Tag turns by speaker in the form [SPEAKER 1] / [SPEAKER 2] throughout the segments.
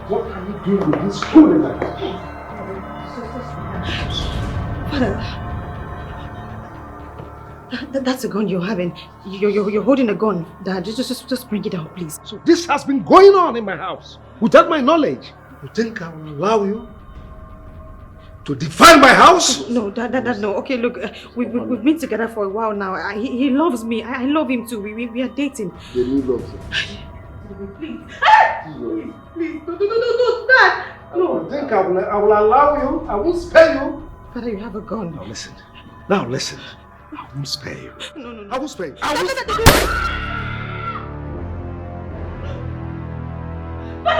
[SPEAKER 1] What are you doing with this story like that?
[SPEAKER 2] Father, that's a gun you're having. You're holding a gun. Dad, just bring it out, please.
[SPEAKER 1] So this has been going on in my house without my knowledge. You think I will allow you to define my house?
[SPEAKER 2] No, Dad, no. Okay, look, we've been together for a while now. He loves me. I love him too. We are dating.
[SPEAKER 1] Then you love him.
[SPEAKER 2] Please. Please. No, Dad. No.
[SPEAKER 1] You think I will allow you? I won't spare you.
[SPEAKER 2] Father, you have a gun.
[SPEAKER 1] Now listen. I won't spare you.
[SPEAKER 2] No.
[SPEAKER 1] I won't spare you.
[SPEAKER 2] Father,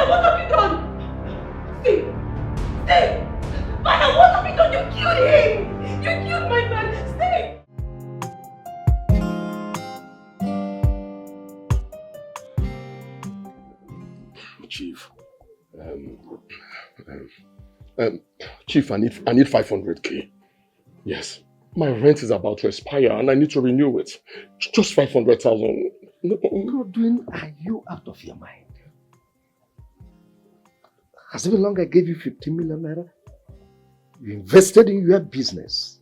[SPEAKER 2] what have you done? Stay. Father, what have you done? You killed him. You killed my man. Stay.
[SPEAKER 3] Chief. Chief, I need 500k. Yes. My rent is about to expire and I need to renew it. Just 500,000.
[SPEAKER 1] Godwin, are you out of your mind? Has it been long I gave you 15 million naira? You invested in your business.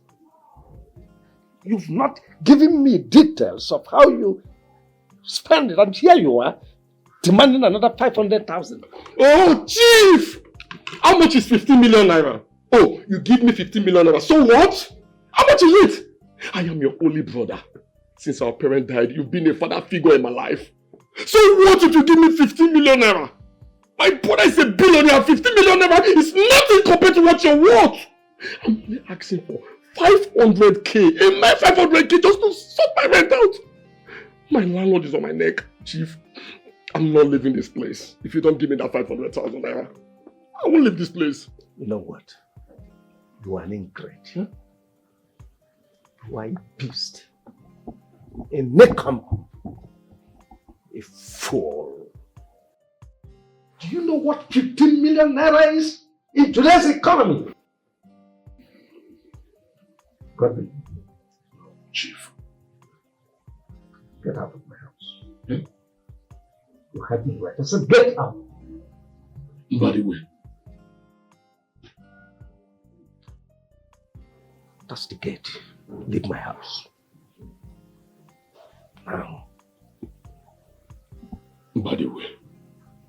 [SPEAKER 1] You've not given me details of how you spend it. And here you are, demanding another 500,000.
[SPEAKER 3] Oh, Chief! How much is 15 million naira? Oh, you give me 15 million naira. So what? How much is it? I am your only brother. Since our parent died, you've been a father figure in my life. So what if you give me 15 million naira? My brother is a billionaire. 15 million naira is nothing compared to what you're worth. I'm only asking for 500k. And my 500k just to sort my rent out. My landlord is on my neck, Chief. I'm not leaving this place. If you don't give me that 500,000 naira, I won't leave this place.
[SPEAKER 1] You know what? You are an ingrate. Huh? You are a beast. A nincompoop. A fool. Do you know what 15 million naira is in today's economy? Godwin.
[SPEAKER 3] Chief.
[SPEAKER 1] Get out of my house. Hmm? You have me right. I said get out.
[SPEAKER 3] By the way.
[SPEAKER 1] That's the gate. Leave my house. Now.
[SPEAKER 3] By the way,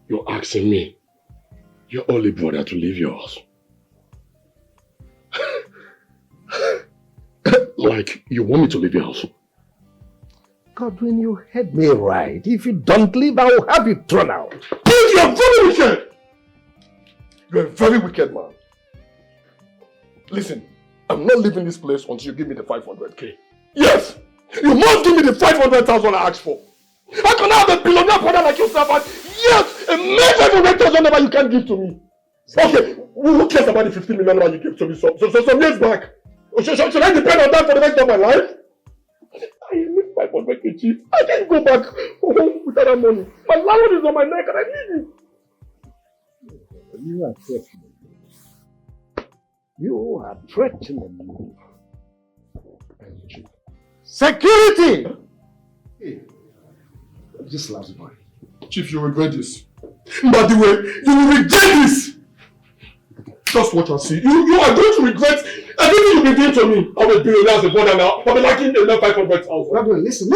[SPEAKER 3] you're asking me, your only brother, to leave your house. Like, you want me to leave your house?
[SPEAKER 1] Godwin, you heard me right. If you don't leave, I will have you thrown out.
[SPEAKER 3] Please, you're very wicked! You're a very wicked man. Listen, I'm not leaving this place until you give me the 500k. Yes! You must give me the 500,000 I asked for. How can I have a billionaire brother like yourself and yes, a mere 500,000 naira you can't give to me? Okay, who cares about the 15 million naira you gave to me some years back? Should I depend on that for the rest of my life? I need 500k, Chief. I can't go back home without that money. My landlord is on my neck and I need it.
[SPEAKER 1] You are threatening me. You are threatening me. Security! Hey, this last boy.
[SPEAKER 3] Chief, you regret this. By the way, you will regret this. Just watch and see. You are going to regret everything you've been doing to me. I'm a billionaire as a brother now. I'll be liking the 500,000.
[SPEAKER 1] Godwin, listen.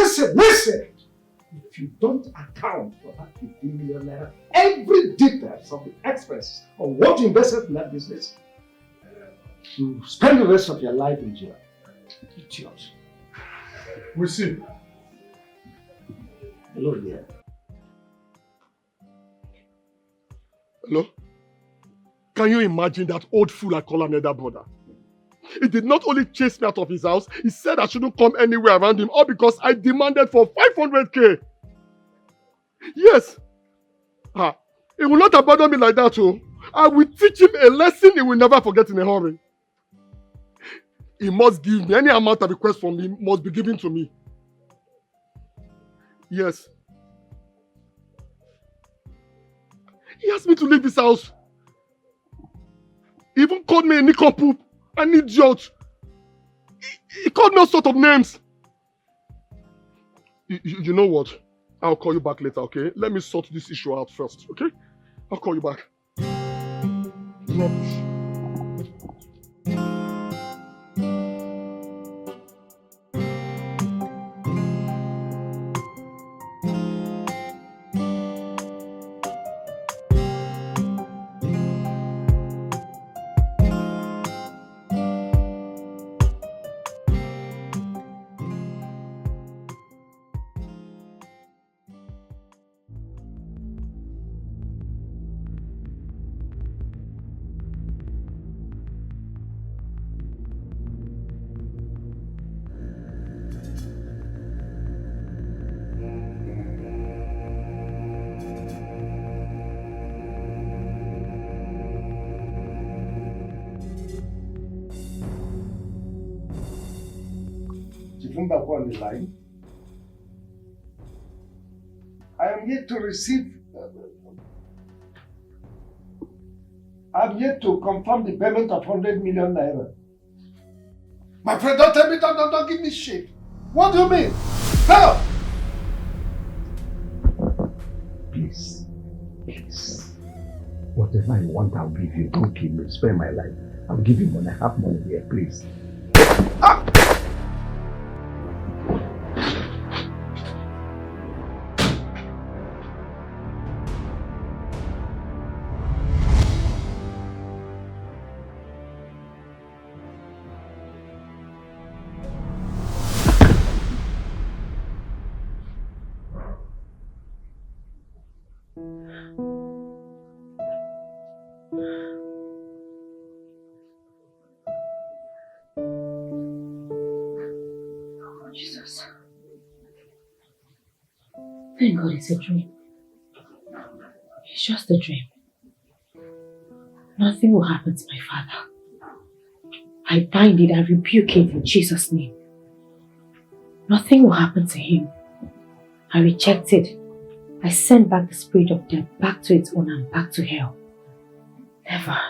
[SPEAKER 1] If you don't account for that 15 million naira, every details of the expense on what you invested in that business, you spend the rest of your life in jail. Idiot.
[SPEAKER 3] We'll see.
[SPEAKER 1] Hello, dear.
[SPEAKER 3] Hello? Can you imagine that old fool I call another brother? He did not only chase me out of his house, he said I shouldn't come anywhere around him, all because I demanded for 500k. Yes. He will not abandon me like that, oh. I will teach him a lesson he will never forget in a hurry. He must give me any amount of request from him must be given to me. Yes. He asked me to leave this house. He even called me a nincompoop, an idiot. He called me all sorts of names. You know what? I'll call you back later, okay? Let me sort this issue out first, okay? I'll call you back. Rubbish.
[SPEAKER 1] Back on the line. I am yet to receive. I'm yet to confirm the payment of 100 million naira. My friend, don't tell me, don't give me shit. What do you mean? Help! Please. Whatever I want, I'll give you. Don't kill me. Spare my life. I'll give you money. I have money here, please. Ah!
[SPEAKER 2] Jesus. Thank God it's a dream. It's just a dream. Nothing will happen to my father. I bind it, I rebuke it in Jesus' name. Nothing will happen to him. I reject it. I send back the spirit of death back to its owner and back to hell. Never.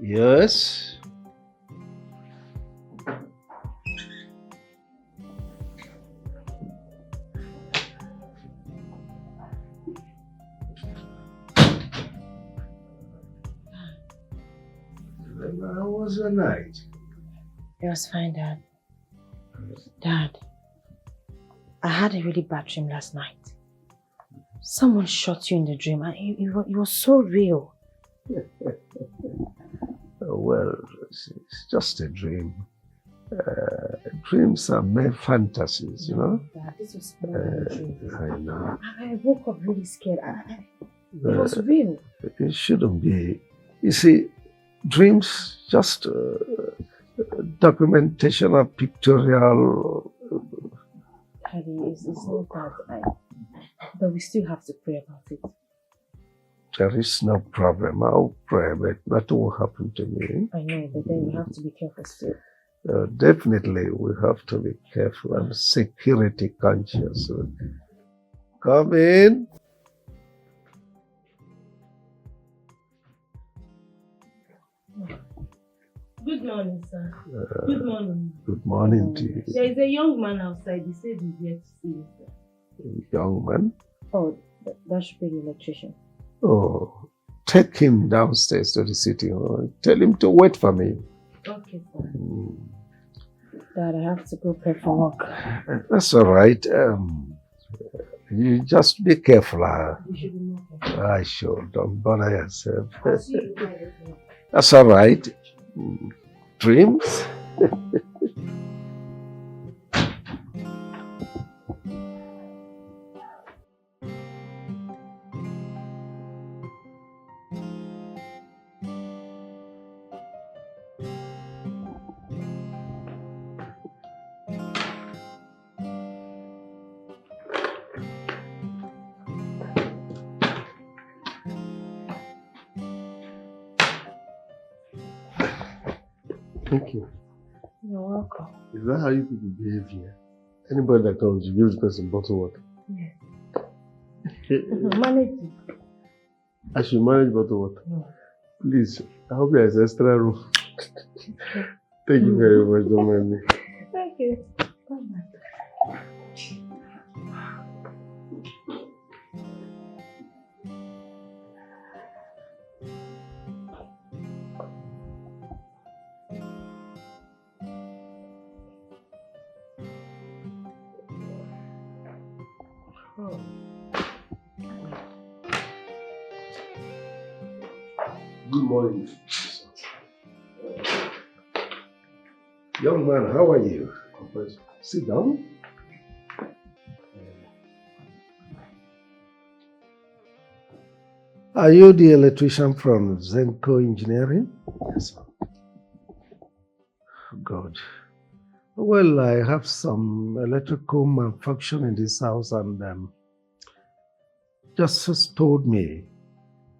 [SPEAKER 1] Yes. How was the night?
[SPEAKER 2] It was fine, Dad. Dad, I had a really bad dream last night. Someone shot you in the dream and it was so real.
[SPEAKER 1] Well, it's just a dream. Dreams are mere fantasies, you know?
[SPEAKER 2] Dad, this was more than a dream.
[SPEAKER 1] I know.
[SPEAKER 2] I woke up really scared. It was real.
[SPEAKER 1] It shouldn't be. You see, dreams just documentation of pictorial.
[SPEAKER 2] Daddy, it's not that. But we still have to pray about it.
[SPEAKER 1] There is no problem. I'll pray, but nothing will happen to me.
[SPEAKER 2] I know, but then we have to be careful still.
[SPEAKER 1] Definitely, we have to be careful and security conscious. Come in.
[SPEAKER 4] Good morning, sir. Good morning.
[SPEAKER 1] Good morning to you.
[SPEAKER 4] There is a young man outside. He said he's here to see you, sir.
[SPEAKER 1] Young man?
[SPEAKER 2] Oh, that should be the electrician.
[SPEAKER 1] Oh, take him downstairs to the sitting room. Tell him to wait for me.
[SPEAKER 4] Okay, sir.
[SPEAKER 2] Dad, I have to go prepare for work.
[SPEAKER 1] That's all right. You just be careful.
[SPEAKER 4] You should be more careful.
[SPEAKER 1] I sure. Don't bother yourself.
[SPEAKER 4] I'll see you later.
[SPEAKER 1] That's all right. Dreams? Thank you.
[SPEAKER 2] You're welcome.
[SPEAKER 1] Is that how you people behave here? Anybody that comes, you give the person bottled water.
[SPEAKER 2] Yes. Manage it.
[SPEAKER 1] I should manage bottled water.
[SPEAKER 2] Yeah.
[SPEAKER 1] Please, I hope there is extra room. Thank you very much, don't mind me.
[SPEAKER 2] Thank you. Bye-bye.
[SPEAKER 1] Good morning. Young man, how are you? Sit down. Are you the electrician from Zenko Engineering? Yes, sir. Good. Well, I have some electrical malfunction in this house, and Justice told me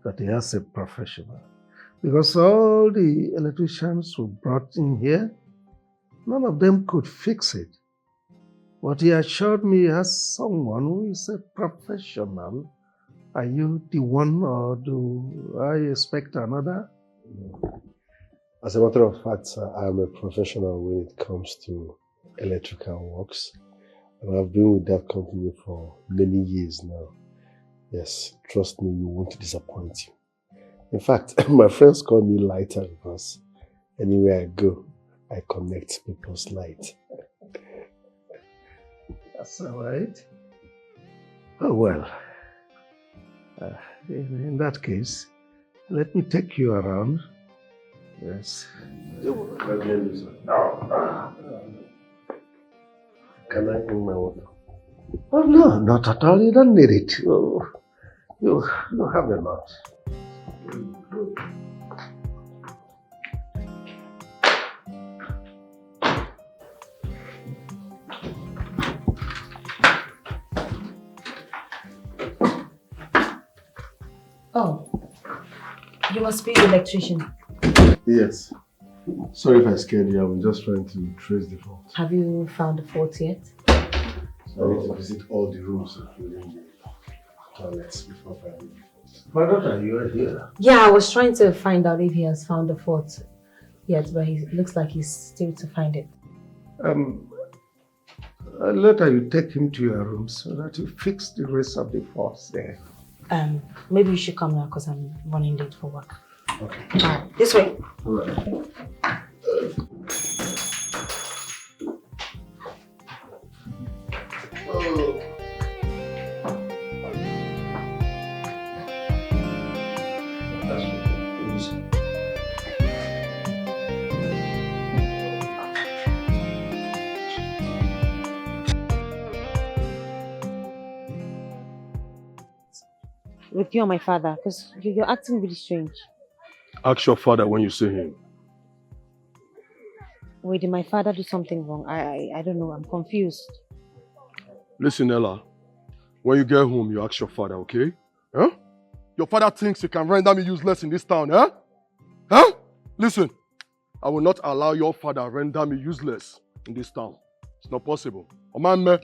[SPEAKER 1] that he has a professional. Because all the electricians who brought in here, none of them could fix it. But he assured me he has someone who is a professional. Are you the one, or do I expect another?
[SPEAKER 5] As a matter of fact, sir, I am a professional when it comes to electrical works. And I've been with that company for many years now. Yes, trust me, we won't disappoint you. In fact, my friends call me lighter because anywhere I go, I connect people's light.
[SPEAKER 1] That's all right. Oh, well. In that case, let me take you around. Yes.
[SPEAKER 5] Can I bring my water?
[SPEAKER 1] Oh, no, not at all. You don't need it. You have a lot.
[SPEAKER 2] Oh, you must be the electrician.
[SPEAKER 5] Yes. Sorry if I scared you. I was just trying to trace the fault.
[SPEAKER 2] Have you found the fault yet?
[SPEAKER 5] So I need to visit all the rooms, including the toilets, before finding the fault.
[SPEAKER 1] My daughter, you are here.
[SPEAKER 2] Yeah, I was trying to find out if he has found the fault yet, but it looks like he's still to find it.
[SPEAKER 1] Later you take him to your room so that you fix the rest of the faults there.
[SPEAKER 2] Maybe you should come now because I'm running late for work.
[SPEAKER 5] Okay.
[SPEAKER 2] Alright, this way.
[SPEAKER 5] All right.
[SPEAKER 2] With you and my father, because you're acting really strange.
[SPEAKER 3] Ask your father when you see him.
[SPEAKER 2] Wait, did my father do something wrong? I don't know, I'm confused.
[SPEAKER 3] Listen, Ella. When you get home, you ask your father, okay? Huh? Your father thinks he can render me useless in this town, huh? Huh? Listen, I will not allow your father render me useless in this town. It's not possible. Omame.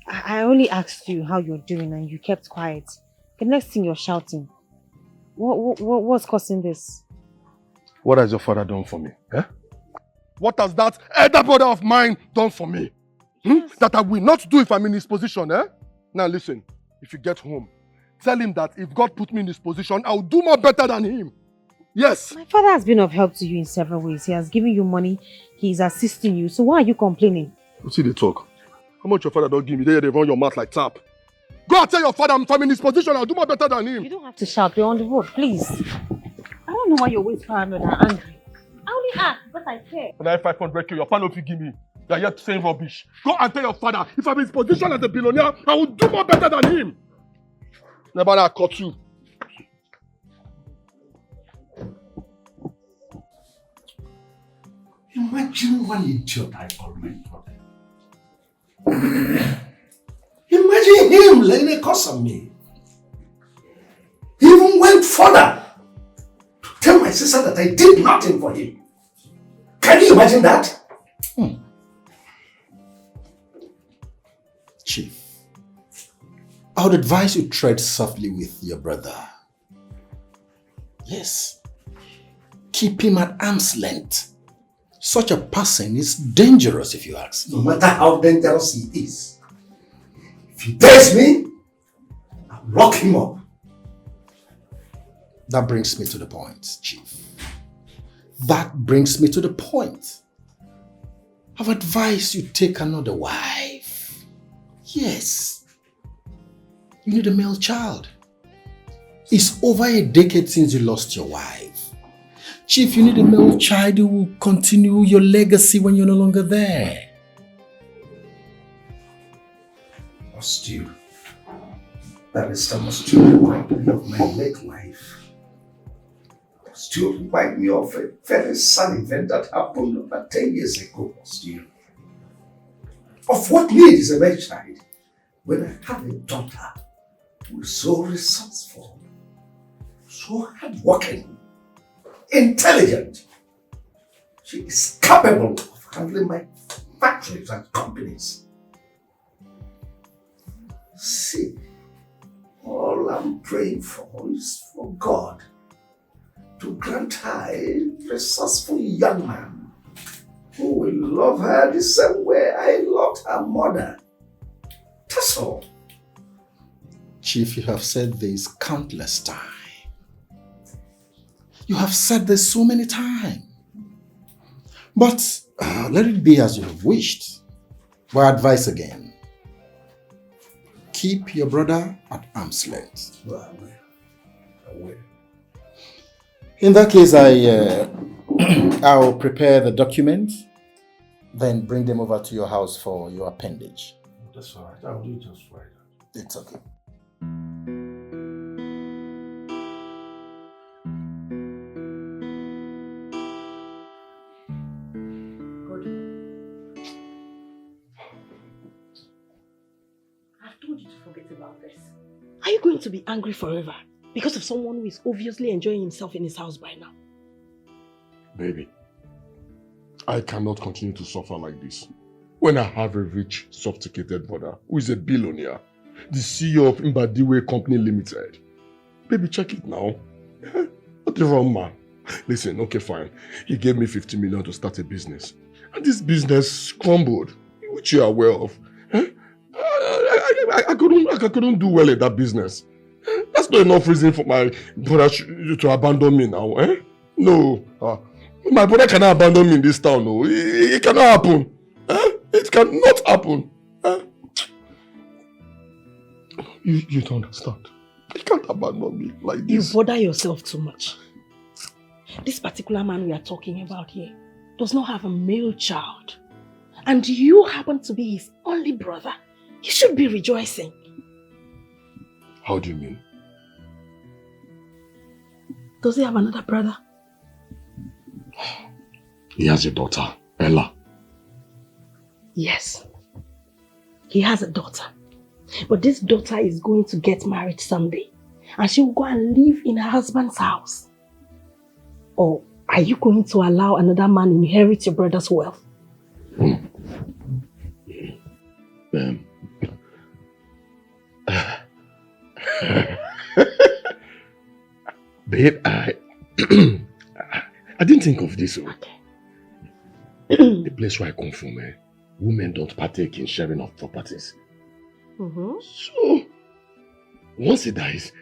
[SPEAKER 2] I only asked you how you're doing and you kept quiet. The next thing you're shouting. What's causing this?
[SPEAKER 3] What has your father done for me? Eh? What has that elder brother of mine done for me? Yes. That I will not do if I'm in his position, eh? Now listen, if you get home, tell him that if God put me in this position, I'll do more better than him. Yes.
[SPEAKER 2] My father has been of help to you in several ways. He has given you money, he's assisting you. So why are you complaining?
[SPEAKER 3] You see the talk. How much your father don't give me? They run your mouth like tap. Go and tell your father if I'm in his position, I'll do more better than him.
[SPEAKER 2] You don't have to shout, we're on the road, please. I don't know why you're always paranoid and angry. I only ask because I care.
[SPEAKER 3] When I have 500k, your father will give me. You're yet saying rubbish. Go and tell your father, if I'm in his position as a billionaire, I will do more better than him. Never I caught you.
[SPEAKER 1] Imagine one idiot I call my brother. Imagine him laying a curse on me. He even went further to tell my sister that I did nothing for him. Can you imagine that?
[SPEAKER 6] Chief, I would advise you tread softly with your brother. Yes. Keep him at arm's length. Such a person is dangerous, if you ask me.
[SPEAKER 1] No matter how dangerous he is, if he dares me, I'll lock him up.
[SPEAKER 6] That brings me to the point, Chief. That brings me to the point. I've advised you take another wife. Yes. You need a male child. It's over a decade since you lost your wife. Chief, you need a male child who will continue your legacy when you're no longer there.
[SPEAKER 1] Must you? Barrister, must you remind me of my late wife? Must you remind me of a very sad event that happened over 10 years ago, must you? Of what need is a male child when I have a daughter who is so resourceful, so hardworking, intelligent. She is capable of handling my factories and companies. See, all I'm praying for is for God to grant her a resourceful young man who will love her the same way I loved her mother. That's all.
[SPEAKER 6] Chief, you have said this countless times. You have said this so many times. But let it be as you have wished. My advice again. Keep your brother at arm's length.
[SPEAKER 1] Well, I will.
[SPEAKER 6] In that case, I'll prepare the documents, then bring them over to your house for your appendage.
[SPEAKER 1] That's all right. I'll do just right.
[SPEAKER 6] It's okay.
[SPEAKER 2] I've told you to forget about this.
[SPEAKER 7] Are you going to be angry forever because of someone who is obviously enjoying himself in his house by now?
[SPEAKER 3] Baby, I cannot continue to suffer like this. When I have a rich, sophisticated brother who is a billionaire, the CEO of Mbadiwe Company Limited. Baby, check it now. What the wrong man? Listen, okay, fine. He gave me 50 million to start a business. And this business crumbled, which you are aware of. I couldn't do well in that business. That's not enough reason for my brother to abandon me now. No. My brother cannot abandon me in this town. No. It cannot happen. It cannot happen. You don't understand. You can't abandon me like this.
[SPEAKER 7] You bother yourself too much. This particular man we are talking about here does not have a male child. And you happen to be his only brother. You should be rejoicing.
[SPEAKER 3] How do you mean?
[SPEAKER 7] Does he have another brother?
[SPEAKER 3] He has a daughter, Ella.
[SPEAKER 7] Yes. He has a daughter. But this daughter is going to get married someday. And she will go and live in her husband's house. Or are you going to allow another man inherit your brother's wealth?
[SPEAKER 3] Babe, I didn't think of this.
[SPEAKER 7] Okay.
[SPEAKER 3] The place where I come from, women don't partake in sharing of properties. So, once he dies,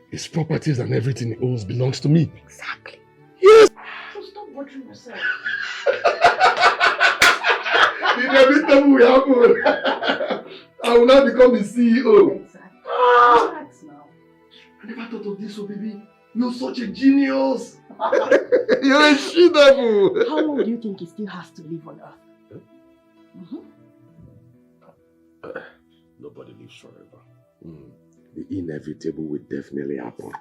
[SPEAKER 3] his properties and everything he owns belongs to me.
[SPEAKER 7] Exactly.
[SPEAKER 3] Yes!
[SPEAKER 7] So stop bothering yourself.
[SPEAKER 3] The inevitable will happen. I will now become the CEO.
[SPEAKER 7] Exactly.
[SPEAKER 2] Relax now.
[SPEAKER 3] I never thought of this, baby. You're such a genius. You're a she-devil.
[SPEAKER 7] How long do you think he still has to live on earth?
[SPEAKER 3] Nobody lives forever. The inevitable will definitely happen.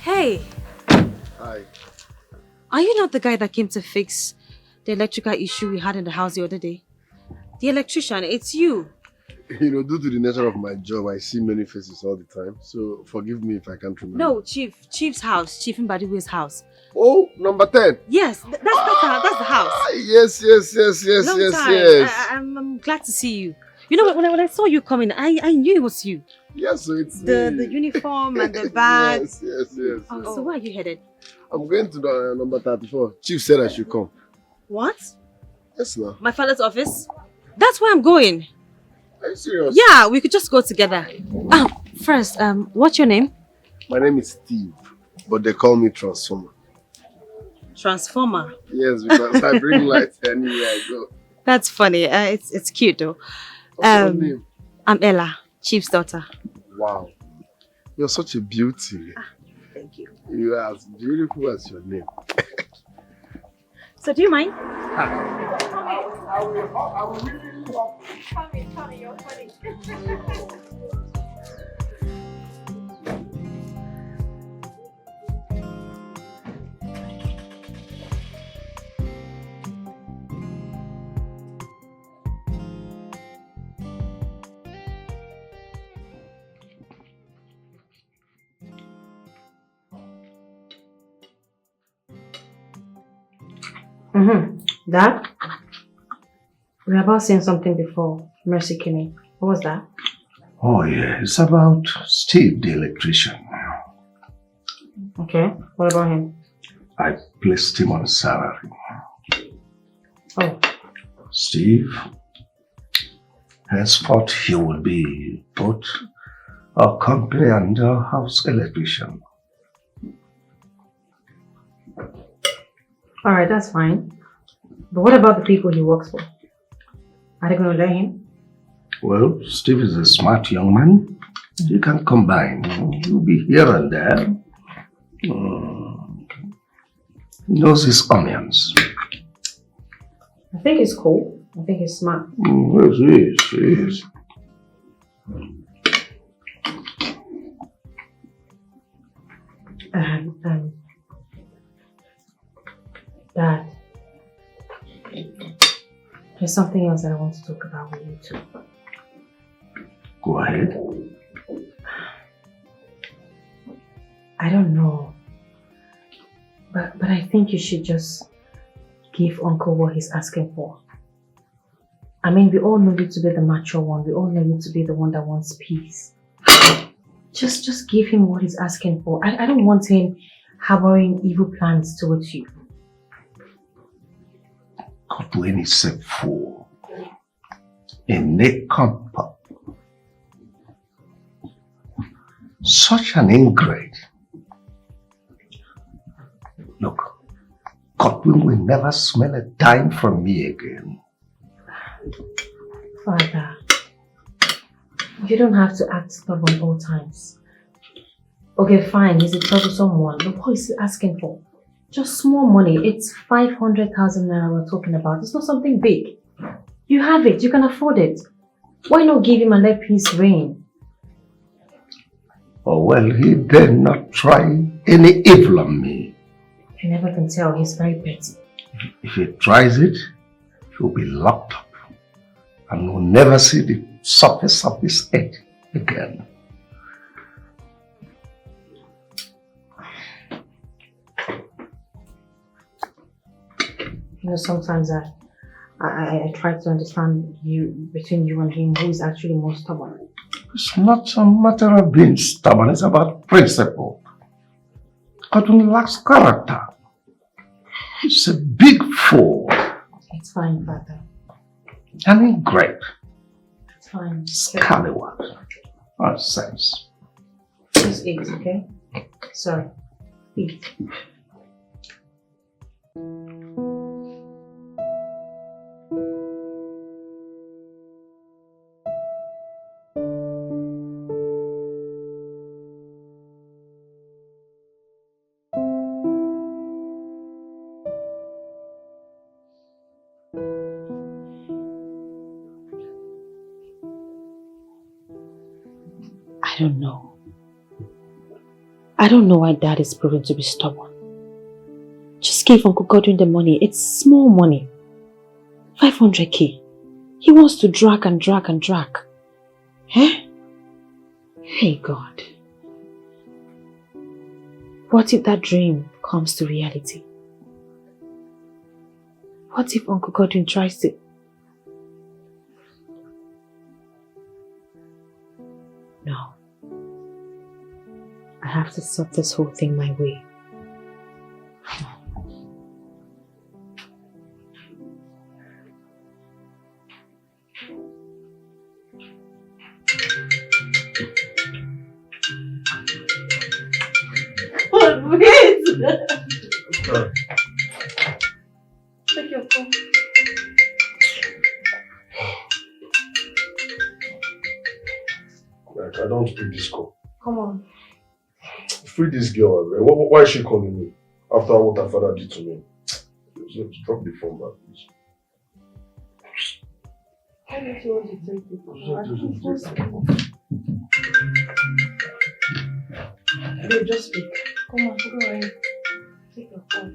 [SPEAKER 8] Hey,
[SPEAKER 5] Hi.
[SPEAKER 8] are you not the guy that came to fix the electrical issue we had in the house the other day? The electrician, it's you.
[SPEAKER 5] You know, due to the nature of my job, I see many faces all the time. So forgive me if I can't remember.
[SPEAKER 8] No, Chief's house, Chief Mbadiwe's house.
[SPEAKER 5] Oh, number 10.
[SPEAKER 8] Yes, that's the house.
[SPEAKER 5] Yes.
[SPEAKER 8] Long time.
[SPEAKER 5] Yes.
[SPEAKER 8] I'm glad to see you. You know, when I saw you coming, I knew it was you.
[SPEAKER 5] Yes, so it's
[SPEAKER 8] The
[SPEAKER 5] me.
[SPEAKER 8] uniform and the bag.
[SPEAKER 5] Yes.
[SPEAKER 8] Oh, so where are you headed?
[SPEAKER 5] I'm going to the number 34. Chief said I should come.
[SPEAKER 8] What?
[SPEAKER 5] Yes, now.
[SPEAKER 8] My father's office? That's where I'm going.
[SPEAKER 5] Are you serious?
[SPEAKER 8] Yeah, we could just go together. First, what's your name?
[SPEAKER 5] My name is Steve, but they call me Transformer.
[SPEAKER 8] Transformer.
[SPEAKER 5] Yes, because I bring light anywhere I go.
[SPEAKER 8] That's funny. It's cute though.
[SPEAKER 5] What's your name?
[SPEAKER 8] I'm Ella, Chief's daughter.
[SPEAKER 5] Wow. You're such a beauty.
[SPEAKER 8] Thank you.
[SPEAKER 5] You are as beautiful as your name.
[SPEAKER 8] So do you mind?
[SPEAKER 5] I will really love.
[SPEAKER 4] Come in, you're funny.
[SPEAKER 2] Dad? We were about saying something before Mercy came in. What was that?
[SPEAKER 1] Oh yeah, it's about Steve, the electrician.
[SPEAKER 2] Okay, what about him?
[SPEAKER 1] I placed him on salary.
[SPEAKER 2] Oh.
[SPEAKER 1] Steve, henceforth he will be both a company and a house electrician.
[SPEAKER 2] Alright, that's fine. But what about the people he works for? Are they going to let him?
[SPEAKER 1] Well, Steve is a smart young man. He can combine. He'll be here and there. He knows his onions.
[SPEAKER 2] I think he's cool. I think he's smart.
[SPEAKER 1] Yes, he is.
[SPEAKER 2] Dad, there's something else that I want to talk about with you too.
[SPEAKER 1] Go ahead.
[SPEAKER 2] I don't know, but I think you should just give Uncle what he's asking for. I mean, we all know you to be the mature one. We all know you to be the one that wants peace. Just give him what he's asking for. I don't want him harboring evil plans towards you.
[SPEAKER 1] Godwin is a fool. A nincompoop. Such an ingrate. Look, Godwin will never smell a dime from me again.
[SPEAKER 2] Father, you don't have to act stubborn all times. Okay, fine, he's a troublesome one, but what is he asking for? Just small money. It's 500,000 naira we're talking about. It's not something big. You have it, you can afford it. Why not give him and let peace reign?
[SPEAKER 1] Oh well, he dare not try any evil on me.
[SPEAKER 2] You never can tell, he's very petty.
[SPEAKER 1] If he tries it, he'll be locked up and will never see the surface of his head again.
[SPEAKER 2] You know, sometimes I try to understand between you and him, who is actually more stubborn.
[SPEAKER 1] It's not a matter of being stubborn, it's about principle. Godwin lacks character. He's a big fool.
[SPEAKER 2] It's fine, Father.
[SPEAKER 1] An ingrate.
[SPEAKER 2] It's fine.
[SPEAKER 1] Scallywag. Nonsense.
[SPEAKER 2] Just eat, okay? Sorry. Eat. I don't know. I don't know why Dad is proving to be stubborn. Just gave Uncle Godwin the money. It's small money. 500k. He wants to drag and drag and drag. Eh? Hey God. What if that dream comes to reality? What if Uncle Godwin tries to... No. I have to sort this whole thing my way.
[SPEAKER 7] Wait! Take your phone.
[SPEAKER 5] Like, I don't pick this call.
[SPEAKER 7] Come on.
[SPEAKER 5] Free this girl. Why is she calling me? After what her father did to me. Just drop the phone back, please.
[SPEAKER 7] Why don't you want to take it? Just speak. Come on, go ahead. Take your phone.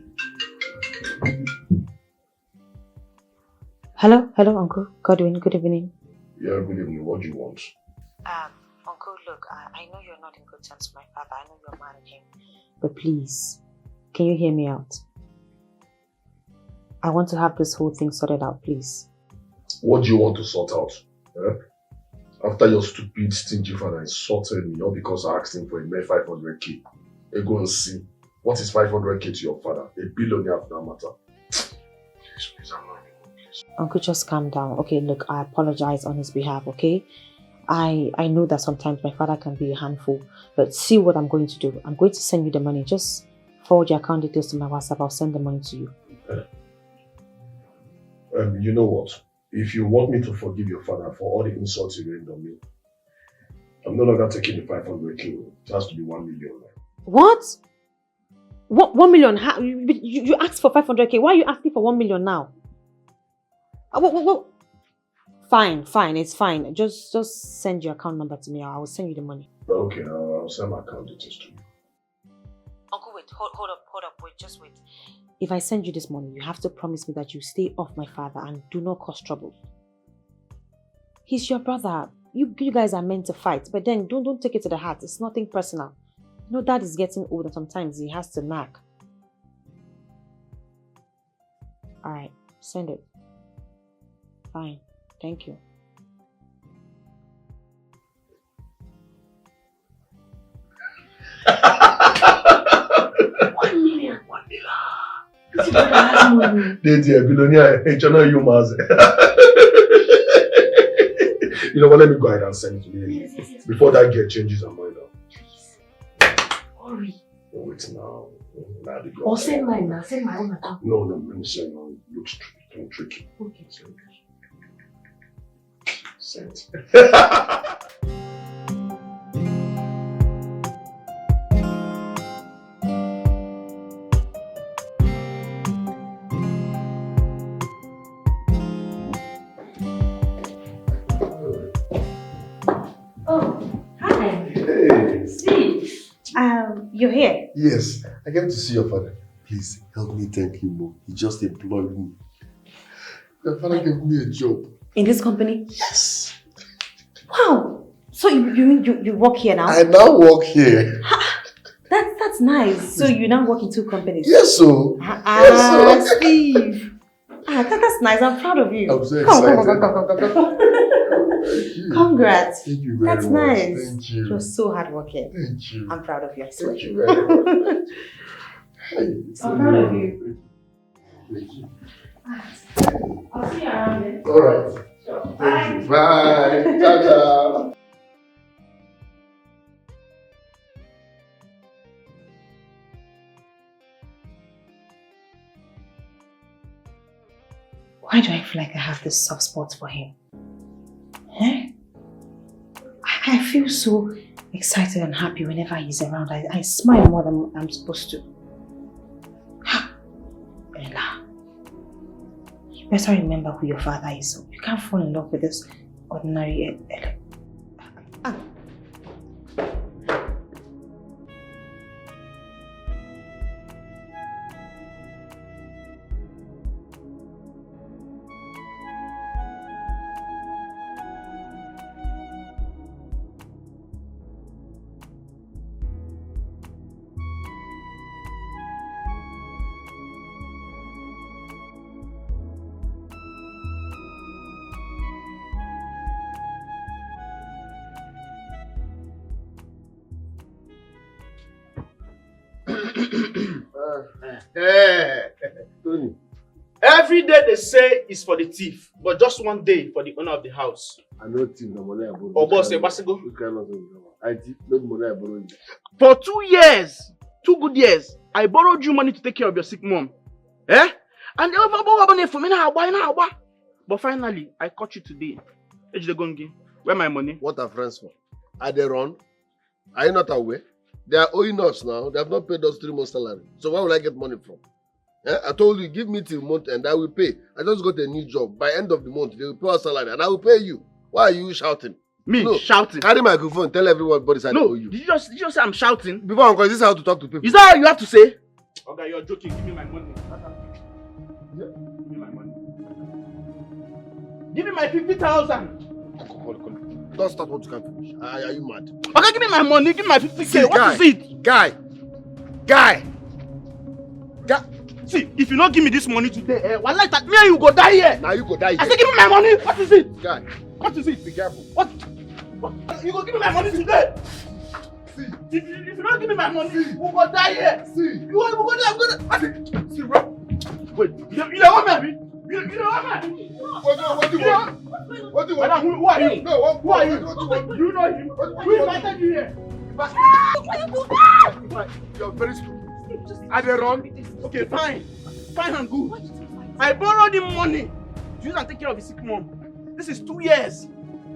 [SPEAKER 2] Hello, Uncle Godwin. Good evening.
[SPEAKER 5] Yeah, good evening. What do you want?
[SPEAKER 2] Uncle, look, I know you're not in good terms with my father. I know you're mad at him. But please, can you hear me out? I want to have this whole thing sorted out, please.
[SPEAKER 5] What do you want to sort out? Eh? After your stupid, stingy father insulted me, all because I asked him for a mere 500k. Go and see. What is 500k to your father? A billionaire for that matter. Please, I'm not.
[SPEAKER 2] Uncle, just calm down. Okay, look, I apologize on his behalf, okay? I know that sometimes my father can be a handful, but see what I'm going to do. I'm going to send you the money. Just forward your account details to my WhatsApp. I'll send the money to you.
[SPEAKER 5] You know what? If you want me to forgive your father for all the insults he rained on me, I'm no longer taking the 500k. It has to be 1 million.
[SPEAKER 2] What? What? 1 million? How, you asked for 500k. Why are you asking for 1 million now? What? Fine, it's fine. Just send your account number to me. I will send you the money.
[SPEAKER 5] Okay, I'll send my account details to you.
[SPEAKER 2] Uncle, wait, hold up, wait, just wait. If I send you this money, you have to promise me that you stay off my father and do not cause trouble. He's your brother. You guys are meant to fight, but then don't take it to the heart. It's nothing personal. You know, Dad is getting old and sometimes he has to nag. Alright, send it. Fine, thank you. $1 million.
[SPEAKER 5] Dear billionaire, you must. You know what? Let me go ahead and send it to you. Yes. Before that girl changes her mind.
[SPEAKER 7] Hurry.
[SPEAKER 5] Wait now.
[SPEAKER 7] Or send mine now. Send my own account.
[SPEAKER 5] No, let me send now. It looks tricky.
[SPEAKER 7] Okay.
[SPEAKER 5] Send.
[SPEAKER 2] You're here?
[SPEAKER 5] Yes, I came to see your father. Please help me thank him more. He just employed me. Your father gave me a job.
[SPEAKER 2] In this company?
[SPEAKER 5] Yes.
[SPEAKER 2] Wow. So you work here now?
[SPEAKER 5] I now work here.
[SPEAKER 2] That's nice. So you now work in 2 companies?
[SPEAKER 5] Yes, so.
[SPEAKER 2] Steve. That's nice. I'm proud of you.
[SPEAKER 5] I'm so excited.
[SPEAKER 2] Come. Congrats.
[SPEAKER 5] Thank you very
[SPEAKER 2] That's
[SPEAKER 5] much.
[SPEAKER 2] Nice.
[SPEAKER 5] Thank you.
[SPEAKER 2] You're so hardworking.
[SPEAKER 5] Thank you.
[SPEAKER 2] I'm proud of you.
[SPEAKER 5] Thank you very much.
[SPEAKER 2] I'm proud of you.
[SPEAKER 5] Thank you.
[SPEAKER 2] I'll see you around then.
[SPEAKER 5] All right.
[SPEAKER 2] Sure.
[SPEAKER 5] Thank you. Bye. Ciao.
[SPEAKER 2] Why do I feel like I have this soft spot for him? Eh? I feel so excited and happy whenever he's around. I smile more than I'm supposed to. Ella, you better remember who your father is. You can't fall in love with this ordinary Ella.
[SPEAKER 1] Tony.
[SPEAKER 9] Every day they say is for the thief, but just one day for the owner of the house.
[SPEAKER 1] I know thief the money I borrow.
[SPEAKER 9] Oh, boss, Basigo.
[SPEAKER 1] You cannot say I thief no money I borrow you.
[SPEAKER 9] For 2 years, 2 good years, I borrowed you money to take care of your sick mom. Eh? And they over for me now. But finally, I caught you today. Where my money?
[SPEAKER 1] What are friends for? Are they run? Are you not aware? They are owing us now. They have not paid us 3 months salary. So where will I get money from? I told you, give me till month and I will pay. I just got a new job. By end of the month, they will pay us salary and I will pay you. Why are you shouting?
[SPEAKER 9] Me shouting?
[SPEAKER 1] Carry my microphone, tell everybody I owe you.
[SPEAKER 9] Did you just say I'm shouting?
[SPEAKER 1] Before, Uncle, is this how to talk to people?
[SPEAKER 9] Is that all you have to say? Okay, you're joking. Give me my money. Give me my money. Give me my 50,000.
[SPEAKER 1] Don't start what you can't finish. Are you mad?
[SPEAKER 9] Okay, give me my money. Give me my 50K. What is it?
[SPEAKER 1] Guy.
[SPEAKER 9] See, if you don't give me this money today, one like that, me and you go die here.
[SPEAKER 1] Now you go die here.
[SPEAKER 9] I say give me my money. What is it?
[SPEAKER 1] Guy.
[SPEAKER 9] What is it?
[SPEAKER 1] Be careful.
[SPEAKER 9] What? You go give me my money today. See. If you don't give me my money, we go die here.
[SPEAKER 1] See.
[SPEAKER 9] You go die. I'm gonna. See, bro. Wait. You don't want me? You don't want me?
[SPEAKER 1] What do you want? What do you want?
[SPEAKER 9] Madam, who are you?
[SPEAKER 1] No,
[SPEAKER 9] who are you?
[SPEAKER 1] What do you want?
[SPEAKER 9] You know him. Who invited you here?
[SPEAKER 1] You're very stupid. Are they wrong?
[SPEAKER 9] Okay, fine and good. I borrowed him money to use and take care of his sick mom. This is 2 years.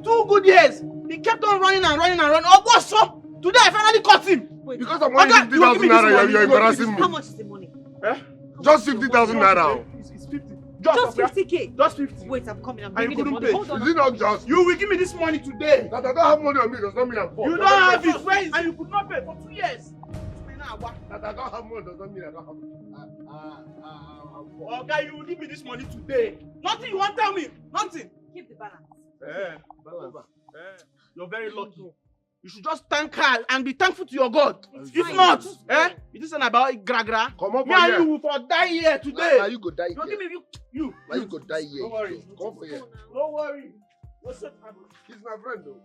[SPEAKER 9] 2 good years. He kept on running. Oh, what's up? Today I finally caught him.
[SPEAKER 8] Wait,
[SPEAKER 1] because I'm only 50,000 naira, you're embarrassing me.
[SPEAKER 8] how much is the money?
[SPEAKER 9] Eh?
[SPEAKER 1] Just 50,000 naira.
[SPEAKER 9] It's 50.
[SPEAKER 8] Just 50K.
[SPEAKER 9] Just 50.
[SPEAKER 8] Wait, I'm coming. I'm
[SPEAKER 9] And
[SPEAKER 8] bringing
[SPEAKER 9] you
[SPEAKER 8] the
[SPEAKER 9] couldn't
[SPEAKER 8] money.
[SPEAKER 9] pay.
[SPEAKER 8] Hold on.
[SPEAKER 1] Is it not just?
[SPEAKER 9] You will give me this money today.
[SPEAKER 1] That I don't have money on me does not mean I'm poor.
[SPEAKER 9] You don't have it. Where is it? And you could not pay for 2 years.
[SPEAKER 1] That I don't have money does not mean I don't have money. I'm poor.
[SPEAKER 9] Okay, you will give me this money today. Nothing you want to tell me. Nothing.
[SPEAKER 8] Keep the balance.
[SPEAKER 9] You're very lucky. You should just thank her and be thankful to your God. If
[SPEAKER 8] fine.
[SPEAKER 9] not, it isn't about gra.
[SPEAKER 1] Come on,
[SPEAKER 9] Me and you will for die here today.
[SPEAKER 1] Now you go die
[SPEAKER 9] Don't
[SPEAKER 1] here.
[SPEAKER 9] give me you.
[SPEAKER 1] Now you go die here.
[SPEAKER 9] Don't worry.
[SPEAKER 1] Come for here.
[SPEAKER 9] Don't worry.
[SPEAKER 1] He's my friend though.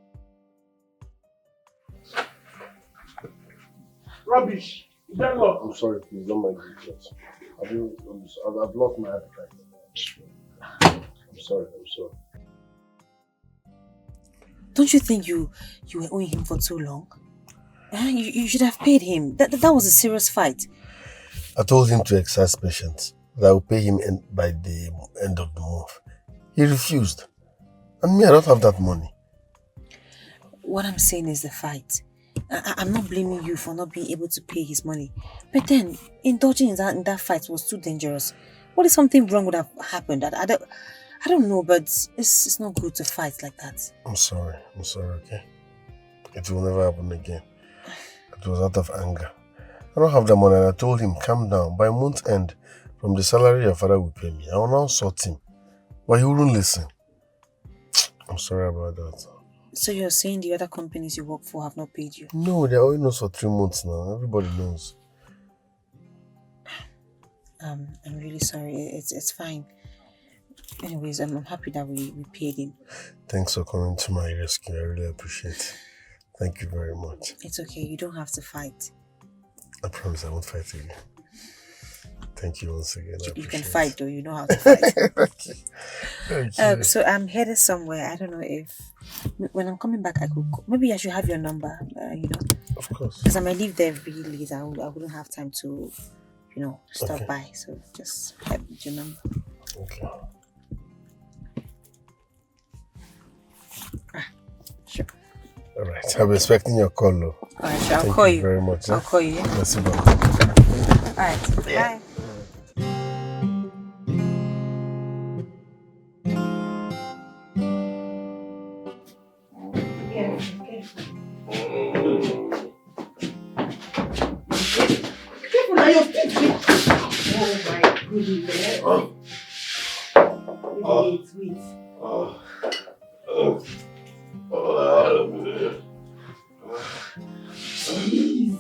[SPEAKER 9] Rubbish. Then what?
[SPEAKER 1] I'm sorry, please don't mind me. I've lost my appetite. I'm sorry.
[SPEAKER 8] Don't you think you were owing him for too long? You should have paid him. That was a serious fight.
[SPEAKER 5] I told him to exercise patience, that I will pay him by the end of the month. He refused. And me, I don't have that money.
[SPEAKER 8] What I'm saying is the fight. I'm not blaming you for not being able to pay his money. But then, indulging in that fight was too dangerous. What if something wrong would have happened? I don't know, but it's not good to fight like that.
[SPEAKER 5] I'm sorry, okay? It will never happen again. It was out of anger. I don't have the money and I told him, calm down. By month's end, from the salary your father will pay me, I will now sort him. But he wouldn't listen. I'm sorry about that.
[SPEAKER 8] So you're saying the other companies you work for have not paid you?
[SPEAKER 5] No, they're owing us for 3 months now. Everybody knows.
[SPEAKER 8] I'm really sorry. It's fine. Anyways, I'm happy that we paid him.
[SPEAKER 5] Thanks for coming to my rescue. I really appreciate it. Thank you very much.
[SPEAKER 8] It's okay. You don't have to fight.
[SPEAKER 5] I promise I won't fight again. Thank you once again.
[SPEAKER 8] You can fight though. You know how to fight.
[SPEAKER 5] Thank you.
[SPEAKER 8] So I'm headed somewhere. I don't know if when I'm coming back, maybe I should have your number.
[SPEAKER 5] Of course.
[SPEAKER 8] Because I might leave there really late. I wouldn't have time to, stop by. So just have your number.
[SPEAKER 5] Okay.
[SPEAKER 8] Sure.
[SPEAKER 5] All right. I'll be expecting your call, though.
[SPEAKER 8] All right, sure.
[SPEAKER 5] Thank
[SPEAKER 8] I'll call you.
[SPEAKER 5] Very much.
[SPEAKER 8] I'll call you.
[SPEAKER 5] Merci beaucoup.
[SPEAKER 8] All right. Bye.
[SPEAKER 9] Careful now, your feet. Oh my goodness. Wait. Jeez.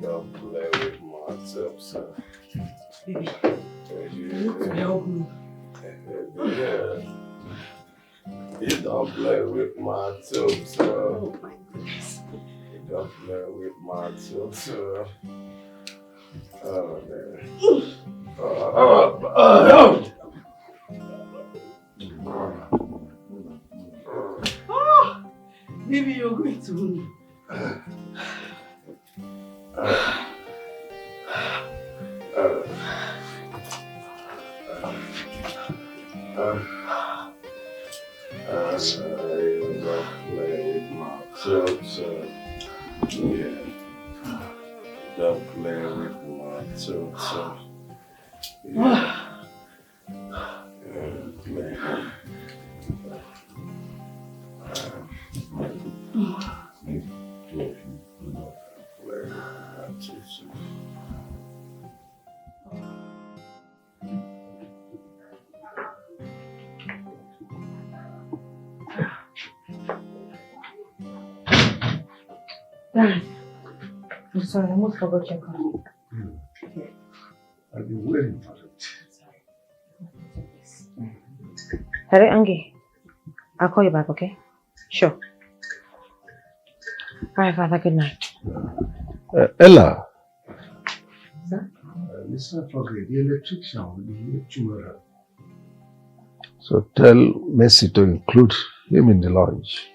[SPEAKER 1] Don't play with myself, sir.
[SPEAKER 7] Baby, you need to help me.
[SPEAKER 5] Yeah. You don't play with my tutor.
[SPEAKER 7] Oh my goodness.
[SPEAKER 5] You don't play with my tutor. Oh, man.
[SPEAKER 7] Baby, you're going to me.
[SPEAKER 5] Sorry, don't play with my tutor. Yeah. Don't play with my tutor. Yeah. Man.
[SPEAKER 2] Dad, I'm sorry, I almost forgot your call.
[SPEAKER 5] I've been waiting for it.
[SPEAKER 2] Hello, Angie. I'll call you back, okay? Sure. Alright, Father, good night.
[SPEAKER 5] Ella.
[SPEAKER 2] Sir?
[SPEAKER 5] Let's not forget the electrician will be here tomorrow. So tell Messi to include him in the lunch.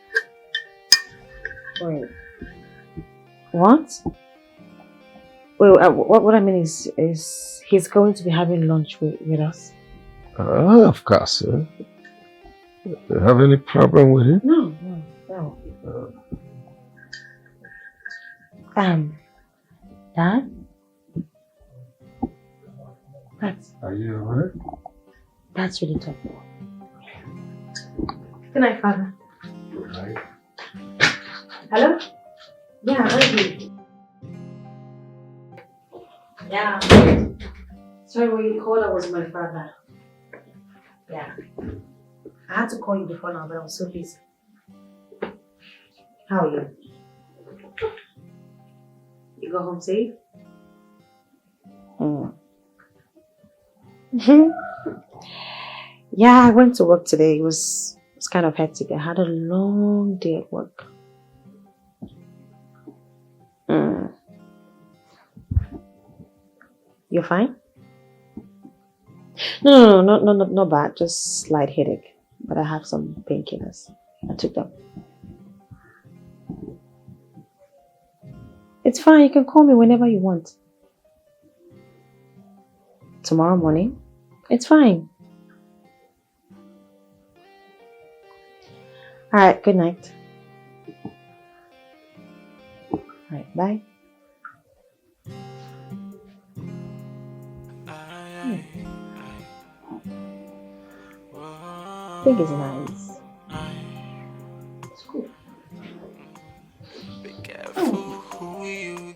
[SPEAKER 2] Wait. What? Well, what I mean is he's going to be having lunch with us?
[SPEAKER 5] Of course. You have any problem with it?
[SPEAKER 2] No. Dad?
[SPEAKER 5] Are you alright?
[SPEAKER 2] That's really tough. Good night, Father.
[SPEAKER 5] Good night.
[SPEAKER 2] Hello? Yeah, Angie. Yeah. Sorry, when you called, I was my father. Yeah. I had to call you before now, but I was so busy. How are you? You go home safe? Yeah, I went to work today. It was kind of hectic. I had a long day at work. You're fine? No, not bad. Just slight headache. But I have some painkillers. I took them. It's fine. You can call me whenever you want. Tomorrow morning? It's fine. Alright, good night. Alright, bye. I think it's nice. It's cool.
[SPEAKER 10] Be careful who you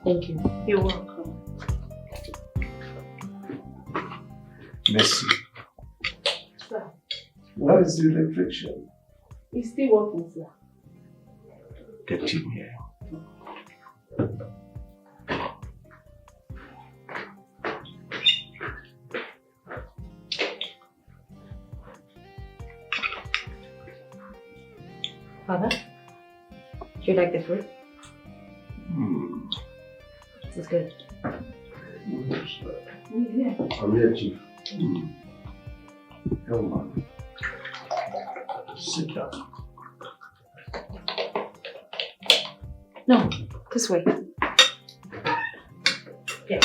[SPEAKER 2] Thank you. You're welcome.
[SPEAKER 5] Messi.
[SPEAKER 2] Sir,
[SPEAKER 5] What is the electrician?
[SPEAKER 2] he's still working, sir.
[SPEAKER 5] Get him here.
[SPEAKER 2] Father, do you like the fruit? This is good. Yeah.
[SPEAKER 5] I'm here, Chief. Come on. Sit down.
[SPEAKER 2] No, this way. Yeah.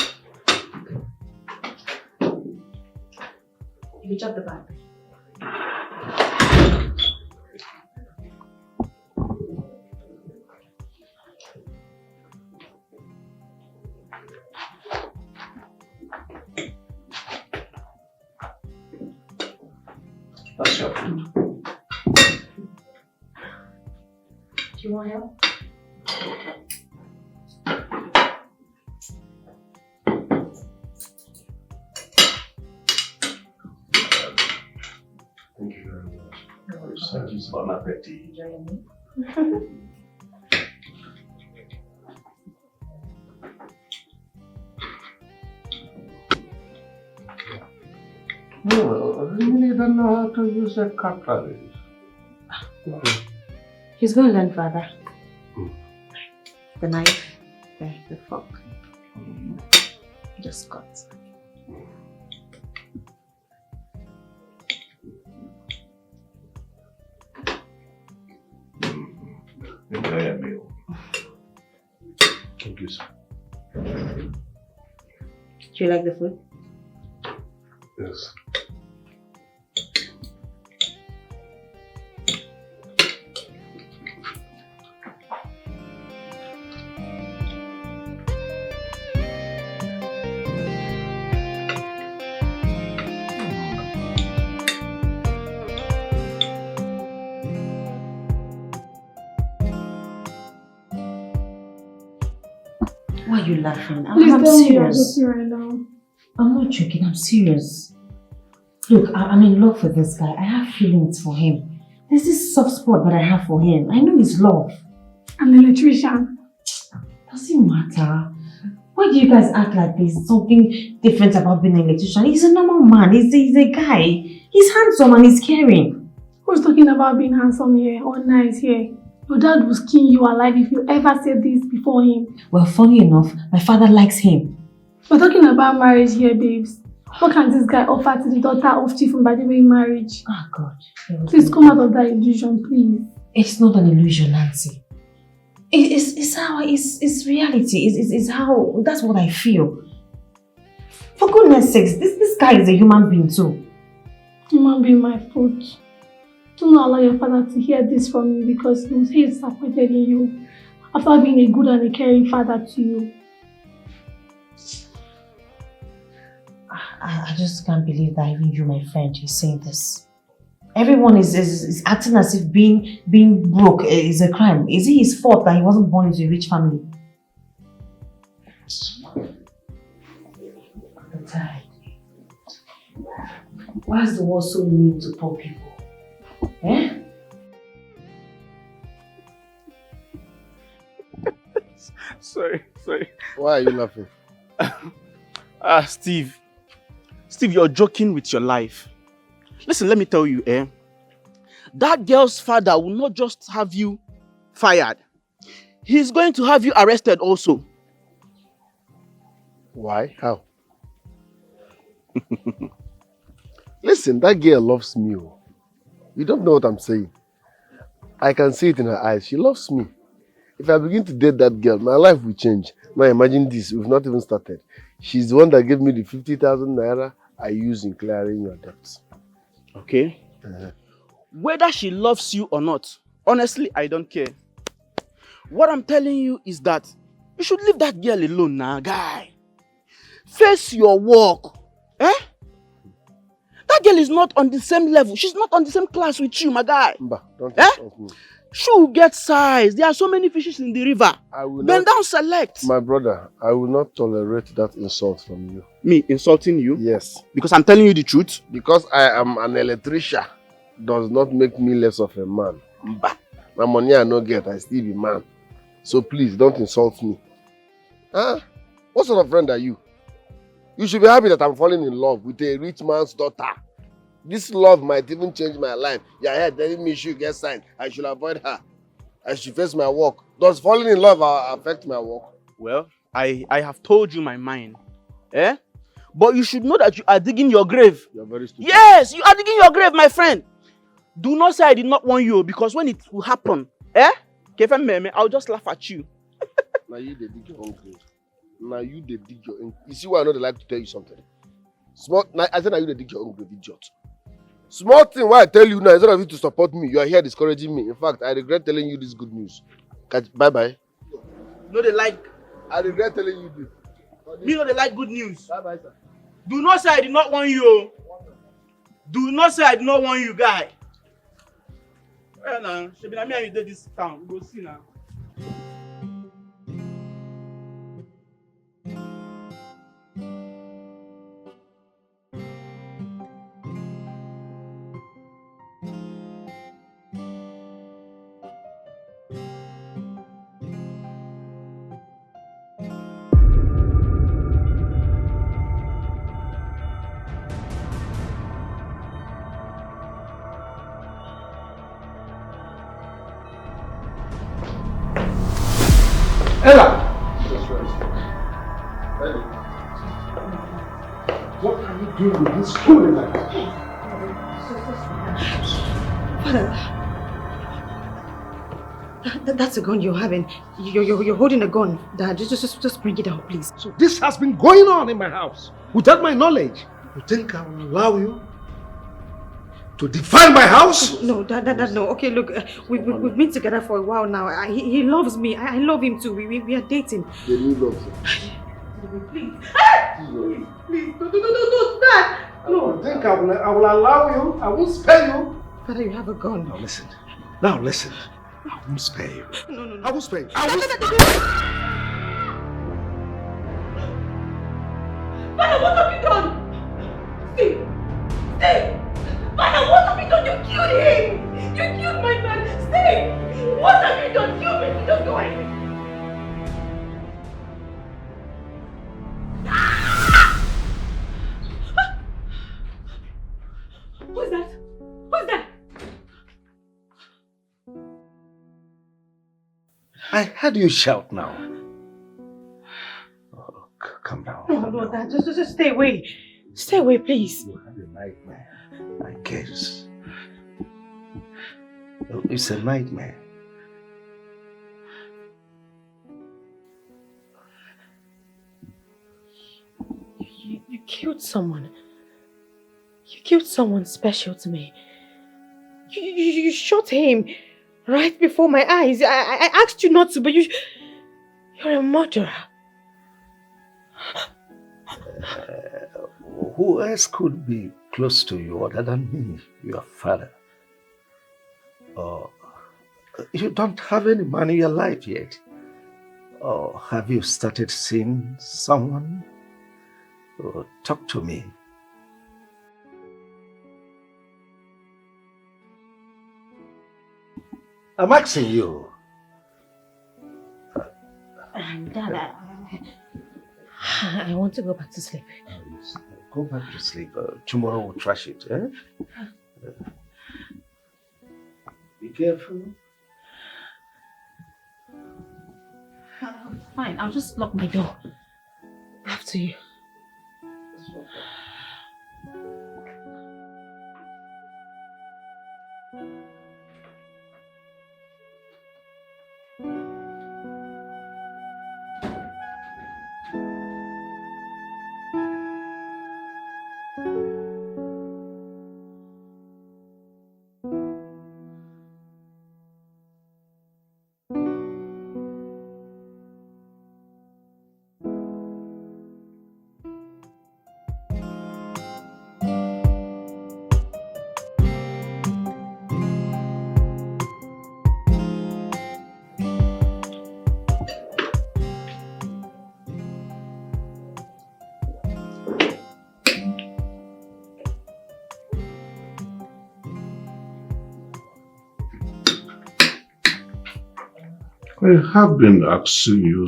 [SPEAKER 2] You drop the bag.
[SPEAKER 5] That's your food.
[SPEAKER 2] Do you want help?
[SPEAKER 1] Bon appetit. No, I really don't know how to use a cutlery.
[SPEAKER 2] He's going to learn, Father.
[SPEAKER 8] The knife, the fork. Just cut.
[SPEAKER 1] Enjoy your meal.
[SPEAKER 5] Thank you, sir.
[SPEAKER 8] Do you like the food?
[SPEAKER 5] Yes.
[SPEAKER 2] Why are you laughing?
[SPEAKER 11] Please
[SPEAKER 2] I'm
[SPEAKER 11] tell me you're
[SPEAKER 2] serious.
[SPEAKER 11] joking right now.
[SPEAKER 2] I'm not joking, I'm serious. Look, I'm in love with this guy. I have feelings for him. There's this soft spot that I have for him. I know his love.
[SPEAKER 11] An electrician.
[SPEAKER 2] Doesn't matter. Why do you guys act like there's something different about being an electrician? He's a normal man. He's a guy. He's handsome and he's caring.
[SPEAKER 11] Who's talking about being handsome here or nice here? Your dad will skin you alive if you ever said this before him.
[SPEAKER 2] Well, funny enough, my father likes him.
[SPEAKER 11] We're talking about marriage here, babes. What can this guy offer to the daughter of Chief Mbadiwe marriage?
[SPEAKER 2] Oh, God.
[SPEAKER 11] Please come out of that illusion, please.
[SPEAKER 2] It's not an illusion, Nancy. It's reality. It's how, that's what I feel. For goodness sakes, this guy is a human being too.
[SPEAKER 11] Human being, my foot. Do not allow your father to hear this from you because he will say he's disappointed in you after being a good and a caring father to you.
[SPEAKER 2] I just can't believe that even you, my friend, is saying this. Everyone is acting as if being broke is a crime. Is it his fault that he wasn't born into a rich family? I'm tired. Why is the world so mean to poor people? Eh?
[SPEAKER 9] Sorry.
[SPEAKER 5] Why are you laughing?
[SPEAKER 9] Steve, you're joking with your life. Listen, let me tell you, that girl's father will not just have you fired. He's going to have you arrested also.
[SPEAKER 5] Why? How? Listen, that girl loves me. You don't know what I'm saying. I can see it in her eyes. She loves me. If I begin to date that girl, my life will change. Now imagine this, we've not even started. She's the one that gave me the 50,000 naira I use in clearing your debts.
[SPEAKER 9] Okay? Whether she loves you or not, honestly, I don't care. What I'm telling you is that you should leave that girl alone now, guy. Face your work. That girl is not on the same level. She's not on the same class with you, my guy.
[SPEAKER 5] Mba, don't insult me.
[SPEAKER 9] She will get size. There are so many fishes in the river. Bend down, select.
[SPEAKER 5] My brother, I will not tolerate that insult from you.
[SPEAKER 9] Me insulting you?
[SPEAKER 5] Yes.
[SPEAKER 9] Because I'm telling you the truth?
[SPEAKER 5] Because I am an electrician does not make me less of a man. Mba. My money I no get, I still be man. So please, don't insult me. Huh? What sort of friend are you? You should be happy that I'm falling in love with a rich man's daughter. This love might even change my life. You're here telling me she get signed. I should avoid her. I should face my work. Does falling in love affect my work?
[SPEAKER 9] Well, I have told you my mind. But you should know that you are digging your grave.
[SPEAKER 5] You're very stupid.
[SPEAKER 9] Yes, you are digging your grave, my friend. Do not say I did not warn you, because when it will happen, I'll just laugh at you.
[SPEAKER 5] Now you they dig your own grave. Now you they dig your own. You see why I know they like to tell you something? I said now you they dig your own grave, idiot. Small thing why I tell you now, instead of you to support me, you are here discouraging me. In fact, I regret telling you this good news. Bye-bye.
[SPEAKER 9] No, they like.
[SPEAKER 5] I regret telling you this.
[SPEAKER 9] Me know they like good news.
[SPEAKER 5] Bye-bye, sir.
[SPEAKER 9] Do not say I did not warn you. Do not say I did not warn you, guy. Well, now, she be na me and you did this town. We go see now.
[SPEAKER 1] Ella! What are you doing with this fool in my house?
[SPEAKER 7] Father, that's a gun you're having. You're holding a gun. Dad, just bring it out, please.
[SPEAKER 1] So this has been going on in my house without my knowledge. You think I will allow you to define my house?
[SPEAKER 7] No, Dad, no. Okay, look, we've been together for a while now. He loves me. I love him too. We are dating.
[SPEAKER 5] Then you love him.
[SPEAKER 7] Please. Please. No, Dad. No.
[SPEAKER 1] You think I will allow you? I won't spare you.
[SPEAKER 7] Father, you have a gun.
[SPEAKER 1] Now listen. I won't spare you.
[SPEAKER 7] No.
[SPEAKER 1] I won't spare you.
[SPEAKER 7] Father, what have you done? Steve! Father, what have you done? You killed him! You killed my man! Steve! What have you done? You make me don't do anything! Who's that? Who's that?
[SPEAKER 1] I heard you shout now. Oh, calm down.
[SPEAKER 7] No, Dad, just stay away. Stay away, please.
[SPEAKER 1] You had a nightmare, I guess. Oh, it's a nightmare.
[SPEAKER 7] You killed someone. You killed someone special to me. You shot him right before my eyes. I asked you not to, but you're a murderer.
[SPEAKER 1] Who else could be close to you other than me, your father? You don't have any man in your life yet. Or have you started seeing someone? Talk to me. I'm asking you.
[SPEAKER 7] Dad, I want to go back to sleep.
[SPEAKER 1] Go back to sleep. Tomorrow we'll trash it. Eh? Be careful.
[SPEAKER 7] Fine, I'll just lock my door. After you.
[SPEAKER 12] I have been asking you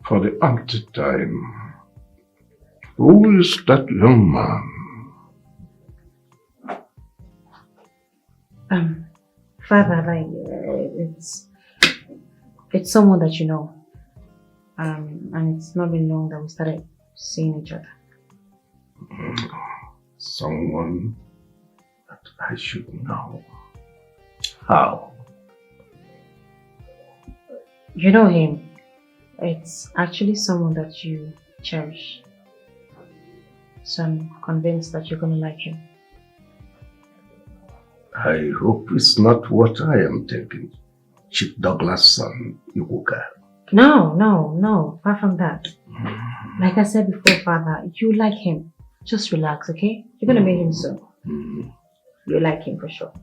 [SPEAKER 12] for the umpteenth time. Who is that young man?
[SPEAKER 2] Father, it's someone that you know. And it's not been long that we started seeing each other.
[SPEAKER 12] Someone that I should know. How?
[SPEAKER 2] You know him. It's actually someone that you cherish. So I'm convinced that you're going to like him.
[SPEAKER 12] I hope it's not what I am thinking. Chief Douglas' son, Iwuka.
[SPEAKER 2] No. Far from that. Like I said before, Father, you like him. Just relax, okay? You're going to meet him soon. You like him for sure.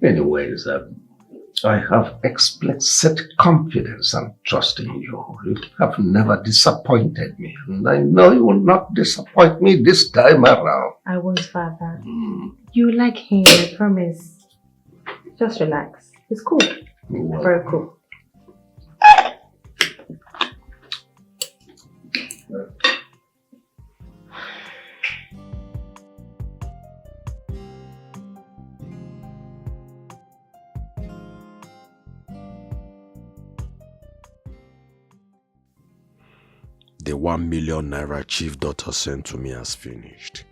[SPEAKER 12] Anyways, I have explicit confidence and trust in you. You have never disappointed me, and I know you will not disappoint me this time around.
[SPEAKER 2] I won't, Father. You like him, I promise. Just relax. It's cool. Very cool.
[SPEAKER 13] The 1 million naira chief daughter sent to me has finished.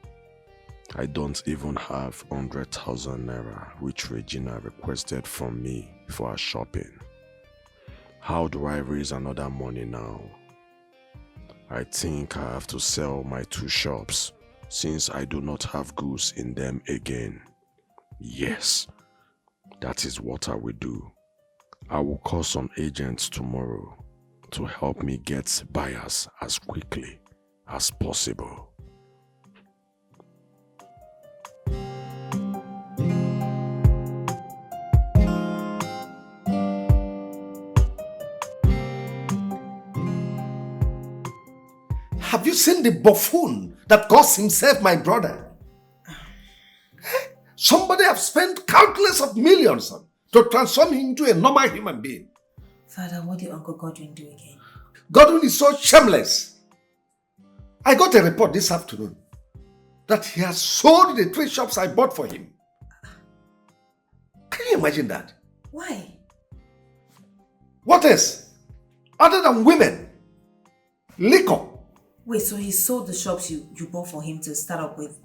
[SPEAKER 13] I don't even have 100,000 naira which Regina requested from me for her shopping. How do I raise another money now? I think I have to sell my 2 shops since I do not have goods in them again. Yes, that is what I will do. I will call some agents tomorrow to help me get buyers as quickly as possible.
[SPEAKER 6] Have you seen the buffoon that calls himself my brother? Somebody have spent countless of millions to transform him into a normal human being.
[SPEAKER 8] Father, what did Uncle Godwin do again?
[SPEAKER 6] Godwin is so shameless. I got a report this afternoon that he has sold the 3 shops I bought for him. Can you imagine that?
[SPEAKER 8] Why?
[SPEAKER 6] What else? Other than women, liquor.
[SPEAKER 8] Wait, so he sold the shops you bought for him to start up with?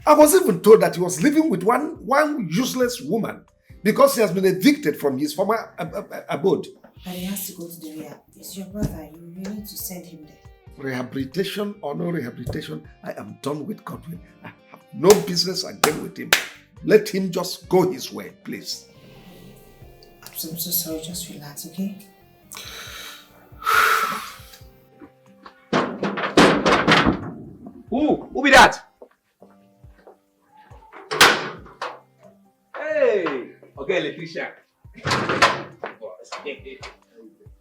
[SPEAKER 6] I was even told that he was living with one useless woman because he has been evicted from his former abode.
[SPEAKER 8] But he has to go to the rehab. It's your brother. You need to send him there.
[SPEAKER 6] Rehabilitation or no rehabilitation, I am done with Godwin. I have no business again with him. Let him just go his way, please.
[SPEAKER 8] I'm so sorry. Just relax, okay?
[SPEAKER 1] Who be that? Hey, okay, electrician.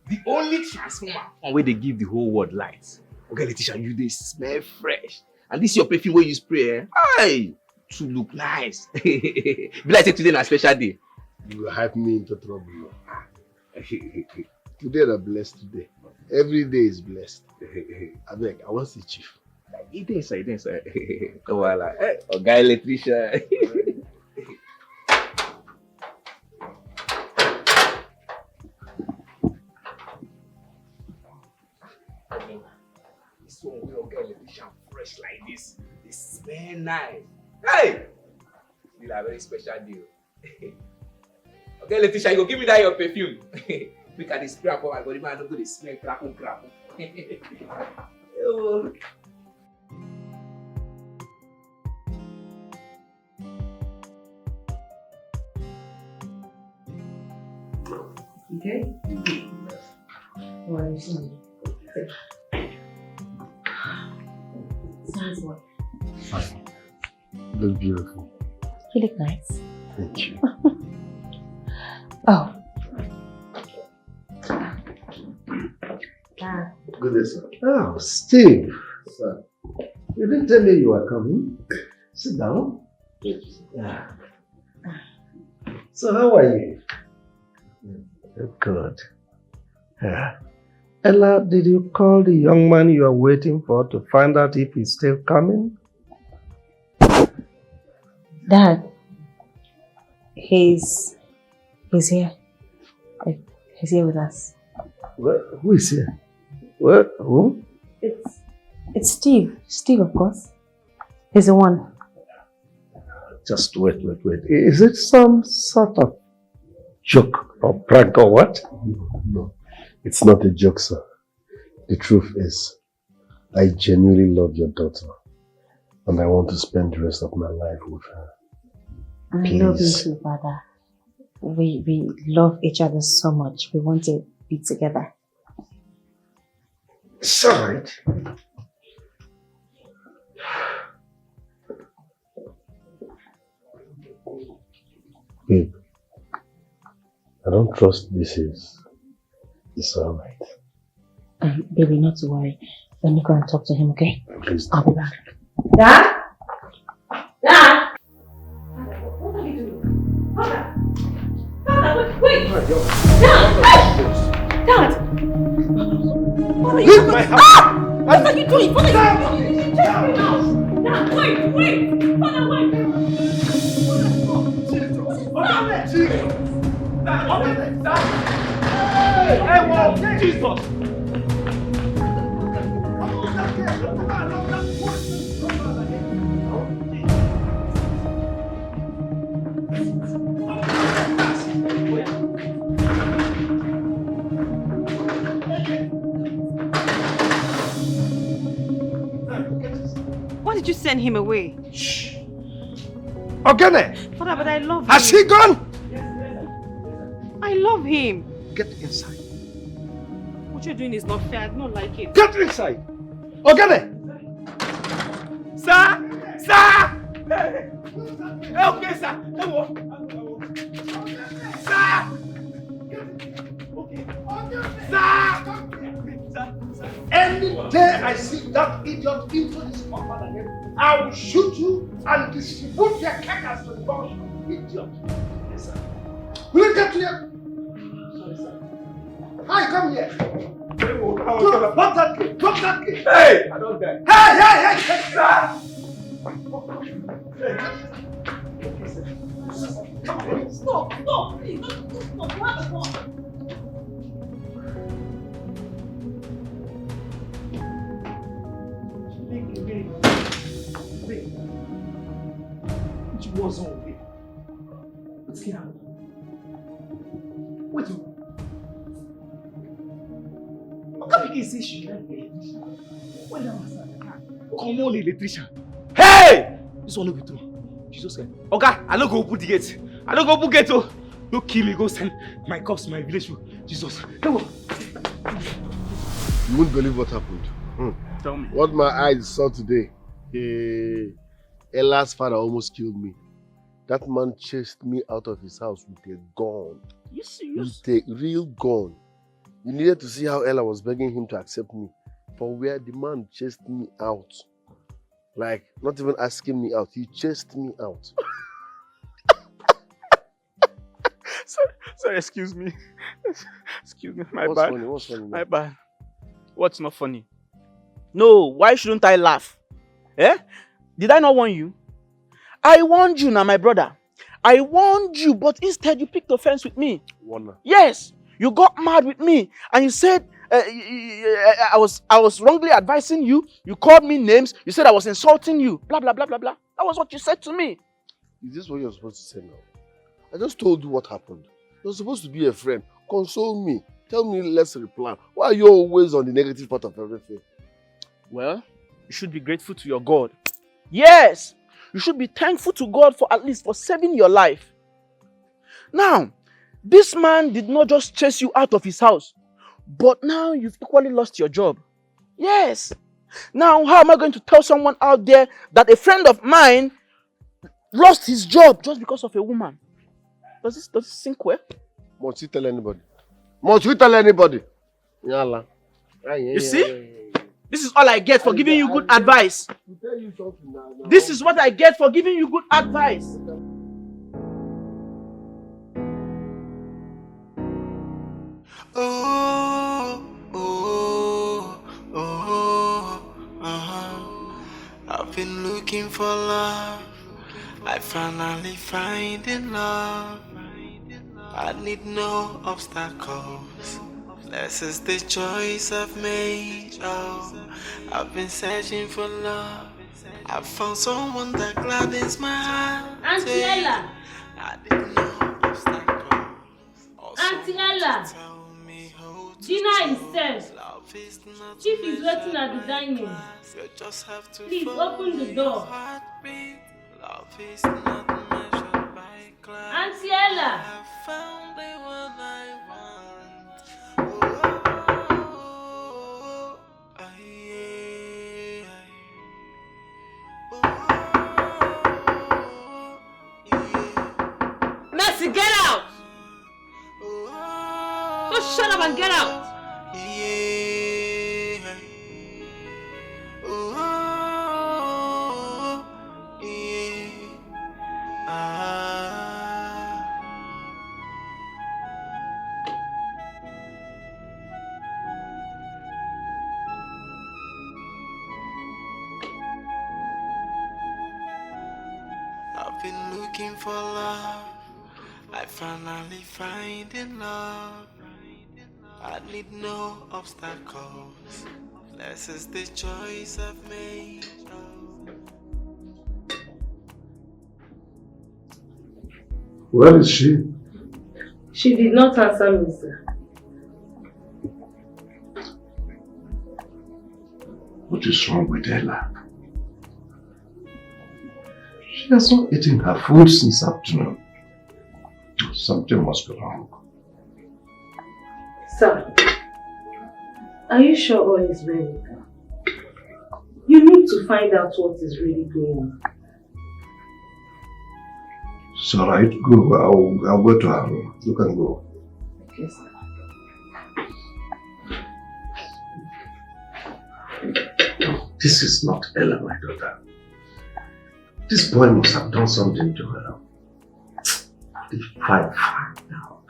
[SPEAKER 1] The only transformer on where they give the whole world lights. Okay, electrician, you they smell fresh. And this your perfume where you spray, eh? Hey, to look nice. Be like say today na special day.
[SPEAKER 5] You will hype me into trouble. Today is a blessed day. Every day is blessed. I beg, I want to see Chief.
[SPEAKER 1] It is, Voila. Okay, electrician. This one will get electrician fresh like this. This smell nice. Hey! Still a very special deal. Okay, electrician, you go give me that your perfume. Look at the spray up my body, man. I don't go to smell crap. Oh.
[SPEAKER 2] Okay? What are you saying? Sounds what?
[SPEAKER 5] Fine. You look beautiful.
[SPEAKER 2] You look nice.
[SPEAKER 5] Thank you.
[SPEAKER 2] Oh. Dad.
[SPEAKER 5] Good day, sir.
[SPEAKER 12] Oh, Steve.
[SPEAKER 5] Sir.
[SPEAKER 12] You didn't tell me you were coming. Sit down.
[SPEAKER 5] Yeah.
[SPEAKER 12] So how are you? Good. Yeah. Ella, did you call the young man you are waiting for to find out if he's still coming?
[SPEAKER 2] Dad, he's here. He's here with us.
[SPEAKER 12] Who is here? Who?
[SPEAKER 2] It's Steve. Steve, of course. He's the one.
[SPEAKER 12] Just wait. Is it some sort of joke or prank or what?
[SPEAKER 5] No, it's not a joke, sir. The truth is, I genuinely love your daughter, and I want to spend the rest of my life with her.
[SPEAKER 2] I love you too, Father. We love each other so much. We want to be together.
[SPEAKER 12] It's all right.
[SPEAKER 5] Babe, I don't trust this is. It's all right.
[SPEAKER 2] Baby, not to worry. Let me go and talk to him, okay?
[SPEAKER 5] Please.
[SPEAKER 2] I'll be back. Dad? Dad? What are you doing? Father! Father, wait! Dad! Dad! What are you doing? What are you doing? What are you doing? Check me out! Dad, wait! Father, wait!
[SPEAKER 9] Jesus!
[SPEAKER 8] send him away.
[SPEAKER 12] Shh. Ogene!
[SPEAKER 8] Father, but I love him.
[SPEAKER 12] Has he gone?
[SPEAKER 8] I love him.
[SPEAKER 12] Get inside.
[SPEAKER 8] What you're doing is not fair. I don't like it.
[SPEAKER 12] Get inside! Ogene!
[SPEAKER 9] Sir! Sir! Okay, sir. Sir!
[SPEAKER 12] Any day I see that idiot into this compound again, I will shoot you and distribute your carcass to the boss. Idiot. Yes, sir. Will you get to here? Sorry, sir. Hi, come here. Drop that kid. Drop that kid.
[SPEAKER 9] Hey! I don't die.
[SPEAKER 12] Hey, sir!
[SPEAKER 11] Stop, please. Stop. What the fuck?
[SPEAKER 1] Which wasn't okay. What's going on? Wait. What can you say she left the electrician? When that was at the car. Come on, electrician.
[SPEAKER 9] Hey!
[SPEAKER 1] This one will be true. Jesus said,
[SPEAKER 9] Oga, I don't go open the gate. I don't go open gate. Oh. Don't kill me. Go send my cops to my village. Jesus. Come on.
[SPEAKER 5] You won't believe what happened.
[SPEAKER 9] Tell me.
[SPEAKER 5] What my eyes saw today. Ella's father almost killed me. That man chased me out of his house with a gun.
[SPEAKER 9] You serious?
[SPEAKER 5] With a real gun. You needed to see how Ella was begging him to accept me. For where the man chased me out. Like, not even asking me out. He chased me out.
[SPEAKER 9] Sorry, excuse me. Excuse me. My
[SPEAKER 5] What's
[SPEAKER 9] bad.
[SPEAKER 5] funny? What's funny?
[SPEAKER 9] My bad. What's not funny? No, why shouldn't I laugh? Eh? Did I not warn you? I warned you now, my brother. I warned you, but instead you picked offense with me.
[SPEAKER 5] Wonder.
[SPEAKER 9] Yes, you got mad with me and you said I was wrongly advising you. You called me names. You said I was insulting you. Blah, blah, blah, blah, blah. That was what you said to me.
[SPEAKER 5] Is this what you're supposed to say now? I just told you what happened. You're supposed to be a friend. Console me. Tell me less reply. Why are you always on the negative part of everything?
[SPEAKER 9] Well, you should be grateful to your God. Yes, you should be thankful to God for at least for saving your life. Now, this man did not just chase you out of his house, but now you've equally lost your job. Yes. Now, how am I going to tell someone out there that a friend of mine lost his job just because of a woman? Does this sink well?
[SPEAKER 5] Must you tell anybody? Must you tell anybody? Yalla.
[SPEAKER 9] You see? This is all I get for giving you good advice. This is what I get for giving you good advice.
[SPEAKER 10] I've been looking for love. I finally find in love. I need no obstacles. This is the choice I've made. Oh, I've been searching for love. I found someone that gladdens my heart.
[SPEAKER 11] Auntie Ella.
[SPEAKER 10] I need no obstacles.
[SPEAKER 11] Auntie Ella. Dinner is served. Chief is waiting at the dining. Please open the door.
[SPEAKER 10] Love is not measured by class.
[SPEAKER 11] Auntie Ella.
[SPEAKER 10] I have found the one I want.
[SPEAKER 8] Mercy, get out! Just shut up and get out!
[SPEAKER 10] I've been looking for love. I finally find in love. I need no obstacles. This is the choice I've made.
[SPEAKER 5] Where is she?
[SPEAKER 11] She did not answer me, sir.
[SPEAKER 12] What is wrong with Ella? She has not eaten her food since afternoon. Something must be wrong.
[SPEAKER 2] Sir, are you sure all is well with her? You need to find out what is really going on.
[SPEAKER 12] It's alright, go. I'll go to her room. You can go.
[SPEAKER 2] Okay, sir.
[SPEAKER 12] This is not Ella, my daughter. This boy must have done something to her. If I find out.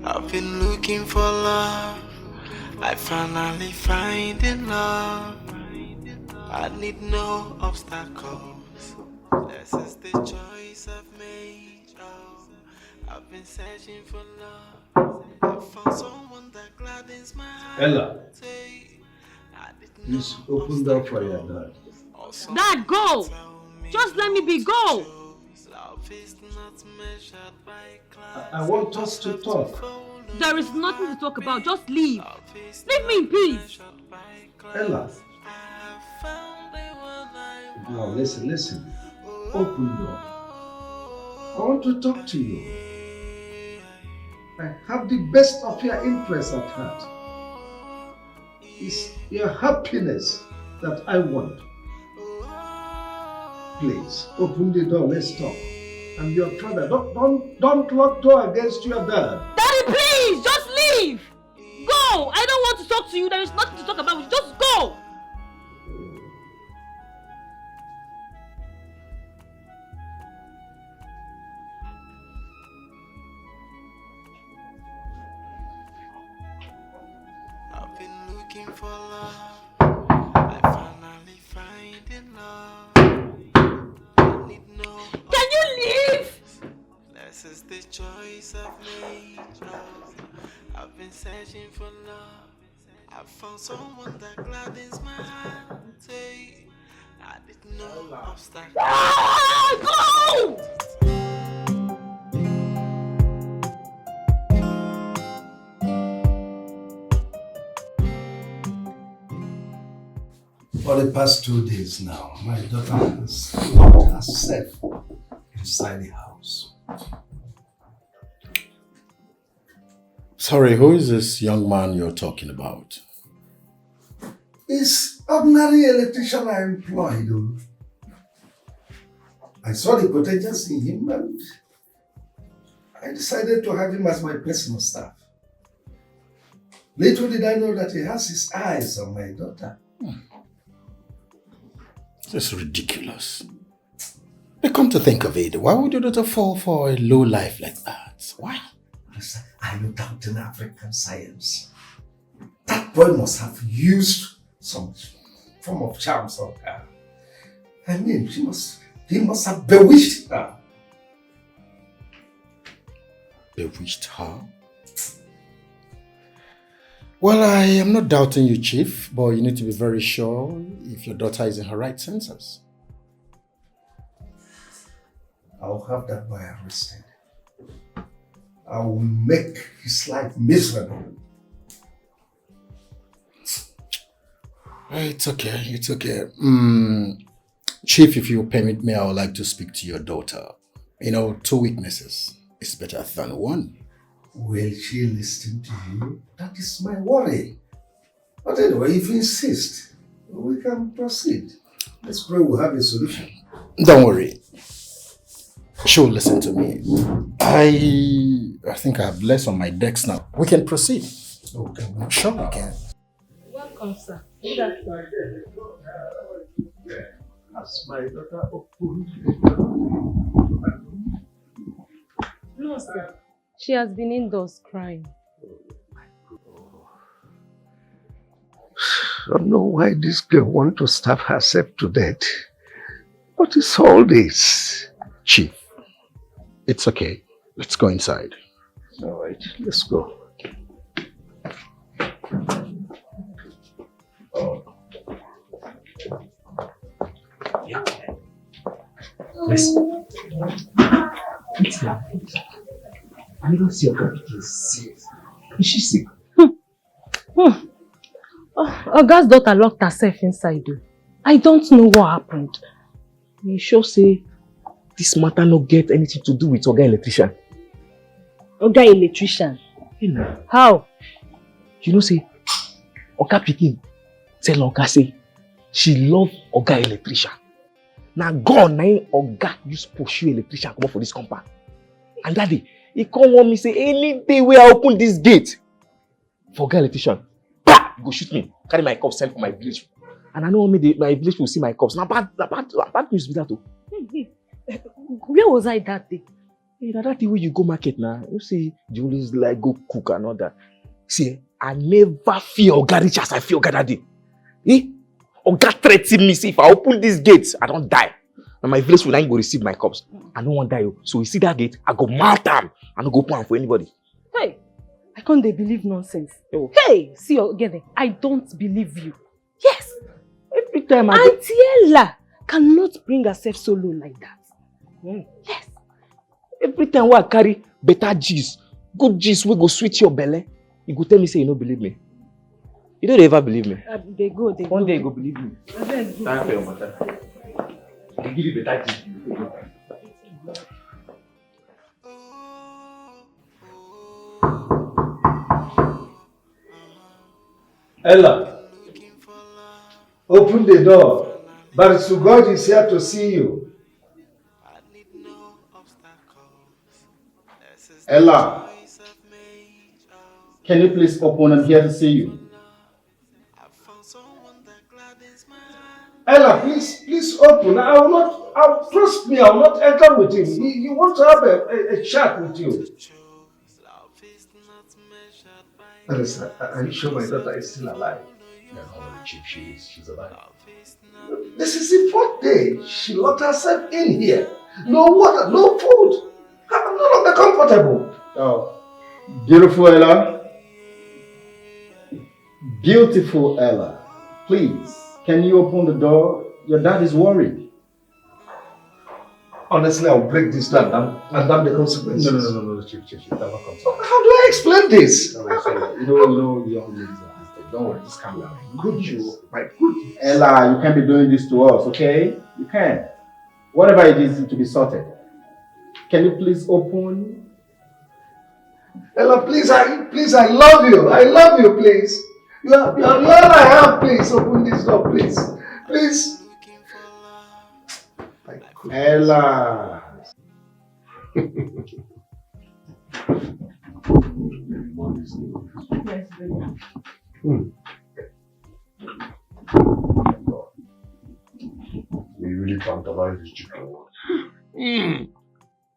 [SPEAKER 10] I've been looking for love. I finally find in love. I need no obstacles. This is the choice I've made. Oh, I've been searching for love. I found someone that gladdens my heart.
[SPEAKER 12] Ella, please open door for your dad.
[SPEAKER 14] Dad, go! Just let me be, go!
[SPEAKER 12] I want us to talk.
[SPEAKER 14] There is nothing to talk about, just leave. Leave me in peace.
[SPEAKER 12] Ella. Now listen. Open door. I want to talk to you. I have the best of your interests at heart. It's your happiness that I want. Please, open the door, let's talk. I'm your father. Don't lock door against your dad.
[SPEAKER 14] Daddy, please, just leave! Go! I don't want to talk to you. There is nothing to talk about. Just go!
[SPEAKER 10] I've been looking for love. I finally find in love. I need no.
[SPEAKER 14] Can you leave?
[SPEAKER 10] This is the choice I've made. Oh, I've been searching for love. I found someone that gladdens my heart. Hey, I need no obstacle.
[SPEAKER 14] Go!
[SPEAKER 6] For the past 2 days now, my daughter has locked herself inside the house.
[SPEAKER 15] Sorry, who is this young man you're talking about?
[SPEAKER 6] He's ordinary electrician I employed. I saw the potential in him and I decided to have him as my personal staff. Little did I know that he has his eyes on my daughter.
[SPEAKER 15] This is ridiculous. But come to think of it, why would your daughter fall for a low life like that? Why?
[SPEAKER 6] Listen, are you doubting African science? That boy must have used some form of charms on her. I mean, he must have bewitched her.
[SPEAKER 15] Bewitched her? Well, I am not doubting you, Chief, but you need to be very sure if your daughter is in her right senses.
[SPEAKER 6] I'll have that boy arrested. I will make his life miserable.
[SPEAKER 15] It's okay. Chief, if you permit me, I would like to speak to your daughter. 2 witnesses is better than one.
[SPEAKER 6] Will she listen to you? That is my worry. But anyway, if you insist, we can proceed. Let's pray we'll have a solution.
[SPEAKER 15] Don't worry. She will listen to me. I think I have less on my decks now. We can proceed.
[SPEAKER 6] Okay.
[SPEAKER 15] Sure we can.
[SPEAKER 11] Welcome, sir.
[SPEAKER 12] As my daughter opened
[SPEAKER 11] No, sir. She has been indoors crying.
[SPEAKER 12] I don't know why this girl wants to starve herself to death. What is all this?
[SPEAKER 15] Chief, it's okay. Let's go inside.
[SPEAKER 12] All right, let's go.
[SPEAKER 1] Listen. It's not. I don't see your girl is sick. Is she sick?
[SPEAKER 2] Oga's daughter locked herself inside though. I don't know what happened.
[SPEAKER 1] You sure say this matter no get anything to do with Oga electrician?
[SPEAKER 2] Oga electrician? How?
[SPEAKER 1] You know say, Oga pikin tell Oga say she love Oga electrician. Now God na Oga use pursue electrician come up for this compound. And that day, he come want me say any day where I open this gate for Oga electrician, he go shoot me, carry my cups, sell for my village. And I know my village will see my cups. Now bad news be that too.
[SPEAKER 2] Where was I that day?
[SPEAKER 1] Hey, that day when you go market now, you see you always like go cook and all that. See, I never feel Oga rich as I feel Oga that day. Oga threatened me, say if I open this gate, I don't die. And my village will not go receive my cups. I don't want to die. So you see that gate, I go mount them. I don't go open for anybody.
[SPEAKER 2] Hey, I can't believe nonsense. Oh. Hey, see again, I don't believe you. Yes.
[SPEAKER 1] Every time
[SPEAKER 2] Auntie Ella cannot bring herself so low like that. Yes.
[SPEAKER 1] Every time I carry better juice, good juice, we go sweet your belly, you go tell me say you don't believe me. You don't ever believe me.
[SPEAKER 2] They go.
[SPEAKER 1] One day you go believe me. Thank you for your matter. I give you better juice.
[SPEAKER 5] Ella, open the door. Barisu God is here to see you.
[SPEAKER 15] Ella, can you please open? I'm here to see you.
[SPEAKER 5] Ella, please open. Trust me, I will not enter with him. He wants to have a chat with you. Listen, are you sure my daughter is still alive?
[SPEAKER 12] Yeah, Chief, she's alive.
[SPEAKER 5] This is the fourth day. She locked herself in here. No water, no food. I'm no longer comfortable.
[SPEAKER 15] Oh, beautiful Ella. Beautiful Ella. Please, can you open the door? Your dad is worried.
[SPEAKER 5] Honestly, I'll break this down and damn the consequences.
[SPEAKER 12] No, Chief. That will come.
[SPEAKER 5] How do I explain this?
[SPEAKER 12] No, you know, young ladies are hysterical. Don't worry, just calm down.
[SPEAKER 5] My goodness.
[SPEAKER 15] Ella, you can't be doing this to us, okay? You can't. Whatever it is to be sorted. Can you please open?
[SPEAKER 5] Ella, please, I love you. I love you, please. You are all I have, please. Open this door, please. Please.
[SPEAKER 15] Ella.
[SPEAKER 12] We really tantalize this chicken.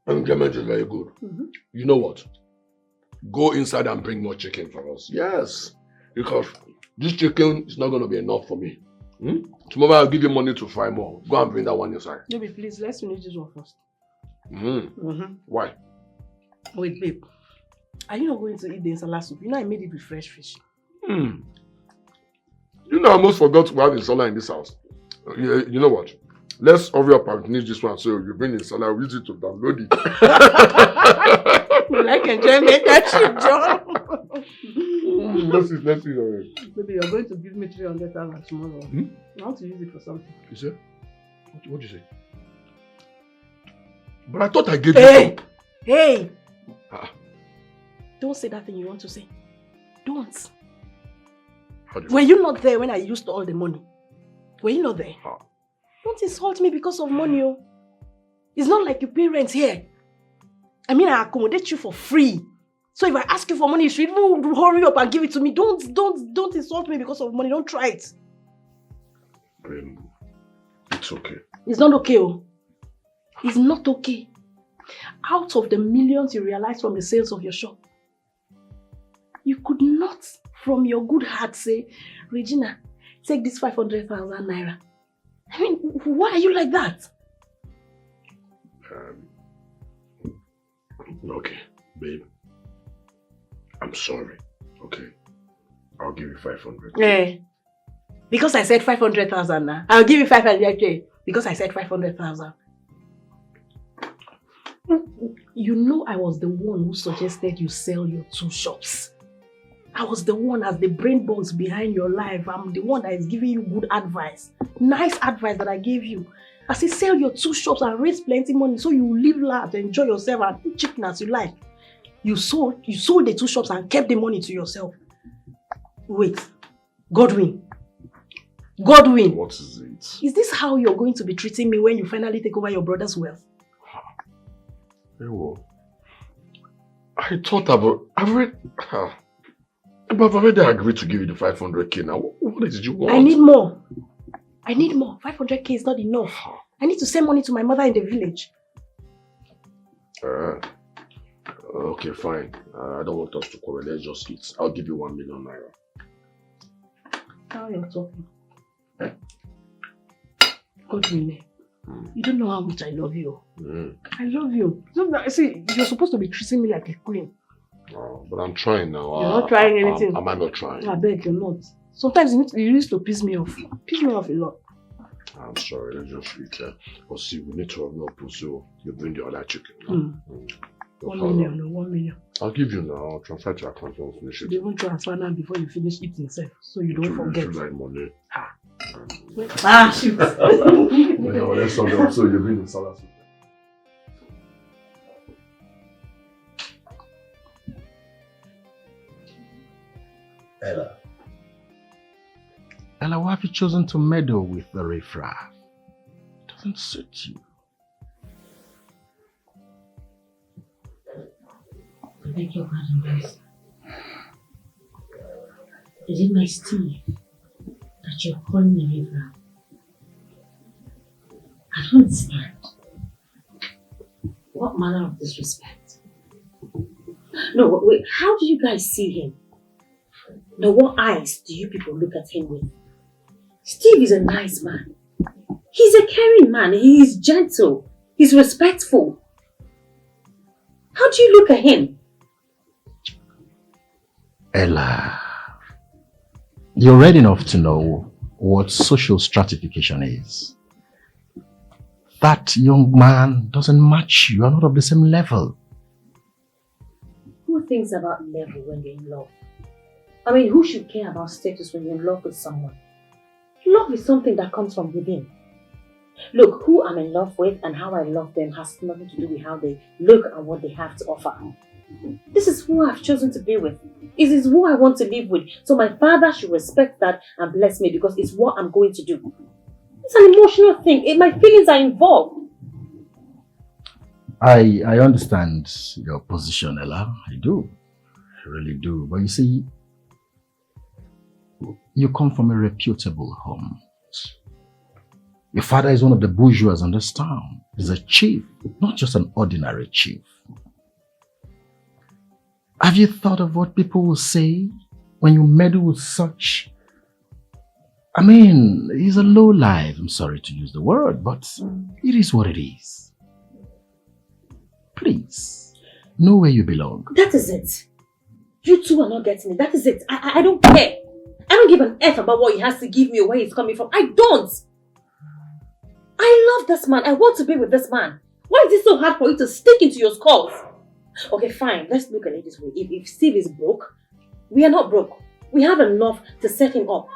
[SPEAKER 3] Enjoyment is very good. You know what? Go inside and bring more chicken for us. Yes. Because this chicken is not going to be enough for me. Tomorrow I'll give you money to fry more. Go and bring that one inside.
[SPEAKER 7] Baby, please, let's finish this one first.
[SPEAKER 3] Why?
[SPEAKER 7] Wait, babe. Are you not going to eat the insala soup? You know I made it with fresh fish.
[SPEAKER 3] You know I almost forgot to have insala in this house. You know what? Let's hurry up and finish this one so you bring insala, we'll use it to download it.
[SPEAKER 7] You like enjoyment, that you, John.
[SPEAKER 3] Let's eat already.
[SPEAKER 7] Baby, you're going to give me 300,000 tomorrow. I want to use it for something.
[SPEAKER 3] You say? What did you say? But I thought I gave you.
[SPEAKER 7] Hey! Don't say that thing you want to say. Don't. Were you not there when I used all the money? Were you not there? Don't insult me because of money. Oh. It's not like you pay rent here. I mean, I accommodate you for free. So if I ask you for money, you should even hurry up and give it to me. Don't insult me because of money. Don't try it.
[SPEAKER 3] It's okay.
[SPEAKER 7] It's not okay. Oh. It's not okay. Out of the millions you realize from the sales of your shop, you could not, from your good heart, say, Regina, take this 500,000 naira. I mean, why are you like that?
[SPEAKER 3] Okay, babe. I'm sorry. Okay. I'll give you 500.
[SPEAKER 7] Yeah. Because I said 500,000 now. I'll give you 500K. Because I said 500,000. You know I was the one who suggested you sell your 2 shops. I was the one as the brain box behind your life. I'm the one that is giving you good advice. Nice advice that I gave you. I say sell your 2 shops and raise plenty money so you live large, enjoy yourself and eat chicken as you like. You sold the 2 shops and kept the money to yourself. Wait, Godwin. Godwin.
[SPEAKER 3] What is it?
[SPEAKER 7] Is this how you're going to be treating me when you finally take over your brother's wealth?
[SPEAKER 3] Well, I thought I've already agreed to give you the 500k now. What did you want?
[SPEAKER 7] I need more. 500k is not enough. I need to send money to my mother in the village.
[SPEAKER 3] Okay, fine. I don't want us to quarrel. Let's just eat. I'll give you 1 million naira.
[SPEAKER 7] Now you're talking. Godwin, you don't know how much I love you. I love you. See, you're supposed to be treating me like a queen.
[SPEAKER 3] Oh, but I'm trying now.
[SPEAKER 7] You're not trying anything.
[SPEAKER 3] Am I not trying?
[SPEAKER 7] I beg, you're not. Sometimes you used to piss me off. Piss me off a lot.
[SPEAKER 3] I'm sorry, let's just eat. But see, we need to have up, so you bring the other chicken.
[SPEAKER 7] 1 million, 1 million.
[SPEAKER 3] I'll give you now. I'll transfer to your account and finish it.
[SPEAKER 7] They won't transfer now before you finish eating self, so you don't forget.
[SPEAKER 3] You like money.
[SPEAKER 7] Shoot.
[SPEAKER 3] Well, let's sort up so you bring the salad.
[SPEAKER 6] Ella, why have you chosen to meddle with the riffraff? It doesn't suit you.
[SPEAKER 2] I beg your pardon, guys. Is it my Steve that you're calling me river? I don't understand. What manner of disrespect? No, wait, how do you guys see him? No, what eyes do you people look at him with? Steve is a nice man. He's a caring man. He's gentle. He's respectful. How do you look at him?
[SPEAKER 6] Ella, you're ready enough to know what social stratification is. That young man doesn't match you. You're not of the same level.
[SPEAKER 2] Who thinks about level when they're in love? I mean, who should care about status when you're in love with someone? Love is something that comes from within. Look, who I'm in love with and how I love them has nothing to do with how they look and what they have to offer. This is who I've chosen to be with. This is who I want to live with. So my father should respect that and bless me because it's what I'm going to do. It's an emotional thing. My feelings are involved.
[SPEAKER 6] I understand your position, Ella. I do. I really do. But you see, you come from a reputable home. Your father is one of the bourgeois in this town. He's a chief, not just an ordinary chief. Have you thought of what people will say when you meddle with such? I mean, he's a lowlife. I'm sorry to use the word, but it is what it is. Please, know where you belong.
[SPEAKER 2] That is it. You two are not getting it. That is it. I don't care. I don't give an F about what he has to give me or where he's coming from. I don't. I love this man. I want to be with this man. Why is it so hard for you to stick into your skulls? Okay, fine. Let's look at it this way. If Steve is broke, we are not broke. We have enough to set him up.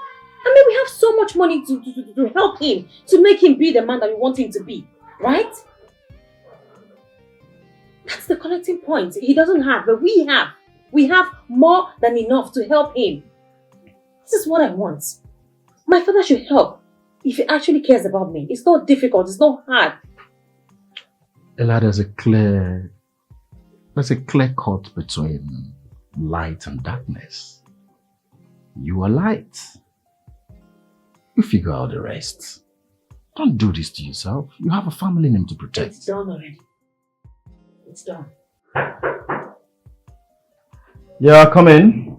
[SPEAKER 2] I mean, we have so much money to help him, to make him be the man that we want him to be. Right? That's the connecting point. He doesn't have, but we have. We have more than enough to help him. This is what I want. My father should help if he actually cares about me. It's not difficult. It's not hard.
[SPEAKER 6] Ella, there's a clear cut between light and darkness. You are light. You figure out the rest. Don't do this to yourself. You have a family name to protect.
[SPEAKER 2] It's done already. It's done.
[SPEAKER 15] Yeah, come in.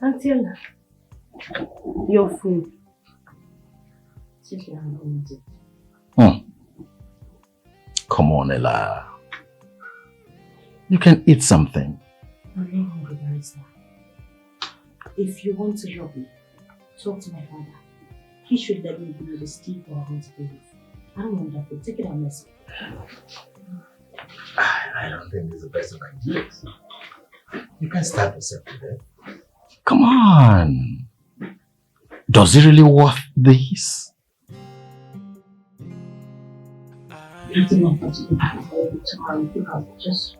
[SPEAKER 7] Auntie Ella, your food.
[SPEAKER 6] Come on, Ella. You can eat something.
[SPEAKER 2] I'm not hungry, Barrister. If you want to help me, talk to my father. He should let me know the steep or I'm going to pay you. I don't want that food. Take it and mess it.
[SPEAKER 12] I don't think it's the best of ideas. You can start yourself today.
[SPEAKER 6] Come on. Does it really worth this?
[SPEAKER 2] It's enough for tomorrow because just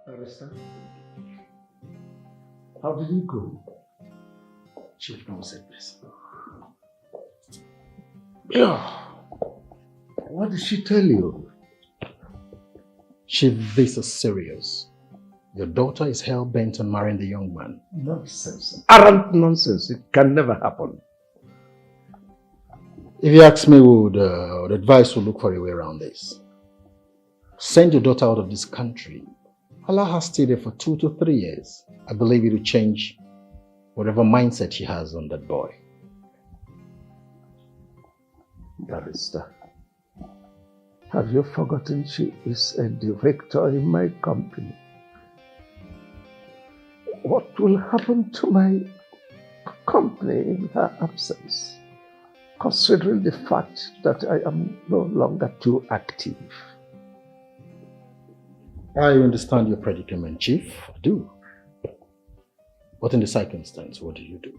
[SPEAKER 12] Barrister, how did you go?
[SPEAKER 6] Chief, no said this.
[SPEAKER 12] Yeah. What did she tell you?
[SPEAKER 6] Chief, this is serious. Your daughter is hell-bent on marrying the young man.
[SPEAKER 12] Nonsense. Arrant nonsense. It can never happen.
[SPEAKER 6] If you ask me, would advise to look for a way around this. Send your daughter out of this country. Allow her stay there for 2 to 3 years. I believe it will change whatever mindset she has on that boy.
[SPEAKER 12] Barrister, have you forgotten she is a director in my company? What will happen to my company in her absence, considering the fact that I am no longer too active?
[SPEAKER 6] I understand your predicament, Chief. I do. But in the circumstance, what do you do?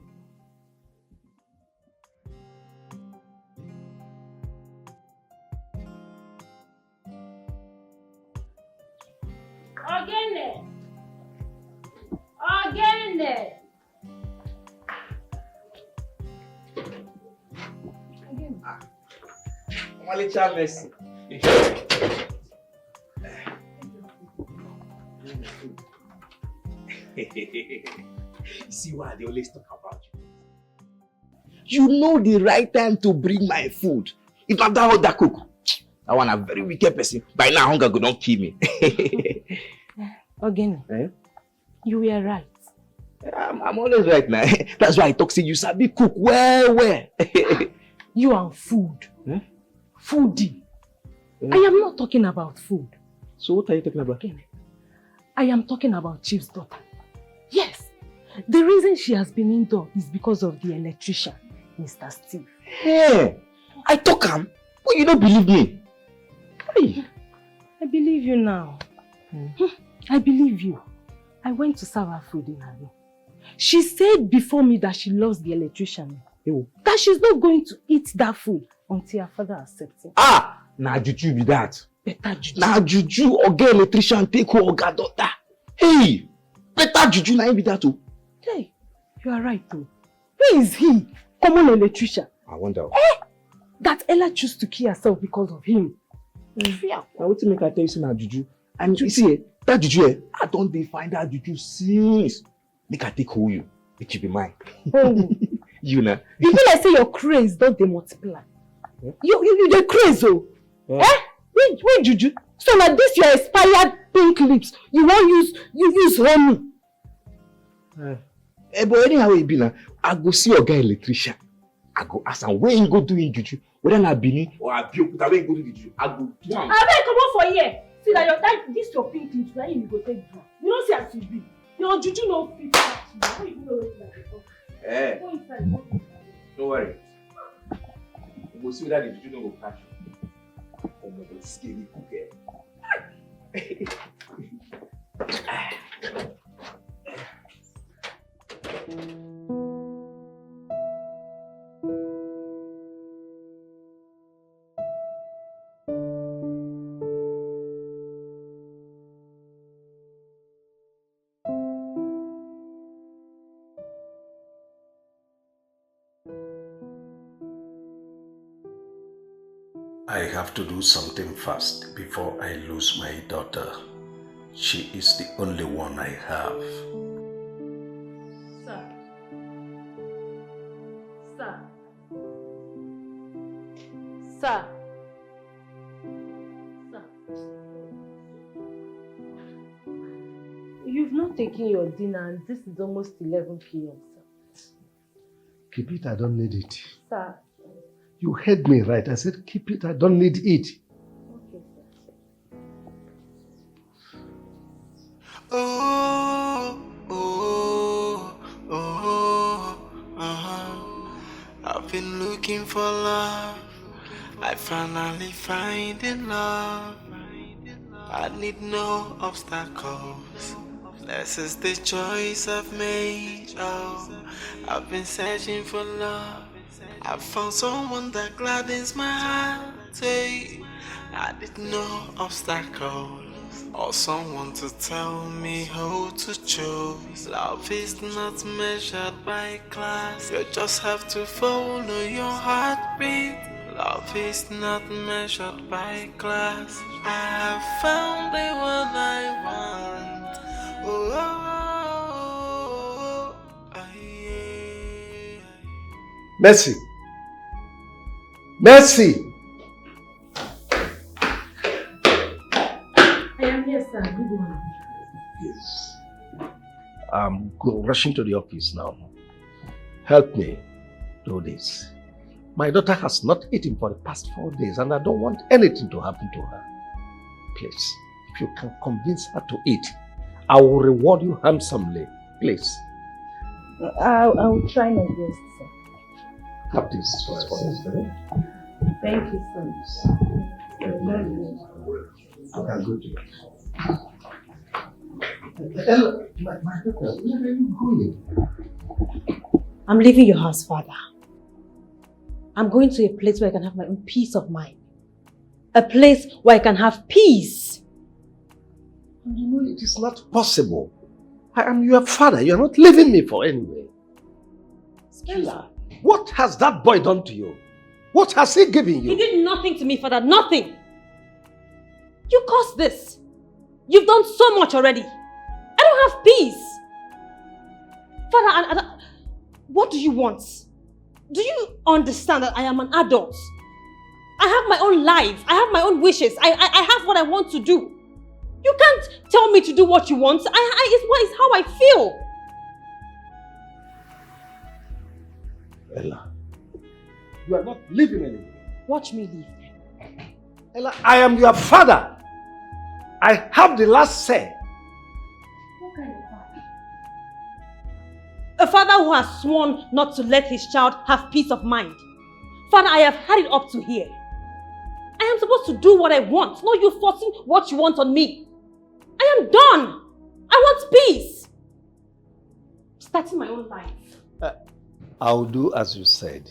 [SPEAKER 11] Again.
[SPEAKER 9] Malicha Messi. You see why they always talk about you. You know the right time to bring my food. If not that other cook, I want a very wicked person. By now, hunger go don't kill me.
[SPEAKER 7] Again, you were right.
[SPEAKER 9] I'm always right now. That's why I talk to you, sabi cook well.
[SPEAKER 7] You and food. Foodie. I am not talking about food.
[SPEAKER 9] So what are you talking about?
[SPEAKER 7] Again, I am talking about Chief's daughter. Yes. The reason she has been indoor is because of the electrician, Mr. Steve.
[SPEAKER 9] Hey, I talk him, but you don't believe me. Hey.
[SPEAKER 7] I believe you now. I believe you. I went to serve her food in her room. She said before me that she loves the electrician. That she's not going to eat that food until her father accepts it.
[SPEAKER 9] Nah, juju be that.
[SPEAKER 7] Better juju.
[SPEAKER 9] Nah, juju, oga electrician take her oga daughter. Hey, better juju na be that too.
[SPEAKER 7] Hey, you are right too. Where is he? Common electrician.
[SPEAKER 9] I wonder.
[SPEAKER 7] That Ella chose to kill herself because of him.
[SPEAKER 9] Now what make I tell you say na juju? And you see, that juju, I don't find that juju since. Make I take hold you. It should be mine.
[SPEAKER 7] Oh.
[SPEAKER 9] You know.
[SPEAKER 7] You feel like say your craze don't they multiply? You the craze oh. Wait juju. So like this your expired pink lips. You won't use honey.
[SPEAKER 9] But anyhow it be now, I go see your guy electrician. I go ask him where he go doing juju. Whether na Bini or Abiokuta where he go do the juju. I go do am.
[SPEAKER 11] I beg come on for here. See that this your pink lips, now you go take drop. You don't see as you be. Your juju no fit catch you. How you know it like before? Go inside.
[SPEAKER 9] Don't worry. You go see whether the juju no go catch you. Oh my God, skinny cookie.
[SPEAKER 12] I have to do something fast before I lose my daughter. She is the only one I have.
[SPEAKER 11] Sir.
[SPEAKER 4] You've not taken your dinner and this is almost 11 p.m. sir.
[SPEAKER 1] Keep it, I don't need it.
[SPEAKER 4] Sir.
[SPEAKER 1] You heard me right. I said keep it, I don't need it.
[SPEAKER 4] Okay, sir.
[SPEAKER 10] Oh, oh, oh, I've been looking for love. I finally find in love. I need no obstacles. This is the choice I've made. Oh, I've been searching for love. I found someone that gladdens my heart. Hey, I need no obstacles or someone to tell me how to choose. Love is not measured by class. You just have to follow your heartbeat. Love is not measured by class. I have found the one I want. Oh, oh, oh, oh, yeah.
[SPEAKER 1] Mercy! Mercy!
[SPEAKER 4] I am here, sir. Good morning.
[SPEAKER 1] Yes. I'm rushing to the office now. Help me do this. My daughter has not eaten for the past 4 days and I don't want anything to happen to her. Please, if you can convince her to eat, I will reward you handsomely. Please.
[SPEAKER 4] I will try my best, sir.
[SPEAKER 1] Have this for us.
[SPEAKER 4] Thank you, sir.
[SPEAKER 1] Okay, good. Ella, my daughter, where are you going?
[SPEAKER 2] I'm leaving your house, Father. I'm going to a place where I can have my own peace of mind. A place where I can have peace.
[SPEAKER 1] You know it is not possible. I am your father. You are not leaving me for anywhere. Ella, what has that boy done to you? What has he given you?
[SPEAKER 2] He did nothing to me, Father. Nothing. You caused this. You've done so much already. I don't have peace. Father, what do you want? Do you understand that I am an adult? I have my own life. I have my own wishes. I have what I want to do. You can't tell me to do what you want. It's how I feel.
[SPEAKER 1] Ella, you are not leaving anywhere.
[SPEAKER 2] Watch me leave.
[SPEAKER 1] Ella, I am your father. I have the last say.
[SPEAKER 2] What kind of father? A father who has sworn not to let his child have peace of mind. Father, I have had it up to here. I am supposed to do what I want, not you forcing what you want on me. I am done. I want peace. Starting my own life.
[SPEAKER 1] I'll do as you said.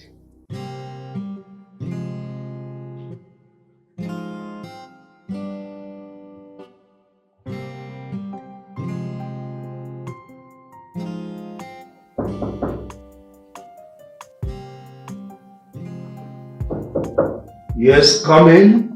[SPEAKER 1] Yes, come in.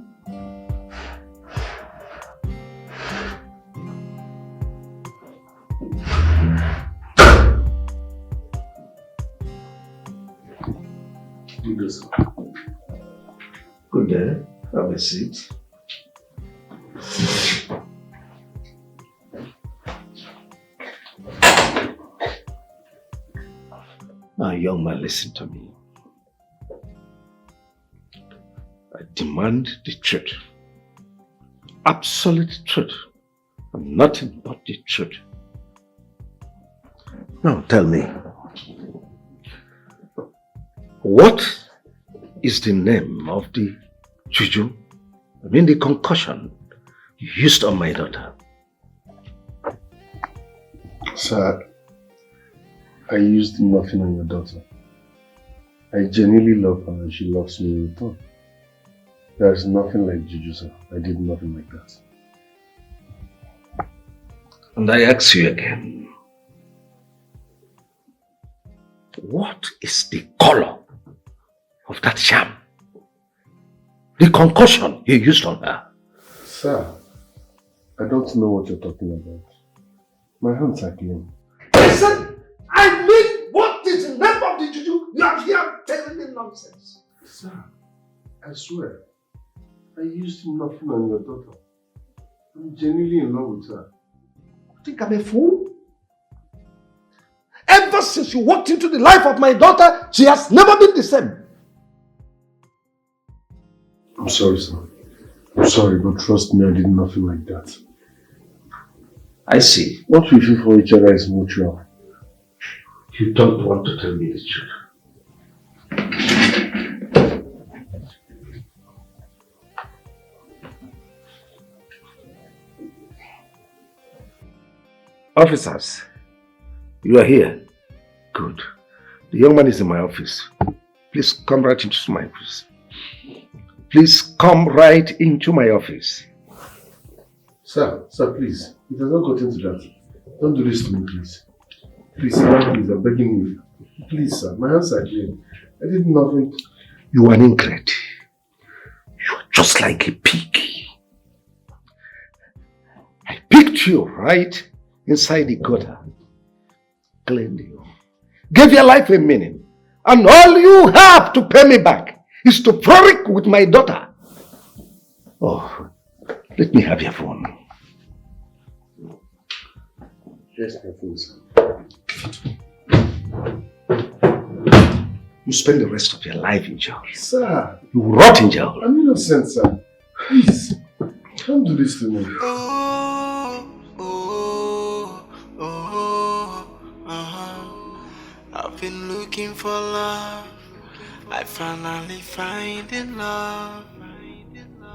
[SPEAKER 1] Good day. Have a seat. Now, young man, listen to me. I demand the truth. Absolute truth. And nothing but the truth. Now, tell me. What is the name of the juju? I mean the concussion you used on my daughter?
[SPEAKER 5] Sir, I used nothing on your daughter. I genuinely love her and she loves me in return. There is nothing like juju, sir. I did nothing like that.
[SPEAKER 1] And I ask you again, what is the color of that sham? The concussion you used on her?
[SPEAKER 5] Sir, I don't know what you're talking about. My hands are clean.
[SPEAKER 1] Listen, I mean, what is the name of the juju you are here telling me nonsense?
[SPEAKER 5] Sir, I swear, I used nothing on your daughter. I'm genuinely in love with her.
[SPEAKER 12] You think I'm a fool? Ever since you walked into the life of my daughter, she has never been the same.
[SPEAKER 5] I'm sorry, sir. I'm sorry, but trust me, I did nothing like that.
[SPEAKER 12] I see.
[SPEAKER 5] What we feel for each other is mutual.
[SPEAKER 12] You don't want to tell me the truth. Officers, you are here. Good. The young man is in my office. Please come right into my office. Please come right into my office.
[SPEAKER 5] Sir, please. It has not gotten to that. Don't do this to me, please. Please, sir, please, I'm begging you. Please, sir, my hands are clean. I did nothing.
[SPEAKER 12] You are an ingrate. You are just like a pig. I picked you right inside the gutter. Cleaned you. Gave your life a meaning. And all you have to pay me back is to frolic with my daughter. Oh, let me have your phone.
[SPEAKER 5] Yes, my phone, sir.
[SPEAKER 12] You spend the rest of your life in jail.
[SPEAKER 5] Sir.
[SPEAKER 12] You rot in jail.
[SPEAKER 5] I'm innocent, sir. Please. Don't do this to me.
[SPEAKER 10] I've been looking for love. I finally find in love.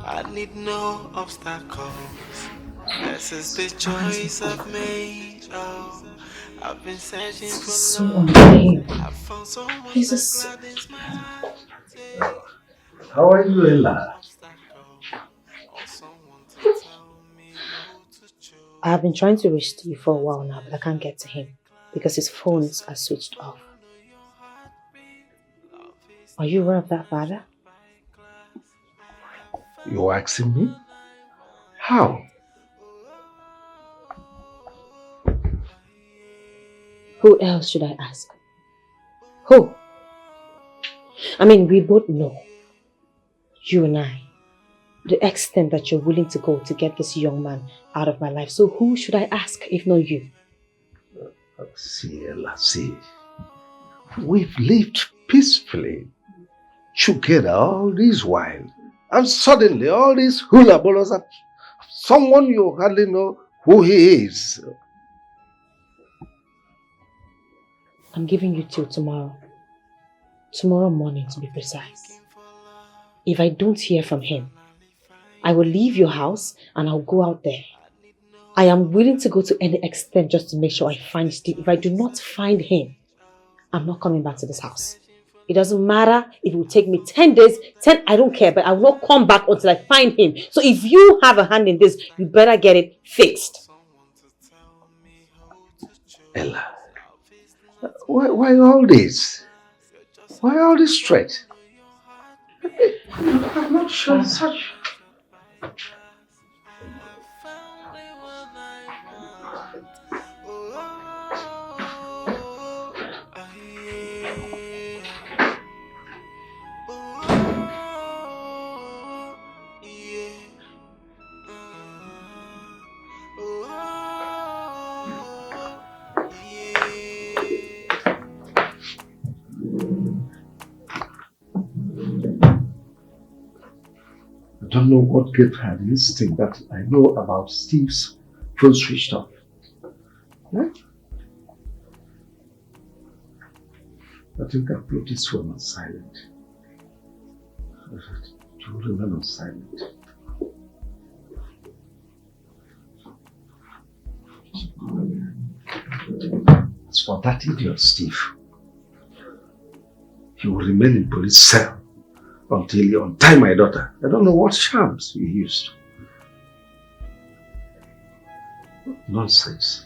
[SPEAKER 10] I need no obstacles. This is the choice I've made. Oh, I've been searching for
[SPEAKER 2] So
[SPEAKER 10] love.
[SPEAKER 2] unfair.
[SPEAKER 10] I found someone
[SPEAKER 2] Jesus.
[SPEAKER 10] that gladens my heart.
[SPEAKER 12] How are you, Ella?
[SPEAKER 2] I have been trying to reach Steve for a while now, but I can't get to him because his phones are switched off. Are you aware of that, Father?
[SPEAKER 12] You're asking me? How?
[SPEAKER 2] Who else should I ask? Who? I mean, we both know, you and I, the extent that you're willing to go to get this young man out of my life. So who should I ask if not you?
[SPEAKER 12] See, Ella, see. We've lived peacefully together all this while. And suddenly all these hula balls are someone you hardly know who he is.
[SPEAKER 2] I'm giving you till tomorrow. Tomorrow morning, to be precise. If I don't hear from him, I will leave your house and I'll go out there. I am willing to go to any extent just to make sure I find Steve. If I do not find him, I'm not coming back to this house. It doesn't matter if it will take me 10 days, I don't care, but I will not come back until I find him. So if you have a hand in this, you better get it fixed.
[SPEAKER 12] Ella, why all this? Why all this threat? I'm not sure such... I don't know what gave her the instinct that I know about Steve's phone switched off. Yeah? I think I put this phone on silent. To remain on silent. As for that idiot Steve, he will remain in police cell until you untie my daughter. I don't know what charms you used. Nonsense.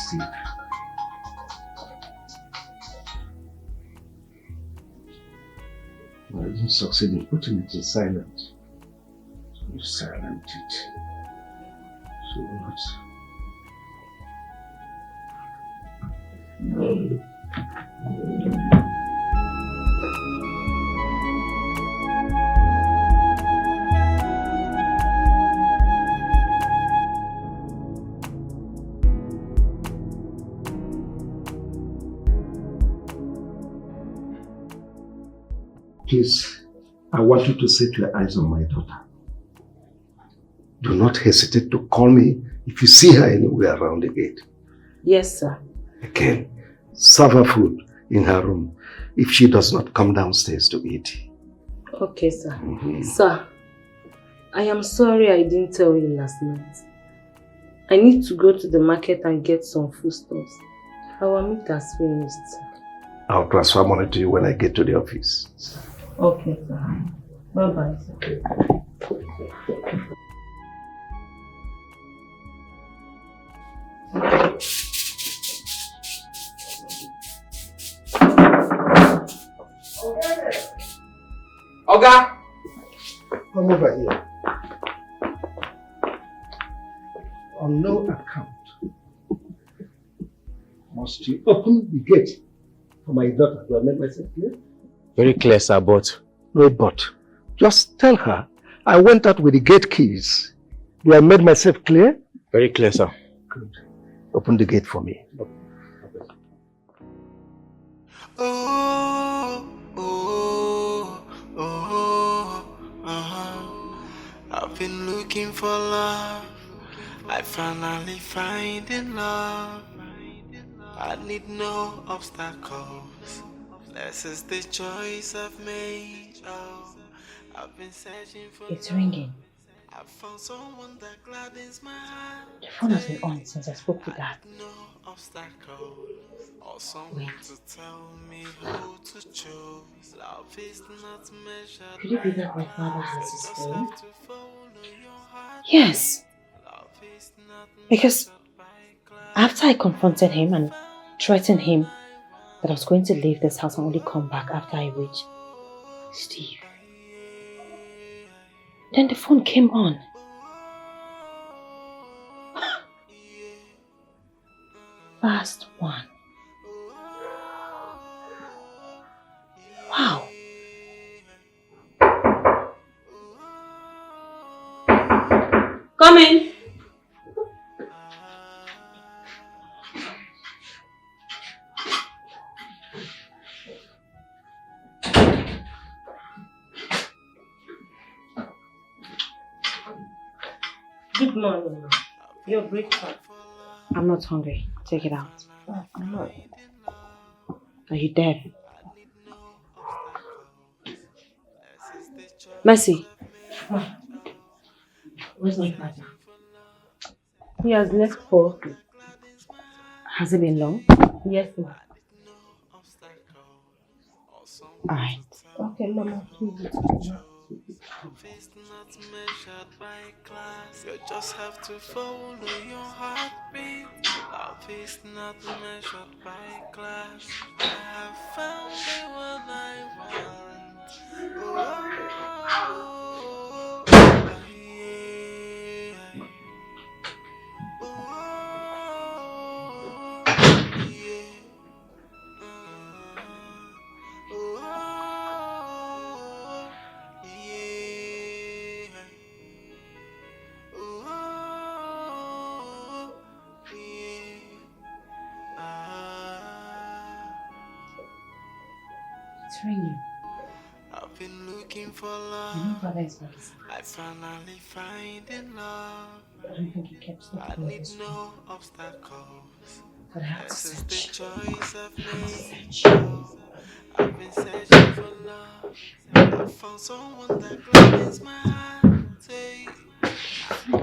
[SPEAKER 12] Steve. I didn't succeed in putting it in silence. You silent it. So what? Please, I want you to set your eyes on my daughter. Do not hesitate to call me if you see her anywhere around the gate.
[SPEAKER 2] Yes, sir.
[SPEAKER 12] Again, serve her food in her room if she does not come downstairs to eat.
[SPEAKER 2] Okay, sir. Sir, I am sorry I didn't tell you last night. I need to go to the market and get some foodstuffs. Our meat has finished.
[SPEAKER 12] I'll transfer money to you when I get to the office.
[SPEAKER 2] Okay, sir. Bye-bye, sir.
[SPEAKER 9] Oga!
[SPEAKER 12] Come over here. On no account must you open the gate for my daughter. Do I make myself clear?
[SPEAKER 1] Very clear, sir, but...
[SPEAKER 12] No but. Just tell her I went out with the gate keys. Do I make myself clear?
[SPEAKER 1] Very clear, sir.
[SPEAKER 12] Good. Open the gate for me.
[SPEAKER 10] I've been looking for love. I finally find in love. I need no obstacles. This is the choice I've made. Oh, I've been searching for.
[SPEAKER 2] It's ringing.
[SPEAKER 10] I found someone that gladdens my heart.
[SPEAKER 2] The phone has been on since I spoke with Dad.
[SPEAKER 10] No obstacle or someone to tell me who to choose. Love is not measured.
[SPEAKER 2] Could it be that my father has his phone? Yes. Because after I confronted him and threatened him that I was going to leave this house and only come back after I reach Steve, then the phone came on. Fast one. Wow. Come in. Good morning. Your breakfast. I'm not hungry. Take it out. I'm not. Are you deaf? Mercy. Where's my father? He has left for. Has it been long? Yes, ma'am. Alright.
[SPEAKER 7] Okay, Mama, please.
[SPEAKER 10] You just have to follow your heartbeat. Love is not measured by class. I have found the one I want.
[SPEAKER 2] It's ringing.
[SPEAKER 10] I've been looking for love.
[SPEAKER 2] I know Father is not listening.
[SPEAKER 10] I finally find in love.
[SPEAKER 2] I don't think he kept
[SPEAKER 10] I
[SPEAKER 2] looking
[SPEAKER 10] need
[SPEAKER 2] this
[SPEAKER 10] no obstacles.
[SPEAKER 2] But I have to
[SPEAKER 10] This is
[SPEAKER 2] search.
[SPEAKER 10] the choice I've made. I've been searching for love. I found someone that gladdens my heart. No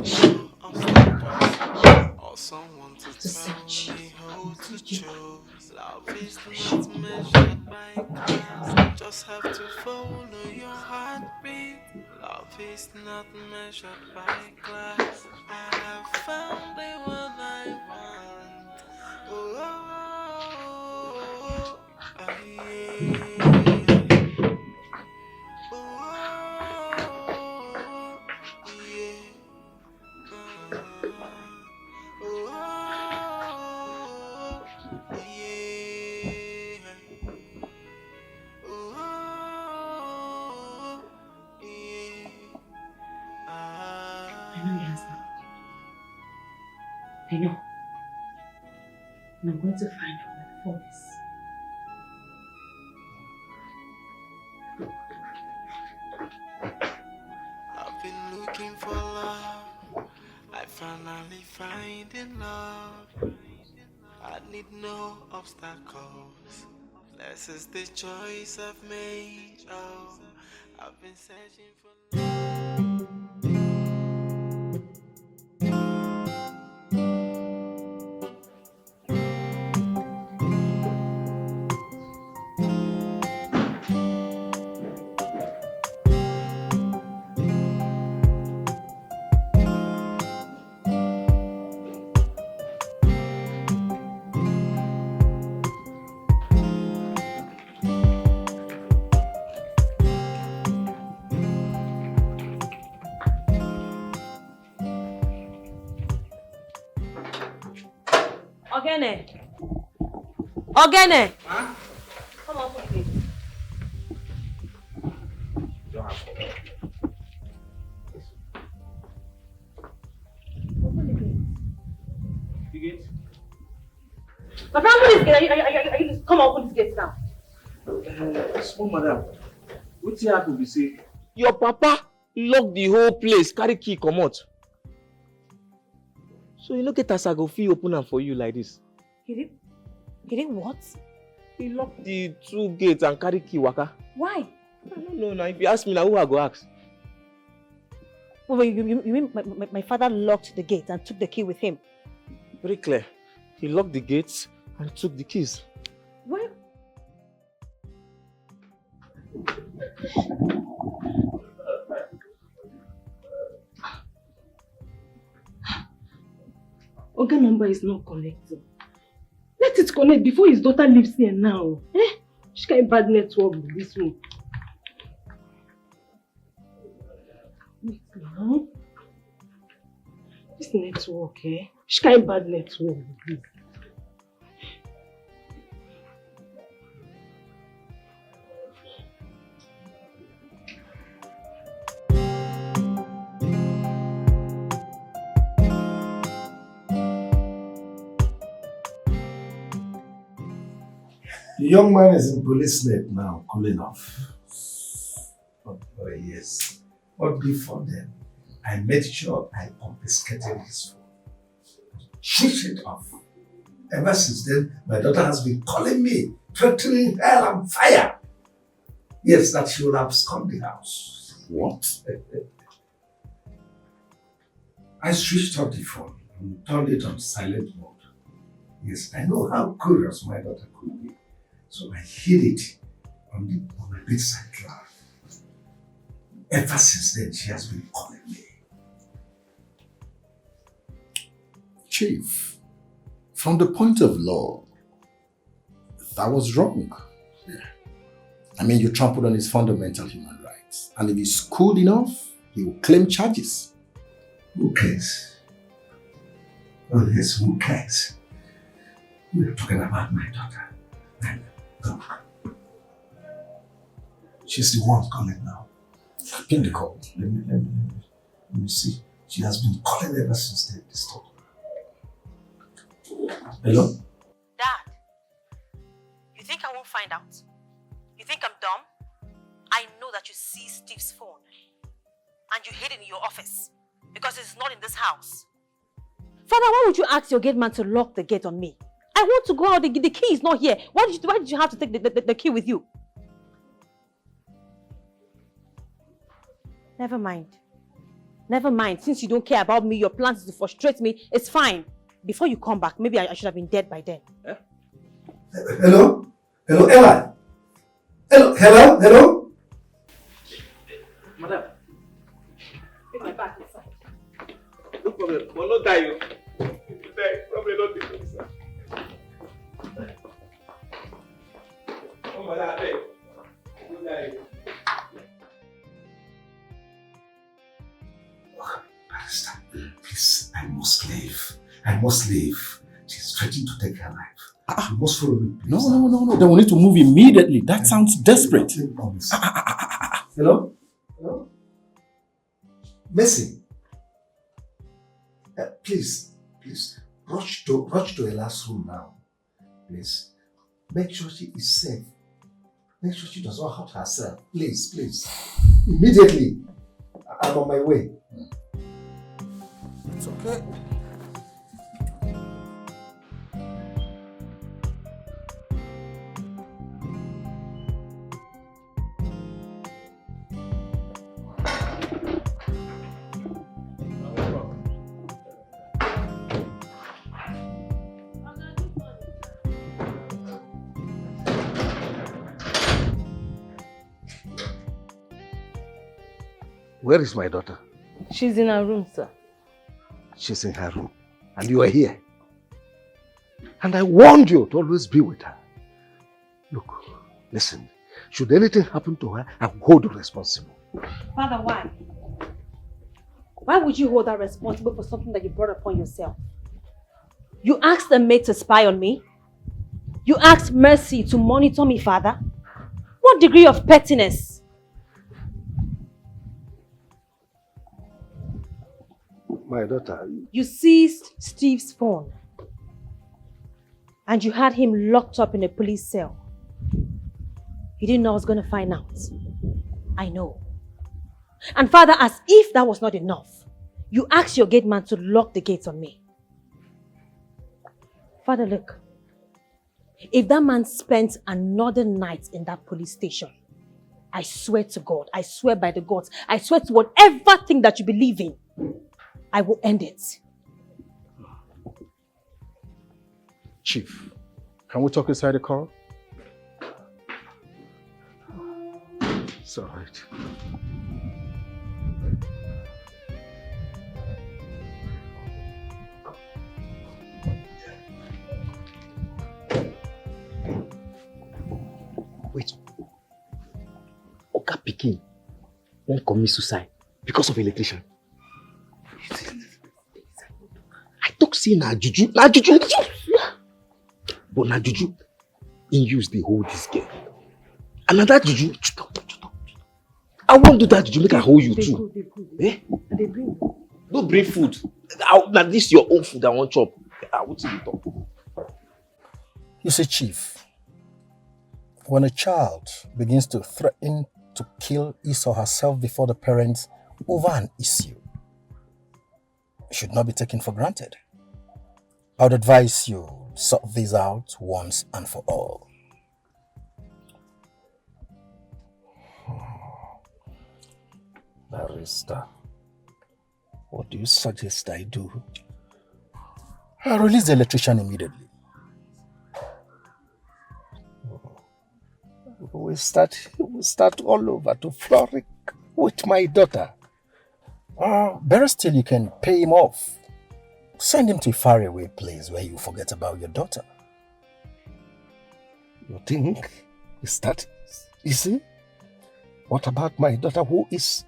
[SPEAKER 10] obstacles or someone to tell me who to choose. Love is not measured by class. You just have to follow your heartbeat. Love is not measured by class. I have found the one I want.
[SPEAKER 2] I know. And I'm going to find out my faults.
[SPEAKER 10] I've been looking for love. I finally find in love. I need no obstacles. This is the choice I've made. Oh, I've been searching for
[SPEAKER 14] Ogene! Ogene!
[SPEAKER 9] Huh?
[SPEAKER 14] Come on, please.
[SPEAKER 9] You get?
[SPEAKER 14] My friend, open this gate. Are you come on, open this gate now.
[SPEAKER 9] Small madam, what's happen be say? Your papa lock the whole place, carry key comot. So you no get as I go fit open am for you like this.
[SPEAKER 14] He did what?
[SPEAKER 9] He locked the 2 gates and carry key waka.
[SPEAKER 14] Why?
[SPEAKER 9] I don't know now. If you ask me now, who I go ask?
[SPEAKER 14] Wait, you mean my father locked the gate and took the key with him?
[SPEAKER 9] Very clear. He locked the gates and took the keys.
[SPEAKER 14] Where?
[SPEAKER 7] Oga number is not connecting. Let it connect before his daughter leaves here now. She can't bad network with this one. Wait now. This network, She can't bad network with this.
[SPEAKER 5] The young man is in police net now, cooling off. Oh yes. But before then, I made sure I confiscated his phone. Switch it off. Ever since then, my daughter has been calling me, threatening hell and fire. Yes, that she will abscond the house.
[SPEAKER 15] What?
[SPEAKER 5] I switched off the phone and turned it on silent mode. Yes, I know how curious my daughter could be. So I hid it on my bedside drawer. Ever since then, she has been calling me.
[SPEAKER 15] Chief, from the point of law, that was wrong. I mean, you trampled on his fundamental human rights. And if he's cool enough, he will claim charges.
[SPEAKER 5] Who cares? Oh yes, who cares? We are talking about my daughter. Look. She's the one calling now.
[SPEAKER 15] Pick the call.
[SPEAKER 5] Let me see. She has been calling ever since they disturbed her. Hello?
[SPEAKER 14] Dad, you think I won't find out? You think I'm dumb? I know that you seized Steve's phone and you hid it in your office because it's not in this house. Father, why would you ask your gate man to lock the gate on me? I want to go out, the key is not here. Why did you have to take the key with you? Never mind. Never mind. Since you don't care about me, your plans is to frustrate me, it's fine. Before you come back, maybe I should have been dead by then.
[SPEAKER 5] Eh? Hello? Hello, Ella? Hello?
[SPEAKER 9] Madam.
[SPEAKER 14] Take my back inside.
[SPEAKER 9] No problem. But not die, you. Die. Probably not the police. Oh, madam, hey. Don't die.
[SPEAKER 5] Barrister, please, I must leave. She's threatening to take her life. You must follow me. Please.
[SPEAKER 15] No. Then we need to move immediately. That sounds desperate.
[SPEAKER 5] Hello? Mercy. Please,
[SPEAKER 12] Rush to Ella's room now. Please. Make sure she is safe. Make sure she does not hurt herself. Please, please. Immediately. I'm on my way.
[SPEAKER 15] It's okay.
[SPEAKER 1] Where is my daughter?
[SPEAKER 7] She's in her room, sir.
[SPEAKER 1] She's in her room. And you are here. And I warned you to always be with her. Look, listen. Should anything happen to her, I will hold you responsible.
[SPEAKER 2] Father, why? Why would you hold her responsible for something that you brought upon yourself? You asked a maid to spy on me? You asked Mercy to monitor me, Father? What degree of pettiness?
[SPEAKER 1] My daughter...
[SPEAKER 2] You seized Steve's phone. And you had him locked up in a police cell. You didn't know I was going to find out. I know. And Father, as if that was not enough, you asked your gate man to lock the gates on me. Father, look. If that man spent another night in that police station, I swear to God, I swear by the gods, I swear to whatever thing that you believe in, I will end it.
[SPEAKER 15] Chief, can we talk inside the car?
[SPEAKER 1] It's all right.
[SPEAKER 16] Wait. Oga Pikin won't commit suicide because of electrician. I talk say na juju. But na juju, in use they hold this girl. And na that juju, I won't do that juju, make I hold you too.
[SPEAKER 7] They bring.
[SPEAKER 16] Don't bring food. Now this is your own food I want chop. I want to talk.
[SPEAKER 15] You see, Chief, when a child begins to threaten to kill his or herself before the parents over an issue, it should not be taken for granted. I would advise you sort this out once and for all.
[SPEAKER 12] Barrister, what do you suggest I do?
[SPEAKER 15] I release the electrician immediately.
[SPEAKER 12] We start all over to frolic with my daughter.
[SPEAKER 15] Better still, you can pay him off. Send him to a faraway place where you forget about your daughter.
[SPEAKER 12] You think is that easy? What about my daughter who is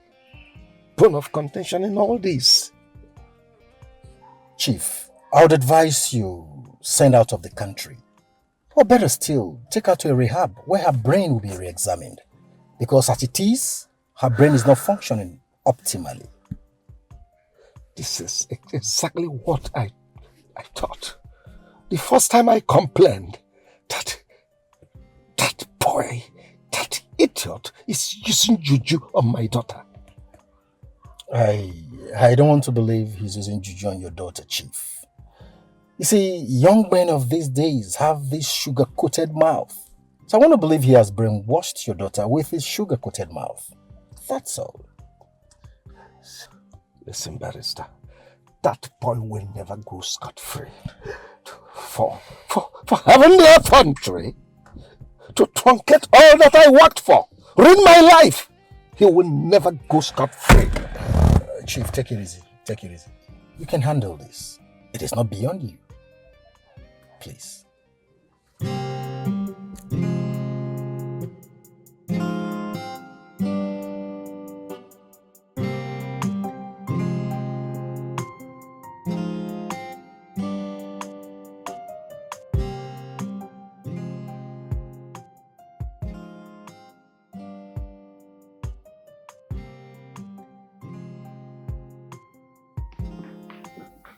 [SPEAKER 12] bone of contention in all this?
[SPEAKER 15] Chief, I would advise you send out of the country. Or better still, take her to a rehab where her brain will be re-examined. Because as it is, her brain is not functioning optimally.
[SPEAKER 12] This is exactly what I thought. The first time I complained that boy, that idiot is using juju on my daughter.
[SPEAKER 15] I don't want to believe he's using juju on your daughter, Chief. You see, young men of these days have this sugar-coated mouth. So I want to believe he has brainwashed your daughter with his sugar-coated mouth. That's all.
[SPEAKER 12] Listen, Barrister, that boy will never go scot-free. For having the effrontery to truncate all that I worked for, ruin my life, he will never go scot-free.
[SPEAKER 15] Chief, take it easy. Take it easy. You can handle this. It is not beyond you. Please.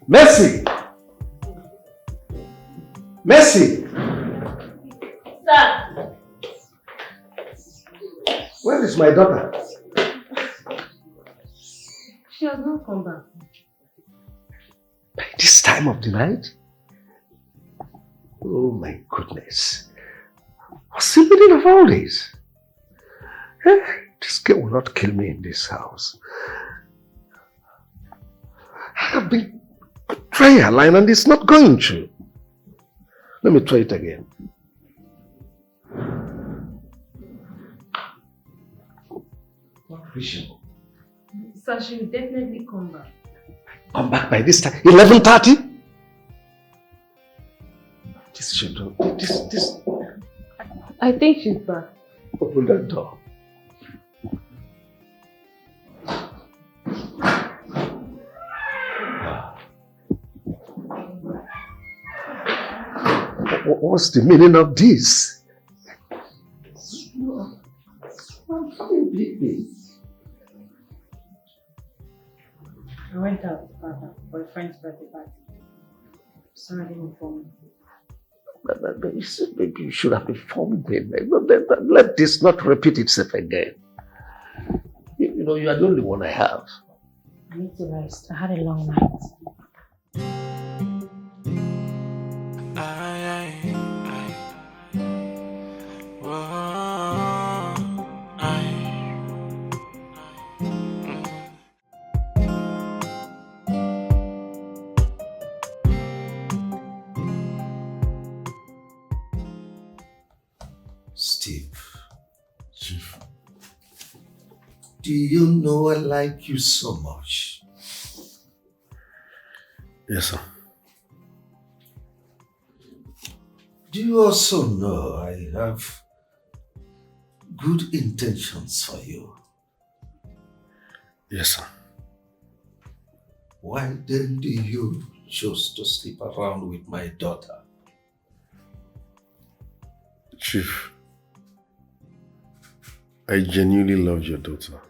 [SPEAKER 1] Mercy!
[SPEAKER 12] Mercy!
[SPEAKER 11] Sir!
[SPEAKER 12] Where is my daughter?
[SPEAKER 11] She has not come back.
[SPEAKER 12] By this time of the night? Oh my goodness. What's the meaning of all this? This girl will not kill me in this house. I've been trying her line and it's not going to. Let me try it again.
[SPEAKER 11] Sir, she will definitely come back.
[SPEAKER 12] Come back by this time. 11:30? This children. This.
[SPEAKER 11] I think she's back.
[SPEAKER 12] Open that door. What's the meaning of this?
[SPEAKER 2] I went out, Father, for a friend's birthday party. Sorry I didn't inform you.
[SPEAKER 12] Maybe you should have informed me. Let this not repeat itself again. You know, you are the only one I have.
[SPEAKER 2] I need to rest. I had a long night.
[SPEAKER 12] Chief, do you know I like you so much?
[SPEAKER 5] Yes, sir.
[SPEAKER 12] Do you also know I have good intentions for you?
[SPEAKER 5] Yes, sir.
[SPEAKER 12] Why then do you choose to sleep around with my daughter?
[SPEAKER 5] Chief, I genuinely loved your daughter.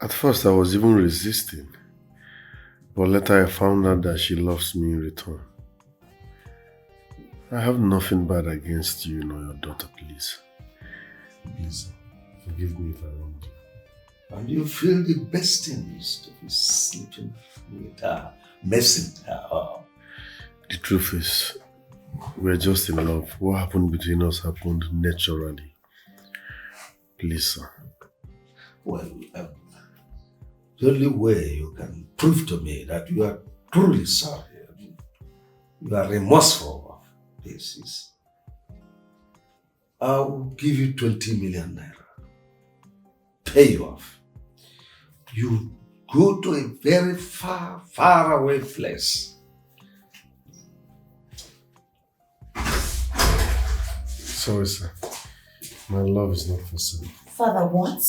[SPEAKER 5] At first I was even resisting, but later I found out that she loves me in return. I have nothing bad against you nor your daughter, please. Please, forgive me if I wronged you.
[SPEAKER 12] And you feel the best thing is to be sleeping with her, messing her up.
[SPEAKER 5] The truth is, we're just in love. What happened between us happened naturally. Please, sir.
[SPEAKER 12] Well, the only way you can prove to me that you are truly sorry, you are remorseful of this is, I will give you 20 million naira. Pay you off. You go to a very far, far away place.
[SPEAKER 5] Sorry, sir. My love is not for sale.
[SPEAKER 14] Father, what?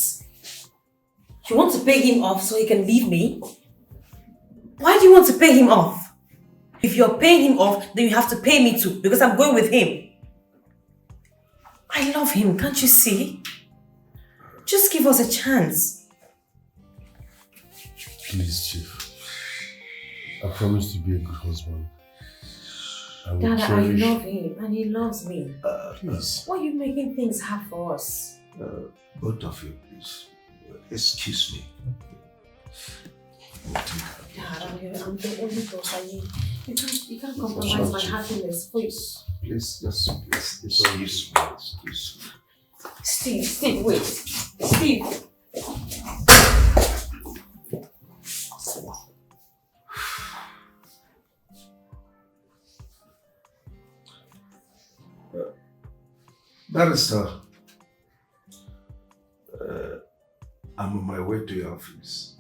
[SPEAKER 14] You want to pay him off so he can leave me? Why do you want to pay him off? If you're paying him off, then you have to pay me too, because I'm going with him. I love him, can't you see? Just give us a chance.
[SPEAKER 5] Please, Chief. I promise to be a good husband.
[SPEAKER 14] Dada, I love him and he loves me.
[SPEAKER 5] Please.
[SPEAKER 14] Why are you making things hard for us?
[SPEAKER 12] Both of you, please. Excuse me.
[SPEAKER 14] Dad, I'm the only daughter. You can't compromise my happiness, please.
[SPEAKER 12] Please, just please, excuse me.
[SPEAKER 14] Steve, wait. Steve.
[SPEAKER 12] Barrister, I'm on my way to your office.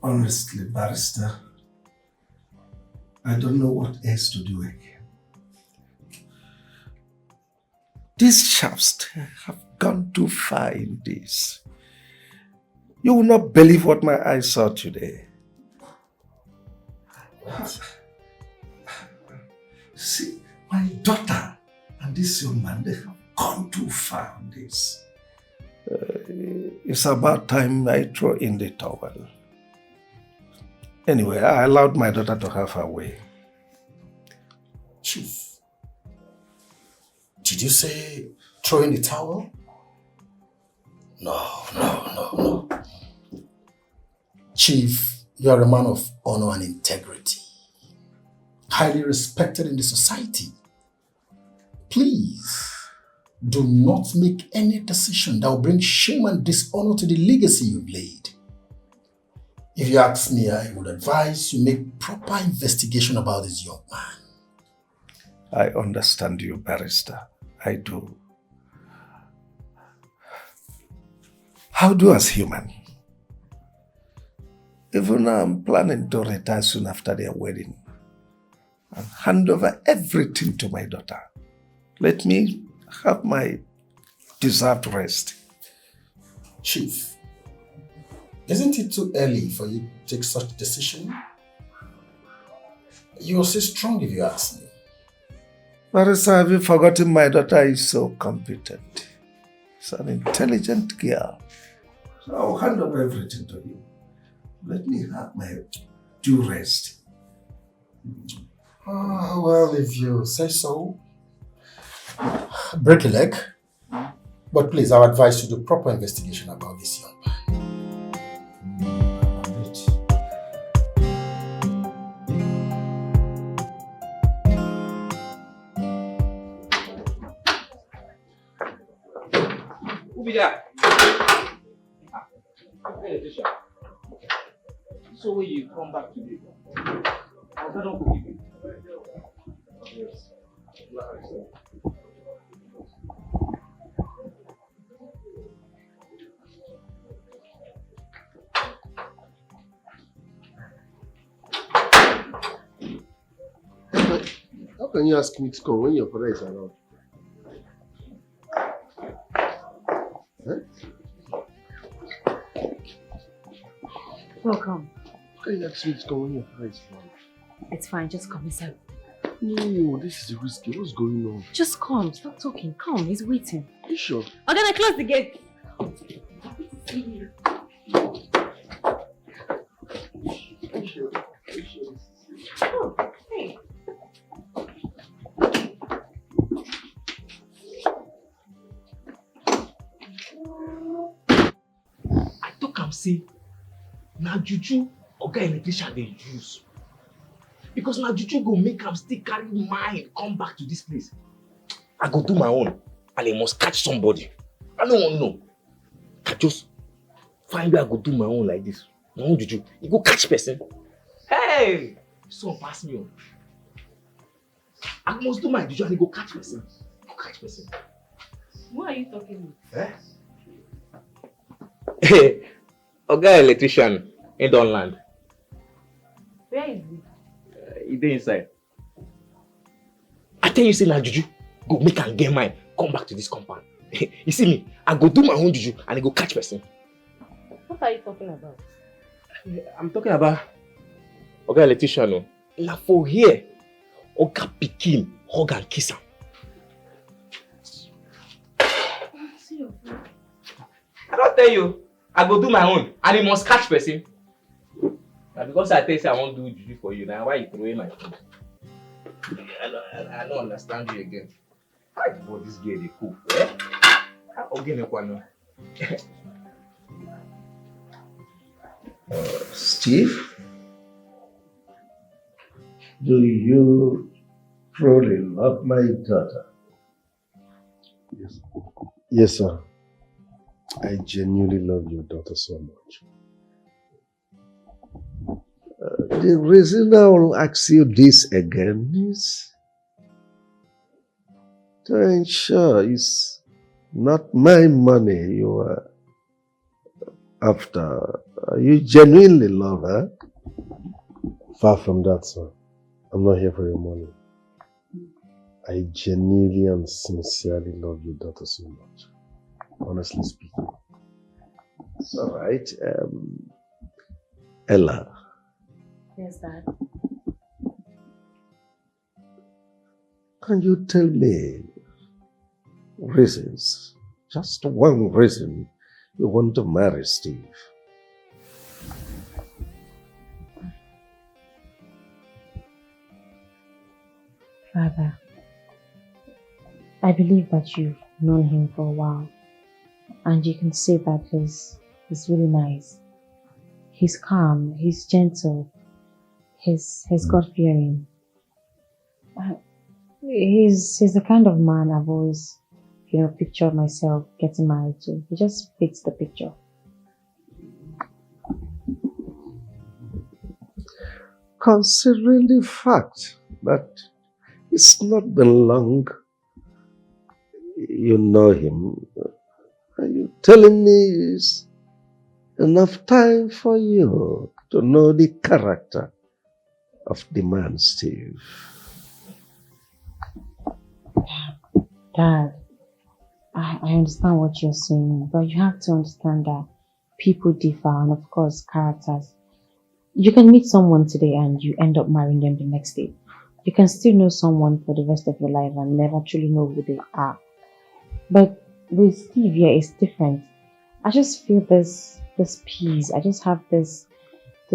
[SPEAKER 12] Honestly, Barrister, I don't know what else to do again. These chaps have gone too far in this. You will not believe what my eyes saw today. See, my daughter and this young man, they have gone too far on this. it's about time I throw in the towel. Anyway, I allowed my daughter to have her way.
[SPEAKER 15] Chief, did you say throw in the towel? No. Chief, you are a man of honor and integrity, highly respected in the society. Please, do not make any decision that will bring shame and dishonor to the legacy you've laid. If you ask me, I would advise you make proper investigation about this young man.
[SPEAKER 12] I understand you, barrister. I do. How do as human? Even now I'm planning to retire soon after their wedding and hand over everything to my daughter. Let me have my deserved rest.
[SPEAKER 15] Chief, isn't it too early for you to take such a decision? You are so strong if you ask me.
[SPEAKER 12] Marissa, have you forgotten my daughter is so competent? She's an intelligent girl. So I'll hand over everything to you. Let me have my due rest.
[SPEAKER 15] Oh, well, if you say so. Break a leg. But please, I'll advise you to do proper investigation about this young man.
[SPEAKER 9] Who be that? So when you come back today, I don't forgive you. Yes.
[SPEAKER 5] How can you ask me to come when your father is around?
[SPEAKER 2] Welcome.
[SPEAKER 5] How can you ask me to come when your father is around?
[SPEAKER 2] It's fine, just come inside.
[SPEAKER 5] No, this is risky. What's going on?
[SPEAKER 2] Just come, stop talking. Come, he's waiting.
[SPEAKER 5] Are you sure?
[SPEAKER 2] I'm gonna close the gate. Oh, hey.
[SPEAKER 1] I talk am say na juju oga electrician dey use because na juju go make am still carry mind come back to this place. I go do my own and I must catch somebody. I no wan know. I just find where I go do my own like this. My own juju, you go catch person. Hey, son pass me on. I must do my juju and he go catch person. Go catch person.
[SPEAKER 4] Who are you talking with?
[SPEAKER 1] Eh? Hey, oga electrician in don land.
[SPEAKER 4] Where is he?
[SPEAKER 1] He dey inside. I tell you say na juju go make am get mind come back to this compound. You see me, I go do my own juju and I go catch person.
[SPEAKER 4] What are you talking about?
[SPEAKER 1] I'm talking about oga electrician o. Na for here oga pikin hug and kiss am.
[SPEAKER 4] See your phone.
[SPEAKER 1] I don tell you, I go do my own and he must catch person. Na because I tell you say I wan do juju for you, na why you throw away my phone. I don't understand you again. Why for this girl dey cook? Eh? Ogene kwano.
[SPEAKER 12] Steve, do you truly love my daughter?
[SPEAKER 5] Yes. Yes, sir. I genuinely love your daughter so much.
[SPEAKER 12] The reason I will ask you this again is to ensure it's not my money you are after. You genuinely love her?
[SPEAKER 5] Far from that, sir. I'm not here for your money. I genuinely and sincerely love your daughter so much. Honestly speaking.
[SPEAKER 12] It's all right. Ella.
[SPEAKER 2] Yes, Dad.
[SPEAKER 12] Can you tell me reasons, just one reason, you want to marry Steve.
[SPEAKER 2] Father, I believe that you've known him for a while, and you can see that he's really nice. He's calm, he's gentle, he's God-fearing. He's the kind of man I've always, pictured myself getting married to. He just fits the picture.
[SPEAKER 12] Considering the fact that it's not been long you know him, are you telling me it's enough time for you to know the character of the man, Steve?
[SPEAKER 2] Dad, I understand what you're saying, but you have to understand that people differ, and of course, characters. You can meet someone today and you end up marrying them the next day. You can still know someone for the rest of your life and never truly know who they are. But with Steve here, it's different. I just feel this peace. I just have this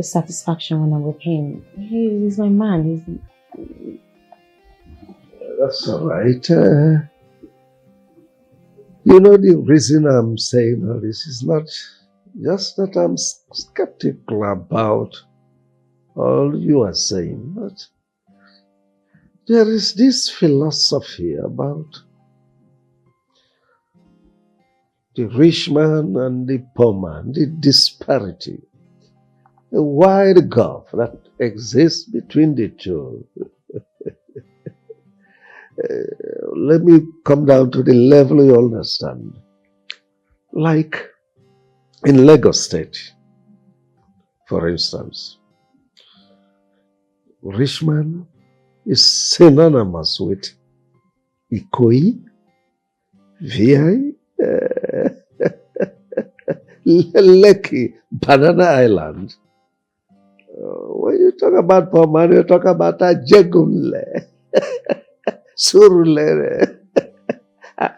[SPEAKER 2] satisfaction when I'm with him. He's my man.
[SPEAKER 12] That's all right. You know, the reason I'm saying all this is not just that I'm skeptical about all you are saying, but there is this philosophy about the rich man and the poor man, the disparity, the wide gulf that exists between the two. Let me come down to the level you understand. Like in Lagos State, for instance, rich man is synonymous with Ikoyi, VI, Lekki, Banana Island. When you talk about poor man, you talk about Ajegumle, Surulere,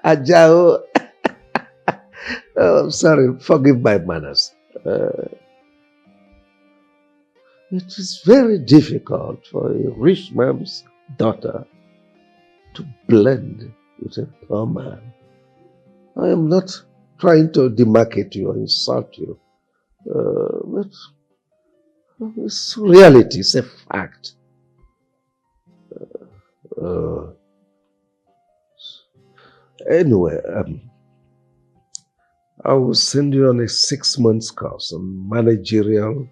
[SPEAKER 12] Ajao. Oh, sorry, forgive my manners. It is very difficult for a rich man's daughter to blend with a poor man. I am not trying to demarcate you or insult you, but it's reality, it's a fact. Anyway, I will send you on a 6-month course on managerial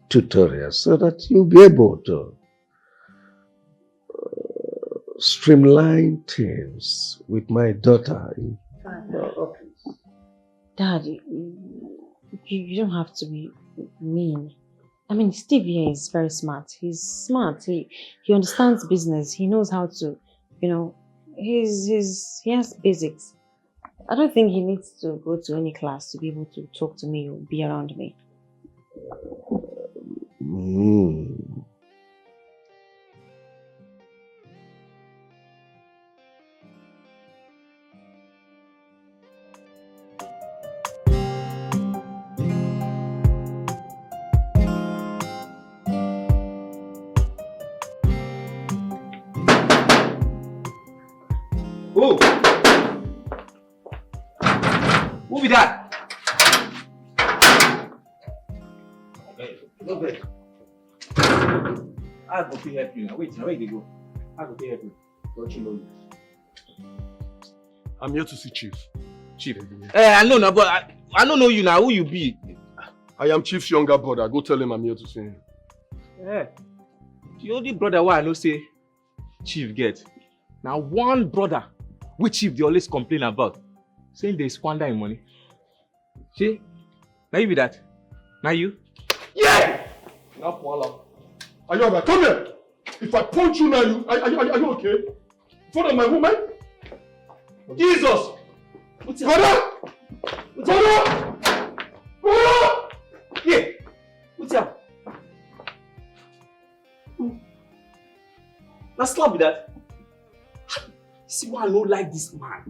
[SPEAKER 12] tutorial so that you'll be able to streamline things with my daughter in my office.
[SPEAKER 2] Dad, you don't have to be mean. I mean, Steve here is very smart. He's smart. He understands business. He knows how to, he has basics. I don't think he needs to go to any class to be able to talk to me or be around me.
[SPEAKER 17] Who? Who be that? Look there. I go to help you now. Wait, where they go? I go to help you. Don't you know this?
[SPEAKER 3] I'm here to see Chief.
[SPEAKER 17] Chief? I know now, but I don't know you now. Who you be?
[SPEAKER 3] I am Chief's younger brother. Go tell him I'm here to see him.
[SPEAKER 17] The only brother why I know say Chief get. Now one brother which Chief they always complain about. Saying they squander him money. See? Now you be that? Now you?
[SPEAKER 3] Yeah! Now voila. Are you alright? Come here! If I punch you now, are you okay? In front of my woman? Jesus! Brother! Brother! Brother!
[SPEAKER 17] Yeah! What's up? Now slap with that. See why I don't like this man.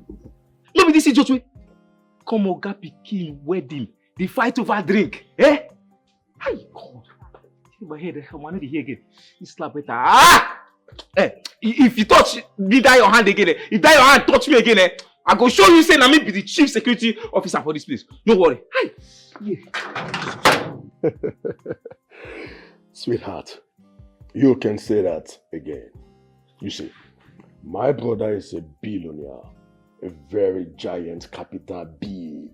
[SPEAKER 17] Let me this just way. come Oga Pikin wedding, the fight over drink. Eh? Hey, God. In my head, I'm not here again. You slap it. Ah! Eh, if you touch me, die your hand again. If die your hand, touch me again. Eh, I go show you say na me be the chief security officer for this place. No worry. Hey. Yeah.
[SPEAKER 3] Sweetheart, you can say that again. You see, my brother is a billionaire, a very giant capital B.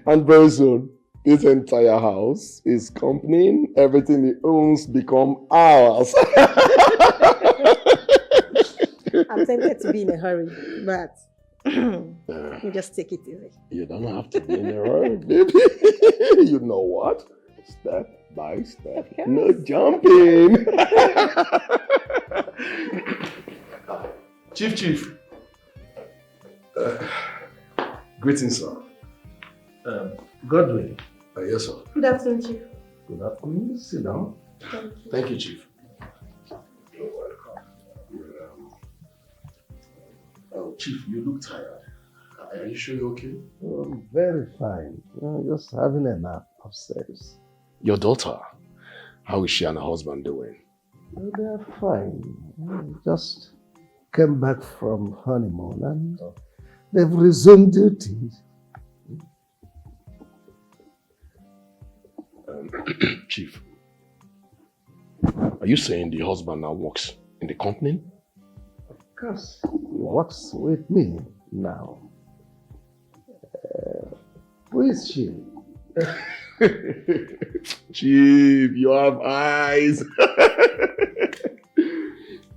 [SPEAKER 3] And very soon, this entire house, his company, everything he owns become ours.
[SPEAKER 7] I'm tempted to be in a hurry, but you just take it easy.
[SPEAKER 3] You don't have to be in a hurry, baby. You know what? Step by step. No jumping. Chief.
[SPEAKER 5] Greetings, sir. Godwin.
[SPEAKER 3] Yes, sir.
[SPEAKER 11] Good afternoon, Chief.
[SPEAKER 5] Good afternoon. Sit down.
[SPEAKER 3] Thank you, Chief.
[SPEAKER 5] You're welcome. Oh, Chief, you look tired. Are you sure you're okay?
[SPEAKER 1] I'm very fine. Just having a nap upstairs.
[SPEAKER 3] Your daughter, how is she and her husband doing?
[SPEAKER 1] They're fine. Just came back from honeymoon and they've resumed duties.
[SPEAKER 3] Chief, are you saying the husband now works in the company?
[SPEAKER 1] Of course, he works with me now. Who is she?
[SPEAKER 3] Chief, you have eyes.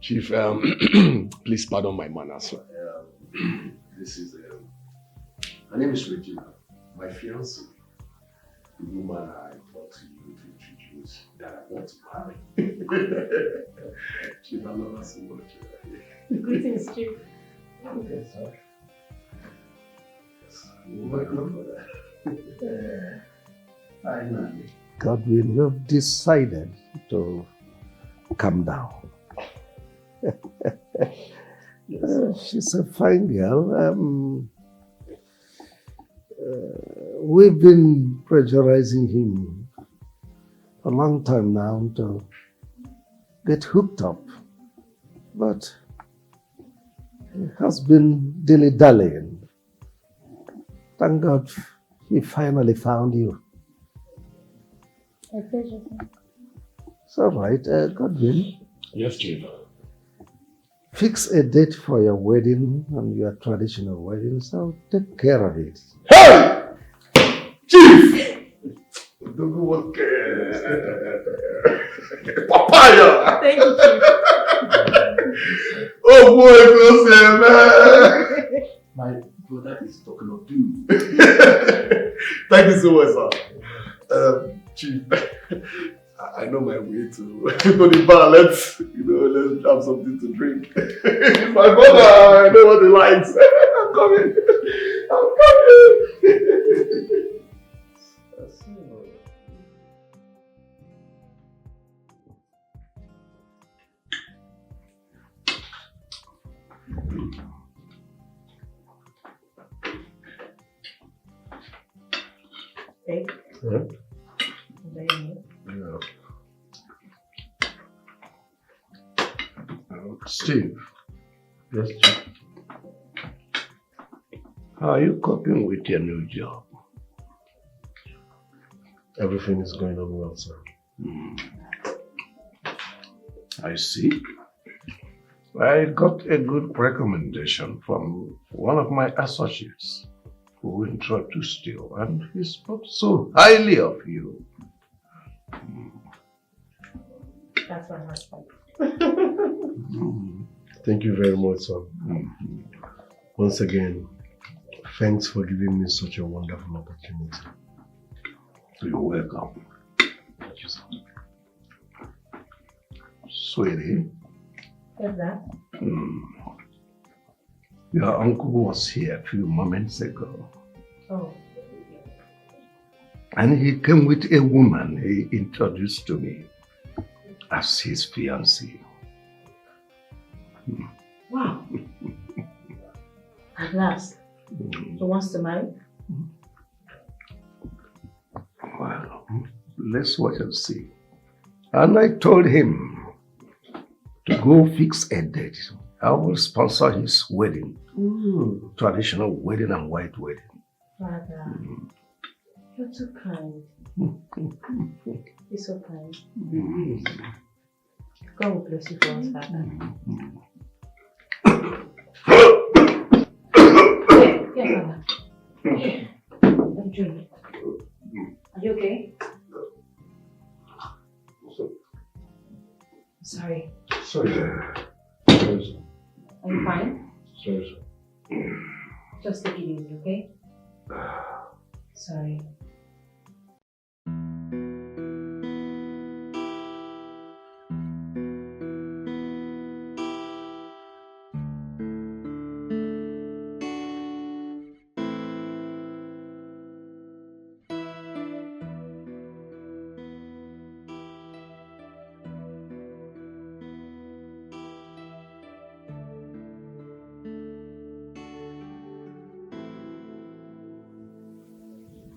[SPEAKER 3] Chief, please pardon my manners.
[SPEAKER 5] This is, her name is Regina, my fiancée. The woman I brought to you to introduce that I want to marry. Chief, I love her so much.
[SPEAKER 11] Greetings, Chief.
[SPEAKER 5] Okay, sorry. You're welcome for that. Finally.
[SPEAKER 1] Godwin, you've decided to come down. She's a fine girl. We've been pressurizing him for a long time now to get hooked up, but he has been dilly-dallying. Thank God he finally found you.
[SPEAKER 11] A pleasure.
[SPEAKER 1] It's all right, Godwin.
[SPEAKER 3] Yes, Chief.
[SPEAKER 1] Fix a date for your wedding and your traditional wedding, so take care of it.
[SPEAKER 3] Hey! Chief! Papaya!
[SPEAKER 11] Thank you, Chief.
[SPEAKER 3] Oh boy, man!
[SPEAKER 5] My brother is talking of you.
[SPEAKER 3] Thank you so much, sir. Chief, I know my way to the bar. Let's have something to drink. My brother, I know what he likes. I'm coming.
[SPEAKER 4] Hey.
[SPEAKER 3] Yeah.
[SPEAKER 5] Yeah. Steve, yes, how are you coping with your new job?
[SPEAKER 1] Everything is going on well, sir.
[SPEAKER 5] I see. I got a good recommendation from one of my associates who introduced you, and he spoke so highly of you.
[SPEAKER 4] That's my husband.
[SPEAKER 1] Thank you very much, sir. Once again, thanks for giving me such a wonderful opportunity.
[SPEAKER 5] You're welcome.
[SPEAKER 1] Thank you, sir.
[SPEAKER 5] Sweetie,
[SPEAKER 4] What's that?
[SPEAKER 5] your uncle was here a few moments ago,
[SPEAKER 4] Oh.
[SPEAKER 5] and he came with a woman he introduced to me as his fiancée.
[SPEAKER 4] Wow. At last.
[SPEAKER 2] He wants to marry?
[SPEAKER 12] Well, let's watch and see. And I told him to go fix a date. I will sponsor his wedding. Traditional wedding and white wedding.
[SPEAKER 2] Father, you're too kind. You're so kind. God will bless you for us, Father. Yeah, Father. Don't drink it. Are you okay? Sorry.
[SPEAKER 12] Sorry.
[SPEAKER 2] Are you fine?
[SPEAKER 12] Sorry.
[SPEAKER 2] Just take it easy, okay? Sorry.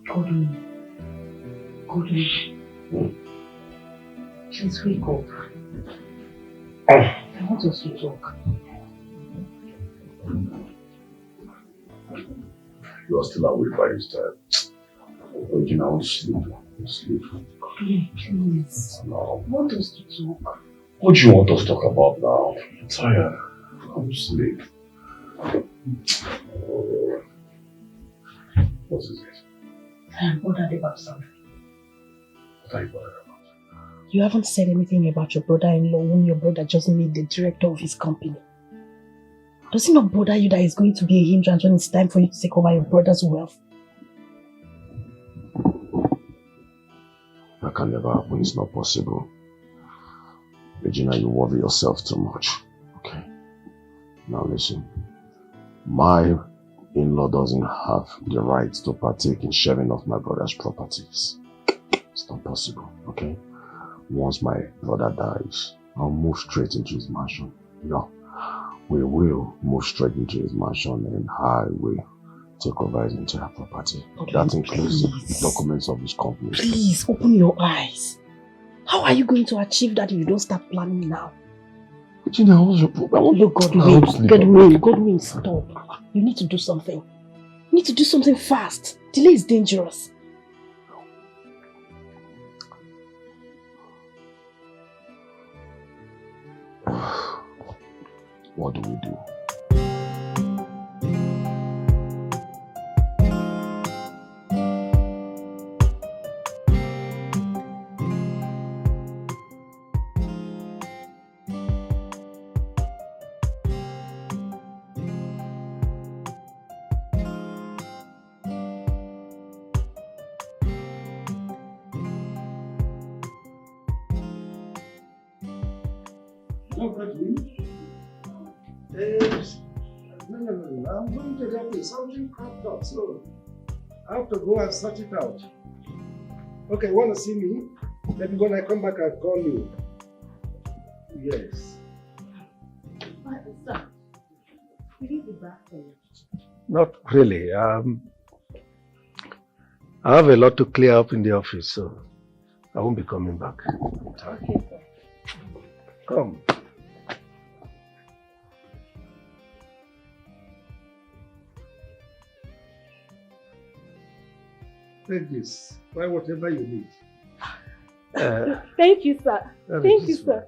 [SPEAKER 2] Godwin. Please wake up. I want us to talk.
[SPEAKER 12] You are still awake by this time. Regina, I want to sleep.
[SPEAKER 2] Godwin, please.
[SPEAKER 12] No.
[SPEAKER 2] I want us to talk.
[SPEAKER 12] What do you want us to talk about now? I'm tired. I want to sleep. What is it?
[SPEAKER 7] I am bothered about something.
[SPEAKER 12] What are you bothered about?
[SPEAKER 7] You haven't said anything about your brother-in-law whom your brother just made the director of his company. Does it not bother you that it's going to be a hindrance when it's time for you to take over your brother's wealth?
[SPEAKER 13] That can never happen. It's not possible. Regina, you worry yourself too much. Okay? Now listen. My in-law doesn't have the right to partake in sharing of my brother's properties. It's not possible, okay? Once my brother dies, I'll move straight into his mansion. Yeah, we will move straight into his mansion and I will take over his entire property. Okay, that includes the documents of his company.
[SPEAKER 7] Please, open your eyes. How are you going to achieve that if you don't start planning now?
[SPEAKER 13] Regina, what's your problem?
[SPEAKER 7] Look, Godwin, stop. You need to do something. You need to do something fast. Delay is dangerous.
[SPEAKER 13] What do we do?
[SPEAKER 5] No. I'm going to the office. Something cropped up, so I have to go and sort it out. Okay, want to see me? Maybe when I come back, I'll call you. Yes.
[SPEAKER 11] Sir, will you be back for you?
[SPEAKER 5] Not really. I have a lot to clear up in the office, so I won't be coming back.
[SPEAKER 11] Okay, sir.
[SPEAKER 5] Come. Take this. Buy whatever you need.
[SPEAKER 11] Thank you, sir. Thank you, sir.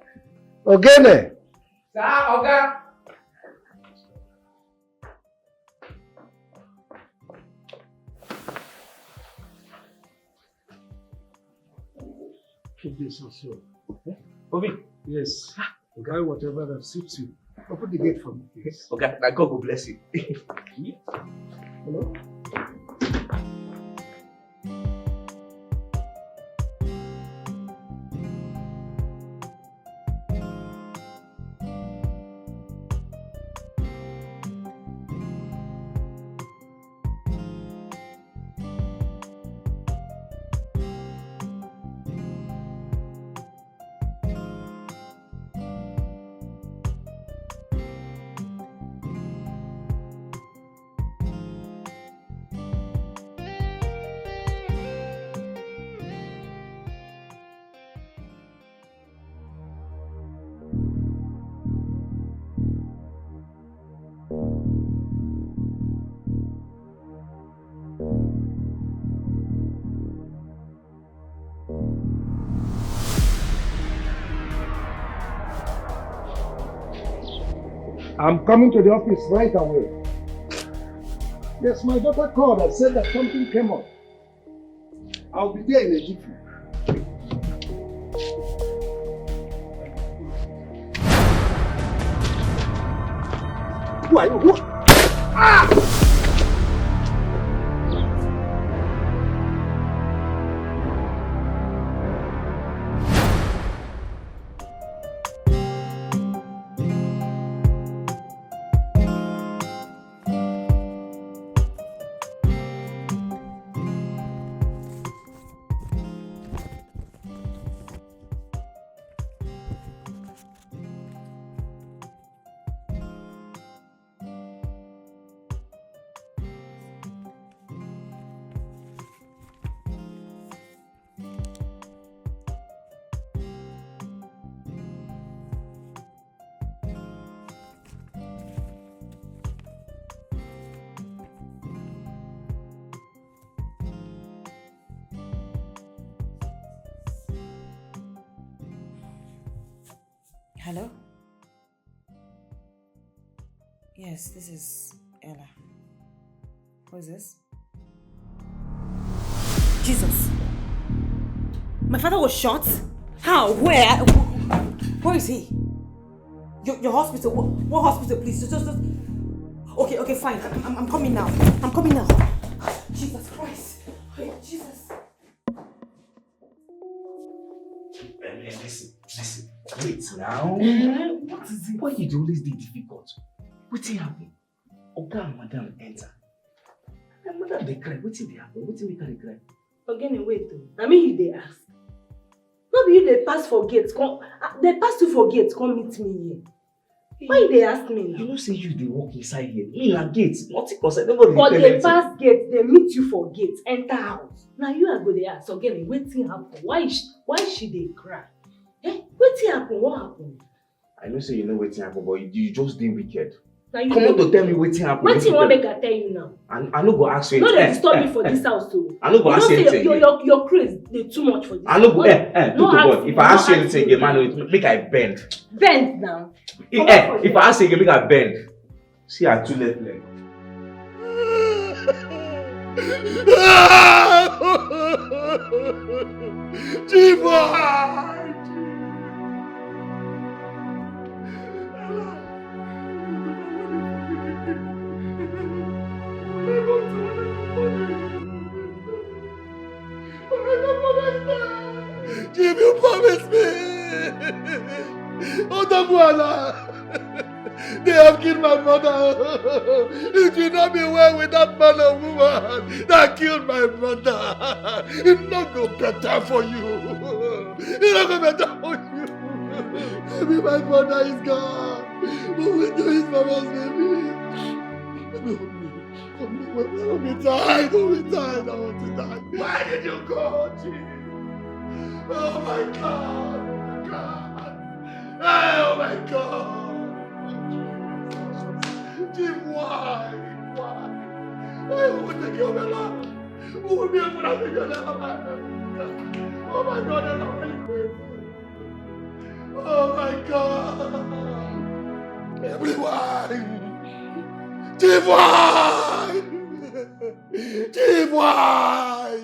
[SPEAKER 5] Ogene!
[SPEAKER 9] Sir, Oga.
[SPEAKER 5] Keep this also. Okay?
[SPEAKER 9] Obi?
[SPEAKER 5] Yes. Buy whatever that suits you. Open the gate for me, please.
[SPEAKER 9] Okay, now God will bless you.
[SPEAKER 5] Hello? I'm coming to the office right away. Yes, my daughter called and said that something came up. I'll be there in a jiffy. Who are you? Who? Ah!
[SPEAKER 8] Hello? Yes, this is Ella. Who is this? Jesus! My father was shot? How? Where? Where is he? Your hospital? What hospital, please? Just... Okay, fine. I'm coming now. I'm coming now. Jesus Christ. Hey, Jesus.
[SPEAKER 16] Listen. Wait now.
[SPEAKER 8] What is it?
[SPEAKER 16] Why you always dey difficult? Wetin happen? Oga and madam enter. And madam dey cry. Wetin dey happen? Wetin make her dey cry?
[SPEAKER 7] Again, wait though. I mean you dey ask. No be you dey pass for gate. They pass you for gate, come meet me here. Why you dey ask me now?
[SPEAKER 16] You know say you dey walk inside here. Me na gate. Nothing concern. Nobody
[SPEAKER 7] But
[SPEAKER 16] dey
[SPEAKER 7] they
[SPEAKER 16] tell
[SPEAKER 7] pass gate, they meet you for gate, enter house. Now you are go dey ask again, wetin happen? Why she dey cry? Wetin happen? What happened?
[SPEAKER 16] I know say you know wetin happen, but you just dey wicked.
[SPEAKER 7] Now you
[SPEAKER 16] come on to tell me wetin happen.
[SPEAKER 7] Wetin you want make I tell you now?
[SPEAKER 16] I no go ask you.
[SPEAKER 7] No dey disturb me for this house too.
[SPEAKER 16] I no go ask you anything.
[SPEAKER 7] Your craze dey too much for this.
[SPEAKER 16] I no go. If I ask you anything again, man, make I bend.
[SPEAKER 7] Bend now.
[SPEAKER 16] If I ask you again, make I bend. See, I too left leg.
[SPEAKER 3] Chief! Chief, you promised me! Oh, Dabuana! They have killed my mother! It will not be well with that man or woman that killed my mother! It will not go better for you! It will not go better for you! Maybe my mother is gone! What will we do with mama's baby? Don't be tired, don't be tired, I want to die. Why did you go, Chief? Oh my God! Oh my God! Oh my God! Chief, why? Why? Who would take your life? Who would be able to take your life? Oh my God, I'm not really grateful. Oh my God! Everyone! Chief, why? Chief, why?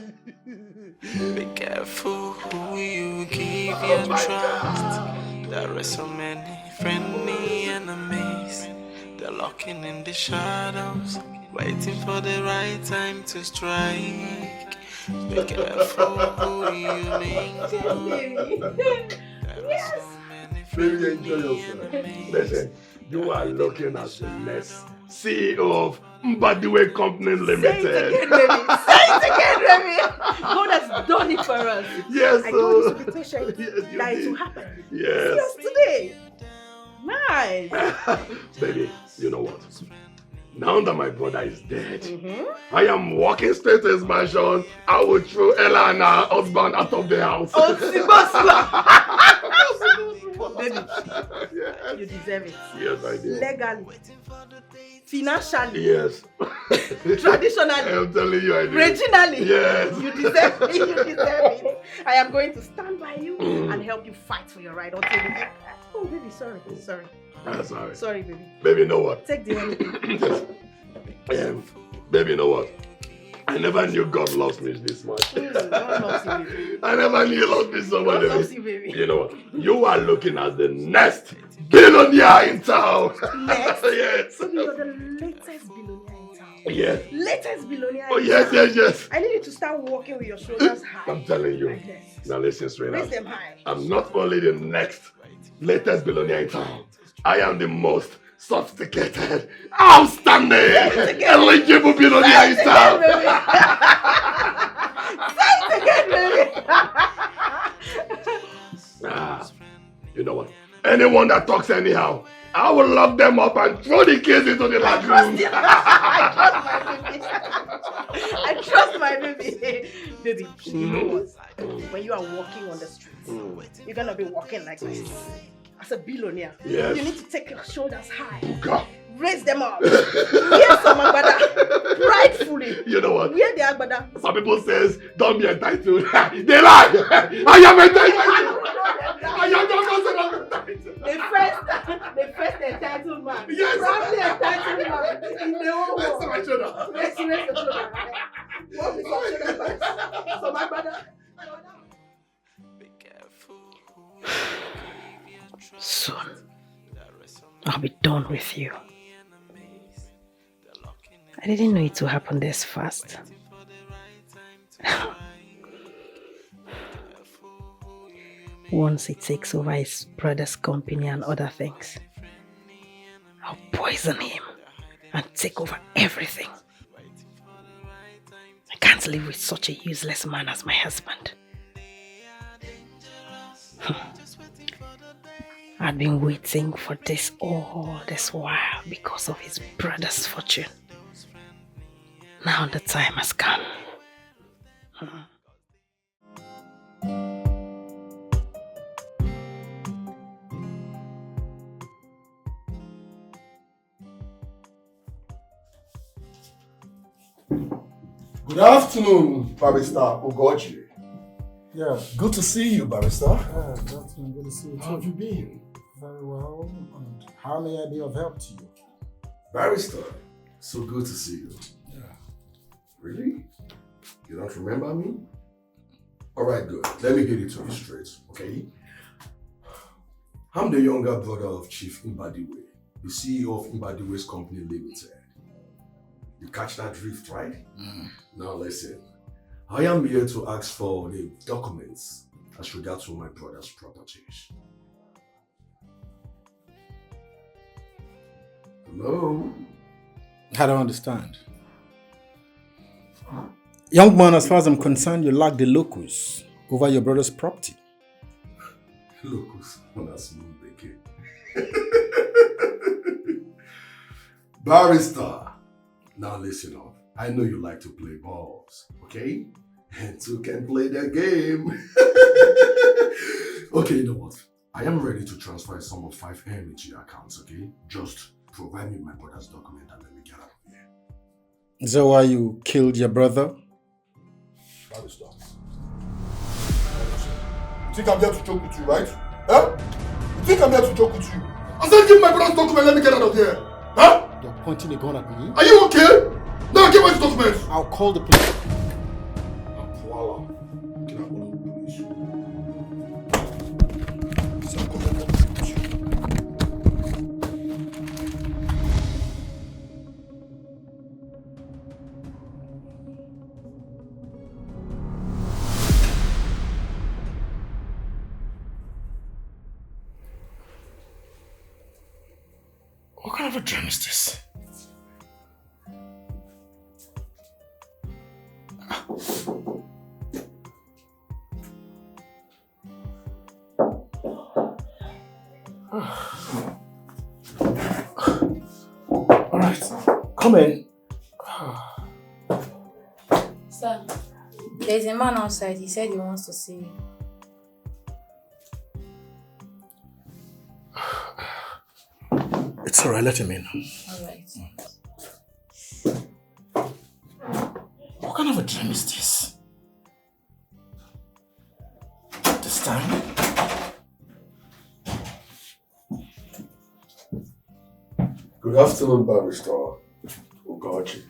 [SPEAKER 10] Be careful who you give your trust. There are so many friendly enemies. They're lurking in the shadows, waiting for the right time to strike. Be careful who you make them. There are so many friendly enemies.
[SPEAKER 3] Listen, you are looking at the next CEO of Mbadiwe Company Limited.
[SPEAKER 7] Say it again, Remy. God has done it for us.
[SPEAKER 3] Yes,
[SPEAKER 7] I told you to be patient.
[SPEAKER 3] Yes,
[SPEAKER 7] that it will happen.
[SPEAKER 3] Yes.
[SPEAKER 7] See us today. Nice.
[SPEAKER 3] Baby, you know what? Now that my brother is dead, I am walking straight to his mansion. I will throw Ella and her husband out of the house.
[SPEAKER 7] Oh, baby, you deserve it.
[SPEAKER 3] Yes, I do.
[SPEAKER 7] Legally, financially,
[SPEAKER 3] yes.
[SPEAKER 7] traditionally,
[SPEAKER 3] I'm telling you, I do.
[SPEAKER 7] regionally,
[SPEAKER 3] yes.
[SPEAKER 7] You deserve it. You deserve it. I am going to stand by you and help you fight for your right until you. Oh, baby, sorry.
[SPEAKER 3] Sorry.
[SPEAKER 4] Sorry, baby.
[SPEAKER 3] Baby, you know what?
[SPEAKER 4] Take the money.
[SPEAKER 3] Baby, you know what? I never knew God loves me this much.
[SPEAKER 4] God loves you, baby.
[SPEAKER 3] I never knew He loves me so much.
[SPEAKER 4] God loves you, baby.
[SPEAKER 3] You know what? You are looking at the next billionaire in town.
[SPEAKER 4] Next?
[SPEAKER 3] Yes.
[SPEAKER 4] So you're the latest billionaire in town.
[SPEAKER 3] Yes.
[SPEAKER 4] Latest billionaire
[SPEAKER 3] Oh,
[SPEAKER 4] in
[SPEAKER 3] yes,
[SPEAKER 4] town.
[SPEAKER 3] yes, yes.
[SPEAKER 4] I need you to start walking with your shoulders high.
[SPEAKER 3] I'm telling you.
[SPEAKER 4] Like this.
[SPEAKER 3] Now listen straight
[SPEAKER 4] Raise
[SPEAKER 3] up.
[SPEAKER 4] them high.
[SPEAKER 3] I'm not only the next latest billionaire in town. I am the most sophisticated, outstanding, eligible billionaire in town. You know what? Anyone that talks anyhow, I will lock them up and throw the kids into the lagoon.
[SPEAKER 4] I trust my baby. Baby, you know what? When you are walking on the streets, you're gonna be walking like this. As a billionaire,
[SPEAKER 3] Yes.
[SPEAKER 4] you need to take your shoulders high.
[SPEAKER 3] God.
[SPEAKER 4] Raise them up. Wear some agbada. Pridefully.
[SPEAKER 3] You know what?
[SPEAKER 4] Wear the agbada.
[SPEAKER 3] Some people says, don't be entitled. They lie. I am entitled. I am not entitled.
[SPEAKER 4] The first entitled man.
[SPEAKER 3] Yes.
[SPEAKER 4] Probably entitled man in the whole world.
[SPEAKER 3] Raise my shoulder.
[SPEAKER 4] Raise your shoulder. What is your shoulder first? So my brother.
[SPEAKER 7] Soon, I'll be done with you. I didn't know it would happen this fast. Once he takes over his brother's company and other things, I'll poison him and take over everything. I can't live with such a useless man as my husband. I'd been waiting for this all this while because of his brother's fortune. Now the time has come.
[SPEAKER 18] Good afternoon, Barrister Ugoji.
[SPEAKER 19] Yeah.
[SPEAKER 18] Good to see you, Barrister.
[SPEAKER 19] Yeah, good afternoon. Good to see you.
[SPEAKER 18] How have you been?
[SPEAKER 19] Very well. And how may I be of help to you?
[SPEAKER 18] Barrister, so good to see you.
[SPEAKER 19] Yeah.
[SPEAKER 18] Really? You don't remember me? Alright, good. Let me get it to you straight, okay? I'm the younger brother of Chief Mbadiwe, the CEO of Mbadiwe's Company Limited. You catch that drift, right? Now listen. I am here to ask for the documents as regards to my brother's properties. Hello?
[SPEAKER 19] I don't understand. Young man, as far as I'm concerned, you lack the locus over your brother's property.
[SPEAKER 18] Locus on a smooth beke. Barrister, now listen up. I know you like to play balls, okay? And two can play their game. Okay, you know what? I am ready to transfer a sum of 5M into your accounts, okay? Just provide me my brother's document and let me get out of here.
[SPEAKER 19] Is that why you killed your brother?
[SPEAKER 18] Barrister. You think I'm here to joke with you, right? Huh? You think I'm here to joke with you? I said give my brother's document, let me get out of here. Huh?
[SPEAKER 19] You're pointing a gun at me?
[SPEAKER 18] Are you okay? Now give me the documents.
[SPEAKER 19] I'll call the police.
[SPEAKER 18] Voila. Can I call the police? What kind of a dream is this? All right, come in.
[SPEAKER 20] Sir, there's a man outside. He said he wants to see you.
[SPEAKER 18] It's all right, let him in.
[SPEAKER 20] All right.
[SPEAKER 18] What kind of a dream is this? This time? Good afternoon, Barrister. Ugochi.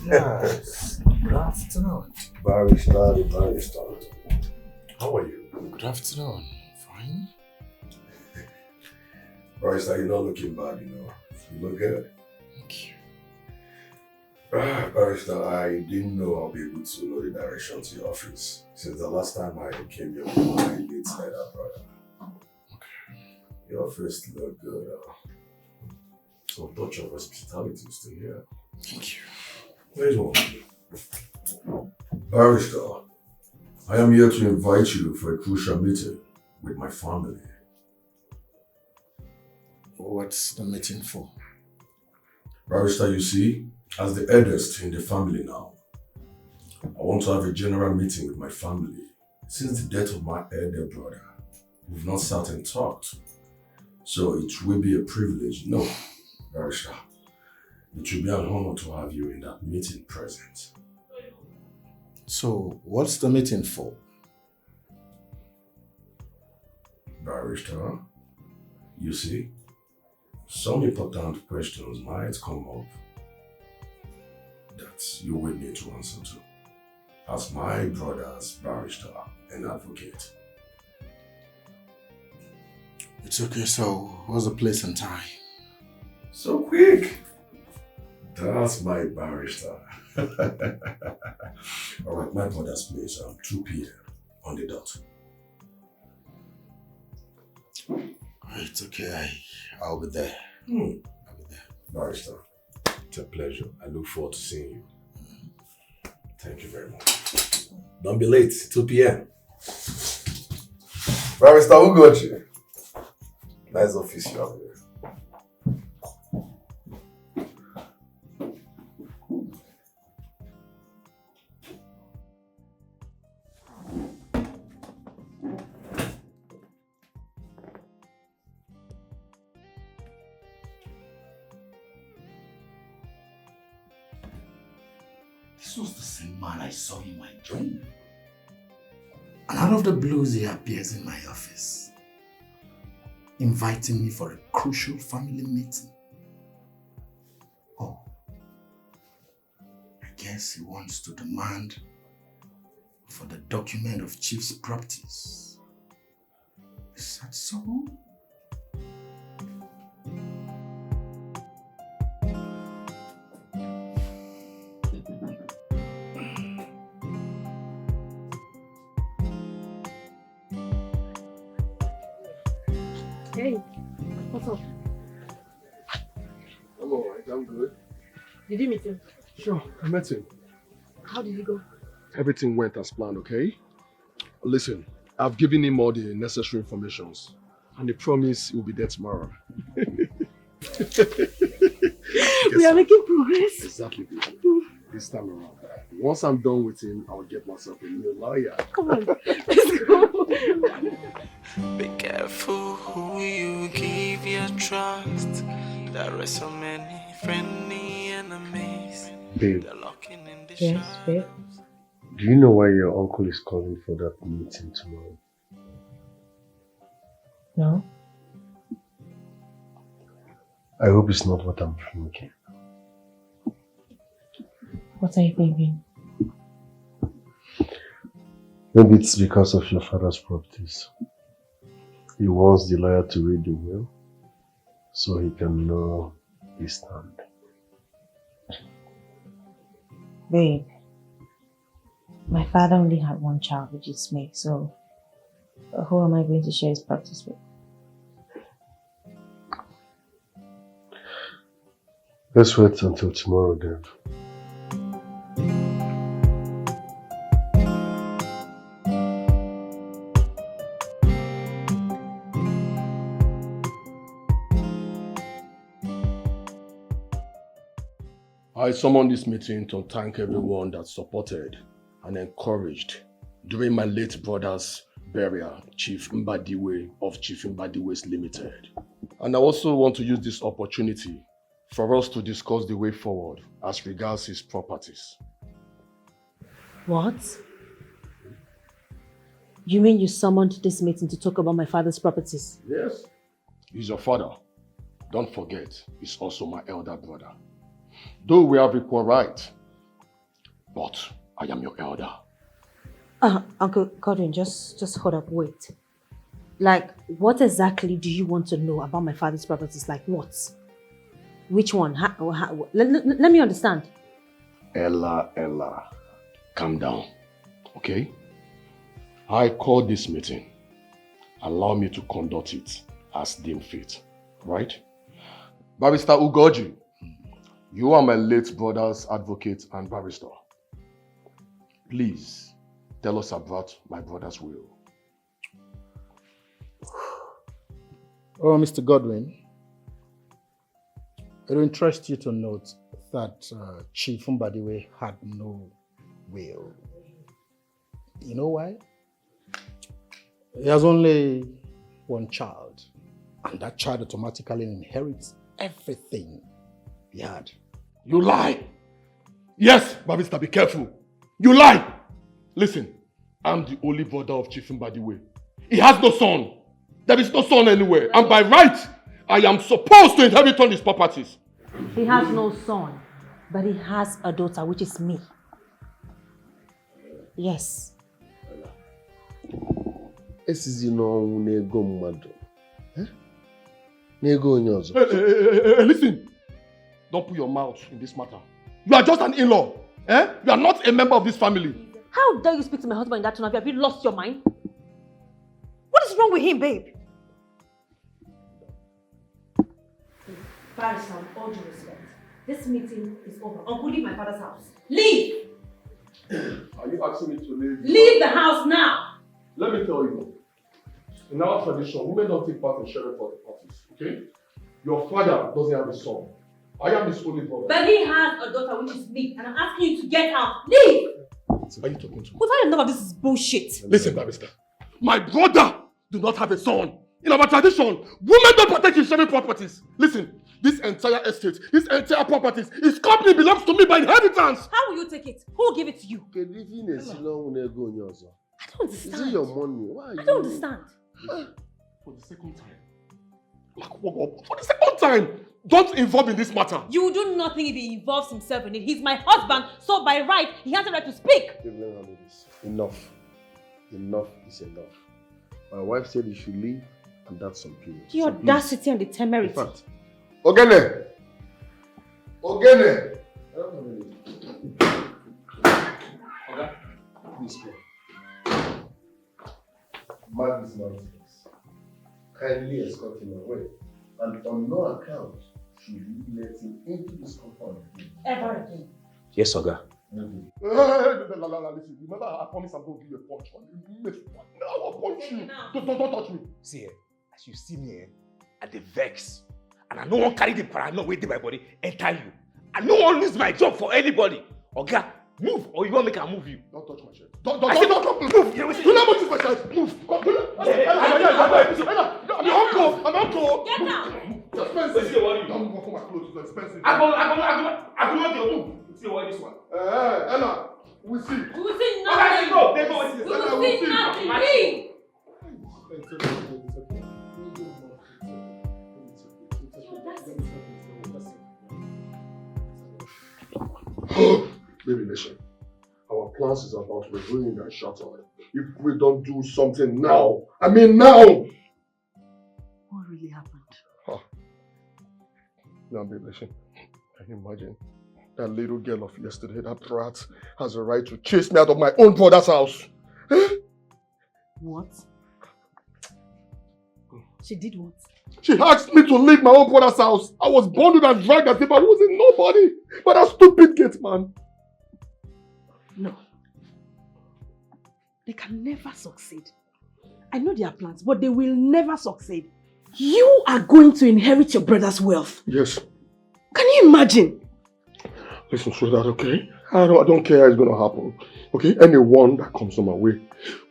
[SPEAKER 15] Yes. Good afternoon.
[SPEAKER 18] Barrister. How are you?
[SPEAKER 15] Good afternoon. Fine.
[SPEAKER 18] Barrister, you're not looking bad, you look good.
[SPEAKER 15] Thank you.
[SPEAKER 18] Barrister, I didn't know I'll be able to know the direction to your office. Since the last time I came here with my late elder brother. Okay. Your office looked good. Some touch of hospitality is still here.
[SPEAKER 15] Thank you.
[SPEAKER 18] There's one. Barrister, I am here to invite you for a crucial meeting with my family.
[SPEAKER 15] What's the meeting for?
[SPEAKER 18] Barrister, you see, as the eldest in the family now, I want to have a general meeting with my family. Since the death of my elder brother, we've not sat and talked. So it will be a privilege. No, Barrister, it will be an honor to have you in that meeting present.
[SPEAKER 15] So, what's the meeting for?
[SPEAKER 18] Barrister, you see, some important questions might come up that you will need to answer to, as my brother's barrister and advocate.
[SPEAKER 15] It's okay, so what's the place and time?
[SPEAKER 18] So quick! That's my barrister. Alright, my brother's place, 2 p.m. on the dot.
[SPEAKER 15] It's okay, I'll be there.
[SPEAKER 18] I'll be there. Barrister, it's a pleasure. I look forward to seeing you. Thank you very much. Don't be late, 2 p.m. Barrister, who got you? Nice office you have here.
[SPEAKER 15] This was the same man I saw in my dream. And out of the blues, he appears in my office, inviting me for a crucial family meeting. Oh, I guess he wants to demand for the document of Chief's properties. Is that so?
[SPEAKER 11] Hey, what's up?
[SPEAKER 3] I'm alright, I'm good.
[SPEAKER 11] Did you meet him?
[SPEAKER 3] Sure, I met him.
[SPEAKER 11] How did he go?
[SPEAKER 3] Everything went as planned, okay? Listen, I've given him all the necessary informations. And he promised he'll be there tomorrow.
[SPEAKER 11] We are making progress.
[SPEAKER 3] Exactly, baby. This time around. Once I'm done with him, I'll get myself a new lawyer.
[SPEAKER 11] Come on, let's go.
[SPEAKER 10] Be careful who you give your trust. There are so many friendly enemies.
[SPEAKER 5] Babe.
[SPEAKER 10] They're lurking in the
[SPEAKER 2] Yes, babe.
[SPEAKER 5] Do you know why your uncle is calling for that meeting tomorrow?
[SPEAKER 2] No.
[SPEAKER 5] I hope it's not what I'm thinking.
[SPEAKER 2] What are you thinking?
[SPEAKER 5] Maybe it's because of your father's properties. He wants the lawyer to read the will so he can know his stand.
[SPEAKER 2] Babe, my father only had one child, which is me, so who am I going to share his practice with?
[SPEAKER 5] Let's wait until tomorrow then.
[SPEAKER 3] I summoned this meeting to thank everyone that supported and encouraged during my late brother's burial, Chief Mbadiwe of Chief Mbadiwe's Limited. And I also want to use this opportunity for us to discuss the way forward as regards his properties.
[SPEAKER 2] What? You mean you summoned this meeting to talk about my father's properties?
[SPEAKER 3] Yes. He's your father. Don't forget, he's also my elder brother. Though we have equal right, but I am your elder.
[SPEAKER 2] Uncle Godwin, just hold up, wait. Like, what exactly do you want to know about my father's properties? Like what? Which one? Let me understand.
[SPEAKER 3] Ella, calm down, okay? I called this meeting. Allow me to conduct it as deemed fit, right? Barrister Ugoji, you are my late brother's advocate and barrister. Please, tell us about my brother's will.
[SPEAKER 19] Oh, Mr. Godwin, it will interest you to note that Chief Mbadiwe had no will. You know why? He has only one child, and that child automatically inherits everything he had.
[SPEAKER 3] You lie! Yes, Barrister, be careful. You lie! Listen, I'm the only brother of Chief Mbadiwe. He has no son. There is no son anywhere. And by right, I am supposed to inherit all his properties.
[SPEAKER 2] He has no son, but he has a daughter, which is me. Yes.
[SPEAKER 5] Esizi no nego mmadu. Nego onye ọzọ.
[SPEAKER 3] Hey, listen. Don't put your mouth in this matter. You are just an in-law. You are not a member of this family.
[SPEAKER 2] How dare you speak to my husband in that tone? Have you lost your mind? What is wrong with him, babe? Barrister, with all due respect, this meeting is over. Uncle, leave my father's house. Leave!
[SPEAKER 3] Are you asking me to leave?
[SPEAKER 2] Leave the house now!
[SPEAKER 3] Let me tell you. In our tradition, women don't take part in sharing parties, okay? Your father doesn't have a son. I am his only brother.
[SPEAKER 2] But he has a daughter, which is me, and I'm asking you to get out. Leave!
[SPEAKER 3] So are you talking to me?
[SPEAKER 2] What enough of this is bullshit.
[SPEAKER 3] Listen, Barrister. My brother do not have a son. In our tradition, women don't partake in sharing properties. Listen, this entire estate, this entire properties, his company belongs to me by inheritance.
[SPEAKER 2] How will you take it? Who will give it to you?
[SPEAKER 5] I don't
[SPEAKER 2] understand.
[SPEAKER 5] Is it your money? Why are you?
[SPEAKER 2] I don't understand.
[SPEAKER 3] For the second time. For the second time. Don't involve in this matter.
[SPEAKER 2] You will do nothing if he involves himself in it. He's my husband, so by right, he has the right to speak.
[SPEAKER 5] Enough. Enough is enough. My wife said you should leave, and that's some period.
[SPEAKER 2] The audacity and the temerity.
[SPEAKER 5] In fact, Ogene! Ogene!
[SPEAKER 3] Okay.
[SPEAKER 5] Please go. Mark this nonsense. Kindly escort him away. And on no account should you let him into this compound again.
[SPEAKER 2] Ever again.
[SPEAKER 17] Yes, Oga.
[SPEAKER 3] Listen, remember I promised I'm going to give you a punch. No, I'll punch you. Don't touch me.
[SPEAKER 17] See, as you see me, I dey vex. And I no one carry the paranoia within my body enter you. I no one lose my job for anybody. Oga, move or you want make I move you.
[SPEAKER 3] Don't touch my shirt. Don't move. Do not touch my shirt. Move. I'm uncle.
[SPEAKER 2] Get out.
[SPEAKER 3] It's expensive. Don't move for my clothes. It's expensive.
[SPEAKER 17] I go move. See what this one.
[SPEAKER 3] Ella, we'll see.
[SPEAKER 2] We will see nothing. We will see nothing. Leave.
[SPEAKER 3] Baby, listen. Our plans is about to be ruined and shattered if we don't do something now. I mean now.
[SPEAKER 7] What really happened?
[SPEAKER 3] Now, baby, listen. Can you imagine? That little girl of yesterday, that rat, has a right to chase me out of my own brother's house.
[SPEAKER 7] What? She did what?
[SPEAKER 3] She asked me to leave my own brother's house. I was bonded and dragged as if I wasn't nobody. But that stupid gate man.
[SPEAKER 7] No. They can never succeed. I know their plans, but they will never succeed. You are going to inherit your brother's wealth.
[SPEAKER 3] Yes.
[SPEAKER 7] Can you imagine?
[SPEAKER 3] Listen, sweetheart, okay? I don't care how it's going to happen. Okay? Anyone that comes on my way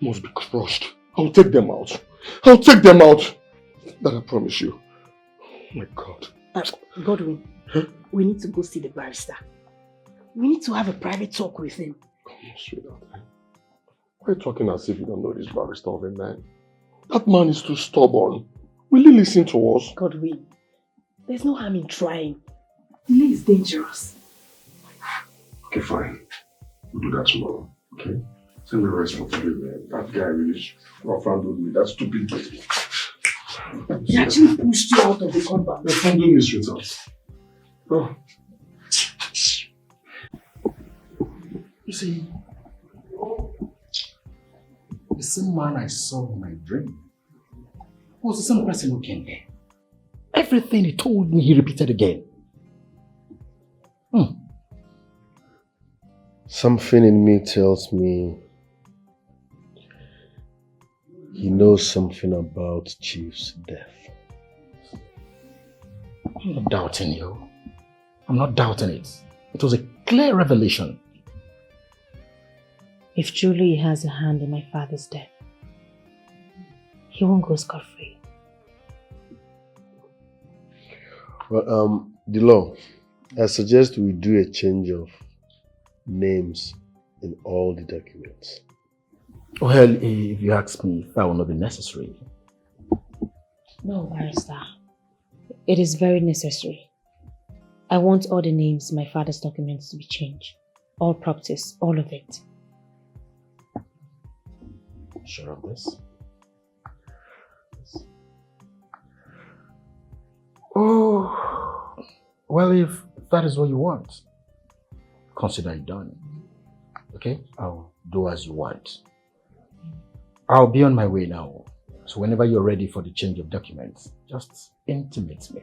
[SPEAKER 3] must be crushed. I'll take them out. I'll take them out. That I promise you. Oh my God.
[SPEAKER 7] Godwin, we need to go see the barrister. We need to have a private talk with him.
[SPEAKER 3] Come on, sweetheart. Why are you talking as if you don't know this barrister of a man? That man is too stubborn. Will he listen to us?
[SPEAKER 7] Godwin, There's no harm in trying. Delay is dangerous.
[SPEAKER 18] Okay, fine. We'll do that tomorrow, okay? Send me responsibility, man. That guy really fondled me. That stupid guy.
[SPEAKER 7] He actually pushed you out of the compound.
[SPEAKER 18] They fondled me straight out. Oh.
[SPEAKER 15] You see, the same man I saw in my dream was the same person who came here. Everything he told me, he repeated again.
[SPEAKER 5] Something in me tells me he knows something about Chief's death.
[SPEAKER 15] I'm not doubting you. I'm not doubting it. It was a clear revelation.
[SPEAKER 2] If truly he has a hand in my father's death, he won't go scot-free.
[SPEAKER 5] Well, the law, I suggest we do a change of names in all the documents.
[SPEAKER 15] Well, if you ask me, that will not be necessary.
[SPEAKER 2] No, barrister. It is very necessary. I want all the names in my father's documents to be changed. All properties, all of it.
[SPEAKER 15] Sure of this? Oh, well, if that is what you want, consider it done. Okay? I'll do as you want. I'll be on my way now. So whenever you're ready for the change of documents, just intimate me.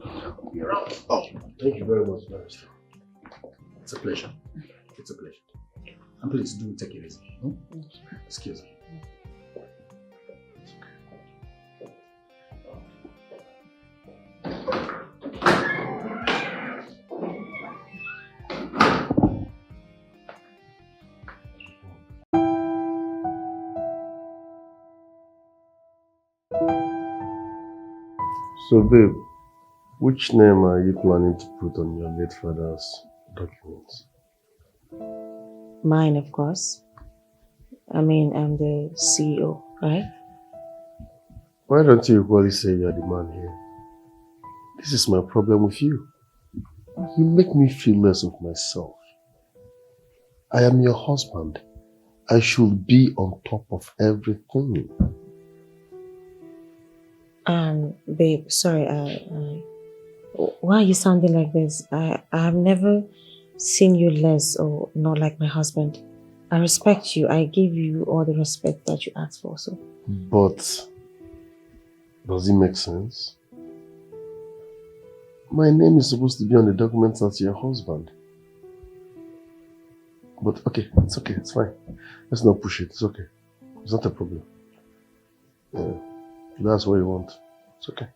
[SPEAKER 5] I'll be around. Oh, thank you very much, Barrister.
[SPEAKER 15] It's a pleasure. It's a pleasure. And please do take it easy. Excuse me.
[SPEAKER 5] So, babe, which name are you planning to put on your late father's documents?
[SPEAKER 2] Mine, of course. I mean, I'm the CEO, right?
[SPEAKER 5] Why don't you equally say you're the man here? This is my problem with you. You make me feel less of myself. I am your husband. I should be on top of everything.
[SPEAKER 2] Babe, sorry, why are you sounding like this? I have never seen you less or not like my husband. I respect you. I give you all the respect that you asked for, so.
[SPEAKER 5] But, does it make sense? My name is supposed to be on the documents as your husband. But okay, it's fine. Let's not push it, it's okay. It's not a problem. Yeah, that's what you want. It's okay.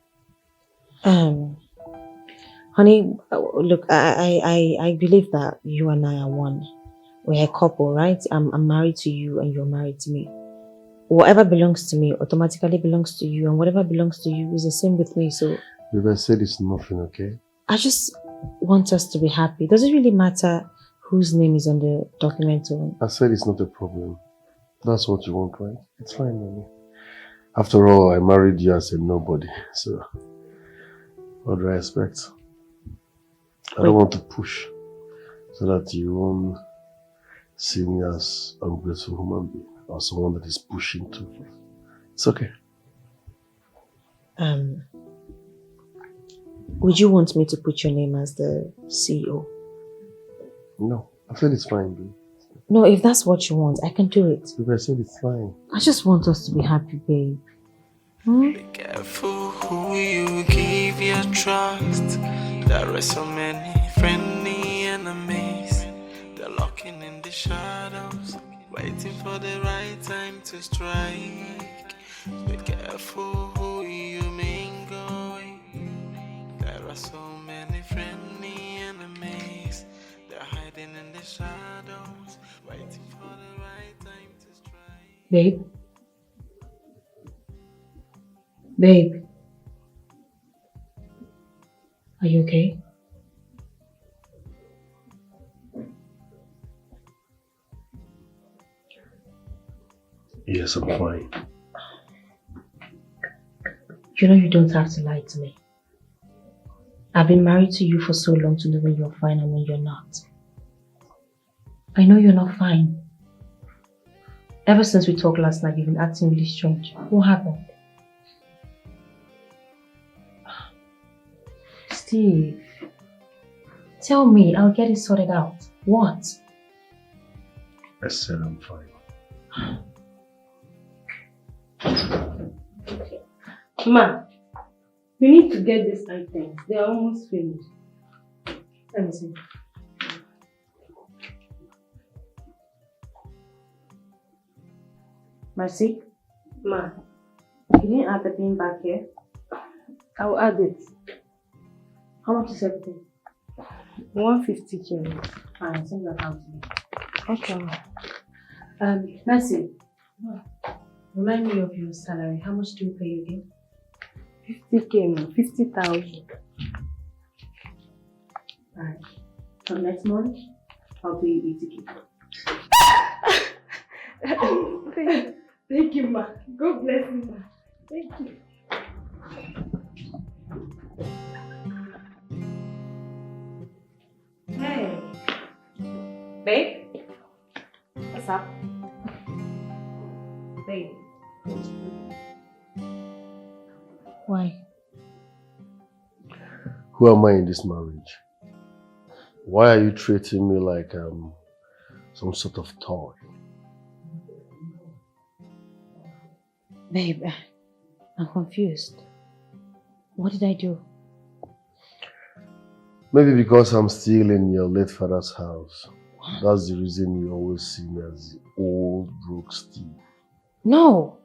[SPEAKER 2] Honey, look, I believe that you and I are one. We're a couple, right? I'm married to you and you're married to me. Whatever belongs to me automatically belongs to you, and whatever belongs to you is the same with me, so...
[SPEAKER 5] Babe, I said it's nothing, okay?
[SPEAKER 2] I just want us to be happy. Does it really matter whose name is on the document?
[SPEAKER 5] I said it's not a problem. That's what you want, right? It's fine, mommy. After all, I married you as a nobody, so what do I expect? I don't want to push so that you won't see me as an ungrateful human being or someone that is pushing too far. It's okay.
[SPEAKER 2] Would you want me to put your name as the CEO?
[SPEAKER 5] No, I said it's fine, babe.
[SPEAKER 2] No, if that's what you want, I can do it.
[SPEAKER 5] Babe, I said it's fine.
[SPEAKER 2] I just want us to be happy, babe.
[SPEAKER 10] Be careful who you give your trust. There are so many friendly enemies. They're lurking in the shadows, waiting for the right time to strike. Be careful who you mingle with. There are so many friendly enemies. They're hiding in the shadows, waiting for the right time to strike.
[SPEAKER 2] Babe? Babe? Are you okay?
[SPEAKER 5] Yes, I'm fine.
[SPEAKER 2] You know you don't have to lie to me. I've been married to you for so long to know when you're fine and when you're not. I know you're not fine. Ever since we talked last night, you've been acting really strange. What happened? Steve, tell me, I'll get it sorted out. What?
[SPEAKER 5] I said I'm fine.
[SPEAKER 11] Ma, we need to get these items. They are almost finished. Let me see.
[SPEAKER 2] Mercy?
[SPEAKER 11] Ma,
[SPEAKER 2] you didn't add the bean back here?
[SPEAKER 11] I will add it.
[SPEAKER 2] How much is everything?
[SPEAKER 11] 150k.
[SPEAKER 2] Fine, send your account to me.
[SPEAKER 11] Okay.
[SPEAKER 2] Mercy, remind me of your salary. How much do you pay again?
[SPEAKER 11] 50k, ma. 50,000.
[SPEAKER 2] Alright. So next month, I'll pay you 80k.
[SPEAKER 11] Thank you, ma. God bless you, ma. Thank you.
[SPEAKER 2] Hey. Babe? What's up? Babe. Why?
[SPEAKER 5] Who am I in this marriage? Why are you treating me like some sort of toy?
[SPEAKER 2] Babe, I'm confused. What did I do?
[SPEAKER 5] Maybe because I'm still in your late father's house. That's the reason you always see me as the old broke Steve.
[SPEAKER 2] No!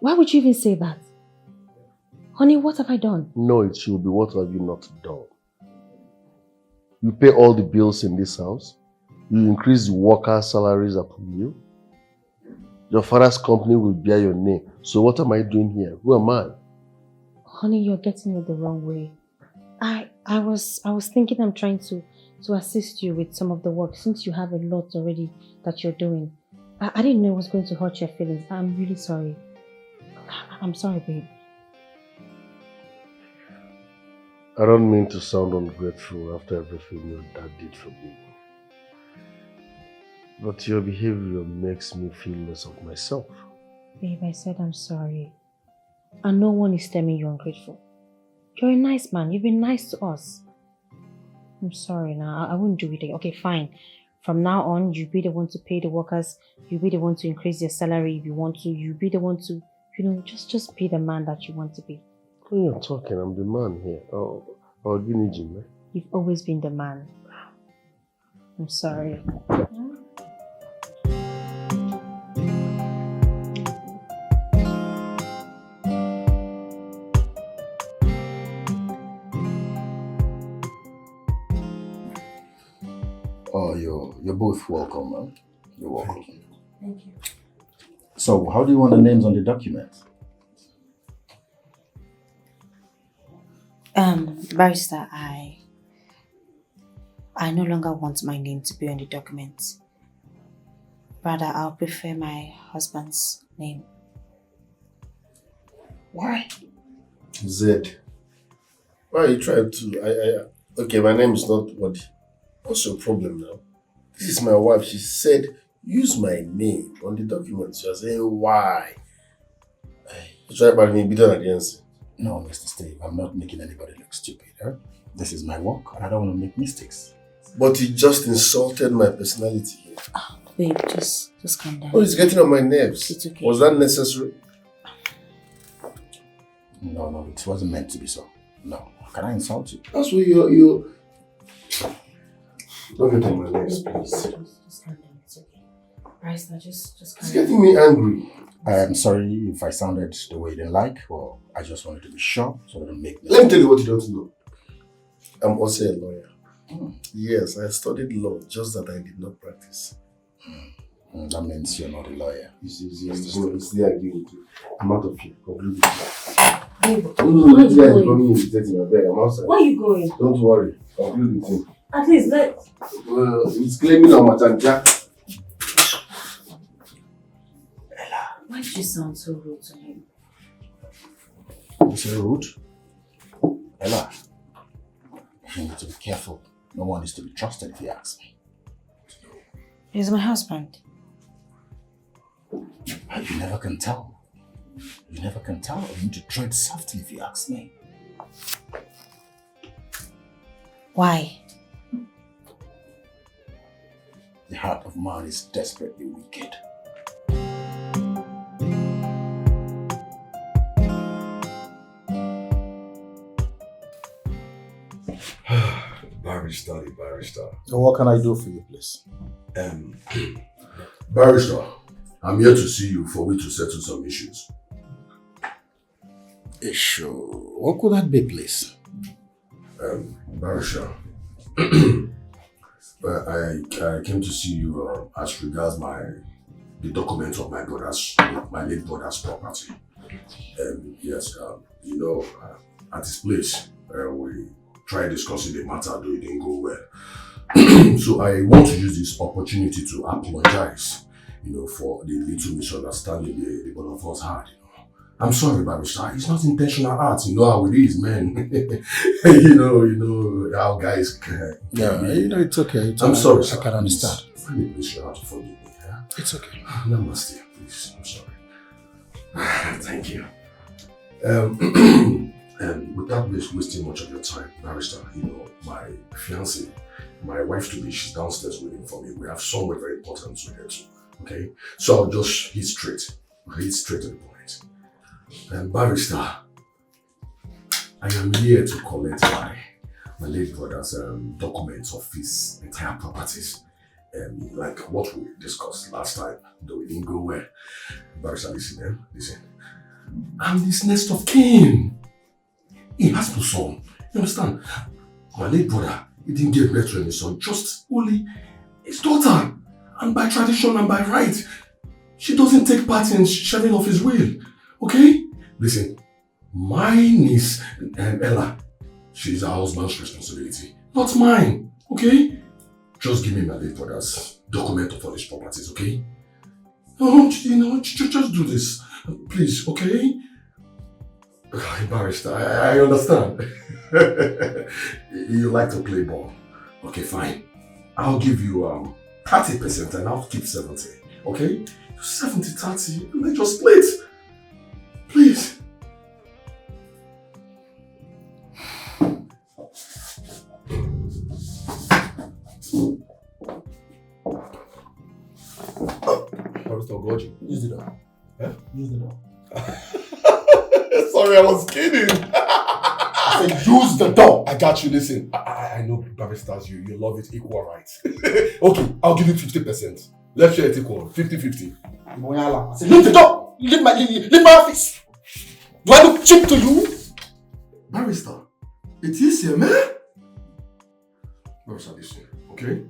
[SPEAKER 2] Why would you even say that? Honey, what have I done?
[SPEAKER 5] No, it should be what have you not done? You pay all the bills in this house. You increase the workers' salaries upon you. Your father's company will bear your name. So what am I doing here? Who am I?
[SPEAKER 2] Honey, you're getting it the wrong way. I was thinking I'm trying to assist you with some of the work since you have a lot already that you're doing. I didn't know it was going to hurt your feelings. I'm really sorry. I'm sorry, babe.
[SPEAKER 5] I don't mean to sound ungrateful after everything your dad did for me. But your behavior makes me feel less of myself.
[SPEAKER 2] Babe, I said I'm sorry. And no one is telling you ungrateful. You're a nice man. You've been nice to us. I'm sorry now. I won't do it again. Okay, fine. From now on, you be the one to pay the workers. You be the one to increase their salary if you want to. You be the one to, just be the man that you want to be.
[SPEAKER 5] When you're talking, I'm the man here. Oh, Jim.
[SPEAKER 2] You've always been the man. I'm sorry.
[SPEAKER 15] Oh, you're both welcome, man. You're welcome.
[SPEAKER 2] Thank you.
[SPEAKER 15] So, how do you want the names on the document?
[SPEAKER 8] Barrister, I no longer want my name to be on the document. Rather, I'll prefer my husband's name.
[SPEAKER 15] Why?
[SPEAKER 5] Zed. Why are you trying to... Okay, my name is not what... What's your problem now? This is my wife. She said, use my name on the document. You're saying, why? You try about me better than the answer.
[SPEAKER 15] No, Mr. Steve, I'm not making anybody look stupid. Huh? This is my work and I don't want to make mistakes.
[SPEAKER 5] But you just insulted my personality here.
[SPEAKER 8] Oh, babe, just calm down.
[SPEAKER 5] Oh, it's getting on my nerves.
[SPEAKER 8] It's okay.
[SPEAKER 5] Was that necessary?
[SPEAKER 15] No, it wasn't meant to be so. No. Can I insult you?
[SPEAKER 5] That's what you... Don't get on my nerves, please.
[SPEAKER 8] Just calm down, it's okay. Barrister, just calm down.
[SPEAKER 5] It's getting me angry.
[SPEAKER 15] I am sorry if I sounded the way you didn't like, or I just wanted to be sure so I don't make mistakes.
[SPEAKER 5] Let me tell you what you don't know. I'm also a lawyer. Yes, I studied law, just that I did not practice.
[SPEAKER 15] That means you're not a lawyer.
[SPEAKER 5] It's there I give it to you. I'm out of here. Conclude it. I'm outside.
[SPEAKER 2] Where are you going?
[SPEAKER 5] Don't worry. Conclude the thing.
[SPEAKER 2] At least let...
[SPEAKER 5] Well, it's claiming on Matanja.
[SPEAKER 2] Why did you sound so rude to him?
[SPEAKER 15] You say rude? Ella, You need to be careful. No one is to be trusted if you ask me.
[SPEAKER 8] He's my husband.
[SPEAKER 15] You never can tell. You never can tell. You need to tread softly if you ask me.
[SPEAKER 8] Why?
[SPEAKER 15] The heart of man is desperately wicked.
[SPEAKER 18] Barrister.
[SPEAKER 15] So what can I do for you, please?
[SPEAKER 18] Barrister, I'm here to see you for we to settle some issues.
[SPEAKER 15] Issue? What could that be, please?
[SPEAKER 18] Barrister, I came to see you as regards the document of my late brother's property. Yes, at his place, we tried discussing the matter, though it didn't go well. So I want to use this opportunity to apologize, for the little misunderstanding the both of us had. I'm sorry, Barrister. It's not intentional art. You know how it is, man. you know how guys can.
[SPEAKER 15] Yeah, it's okay.
[SPEAKER 18] I'm sorry,
[SPEAKER 15] I can understand.
[SPEAKER 18] Please, you have to forgive me. Yeah?
[SPEAKER 15] It's okay.
[SPEAKER 18] Namaste, please. I'm sorry. Thank you. Without wasting much of your time, Barrister, my fiancée, my wife-to-be, she's downstairs waiting for me. We have somewhere very important to get to. Okay? So I'll just hit straight to the point. Barrister, I am here to collect my late brother's documents of his entire properties. Like what we discussed last time, though it didn't go well. Barrister, listen. I'm his next of kin. He has no son. You understand? My late brother, he didn't give birth to any son, just only his daughter. And by tradition and by right, she doesn't take part in sharing of his will. Okay? Listen, my niece, Ella, she's her husband's responsibility, not mine. Okay? Just give me my late brother's document of all his properties, okay? Just do this. Please, okay? Barrister, I understand. You like to play ball. Okay, fine. I'll give you 30% and I'll keep 70. Okay? 70-30. Let's just split. Please.
[SPEAKER 3] Barrister Godwin, use the door.
[SPEAKER 15] Yeah? Use the door.
[SPEAKER 3] Sorry, I was kidding.
[SPEAKER 15] I said, use the door.
[SPEAKER 3] I got you. Listen, I know barristers, you love it equal rights. Okay, I'll give you 50%. Let's share it equal, 50-50.
[SPEAKER 15] I said, leave the door. Leave my office. Do I look cheap to you?
[SPEAKER 18] Barrister, it is here, man. Barrister, listen, okay?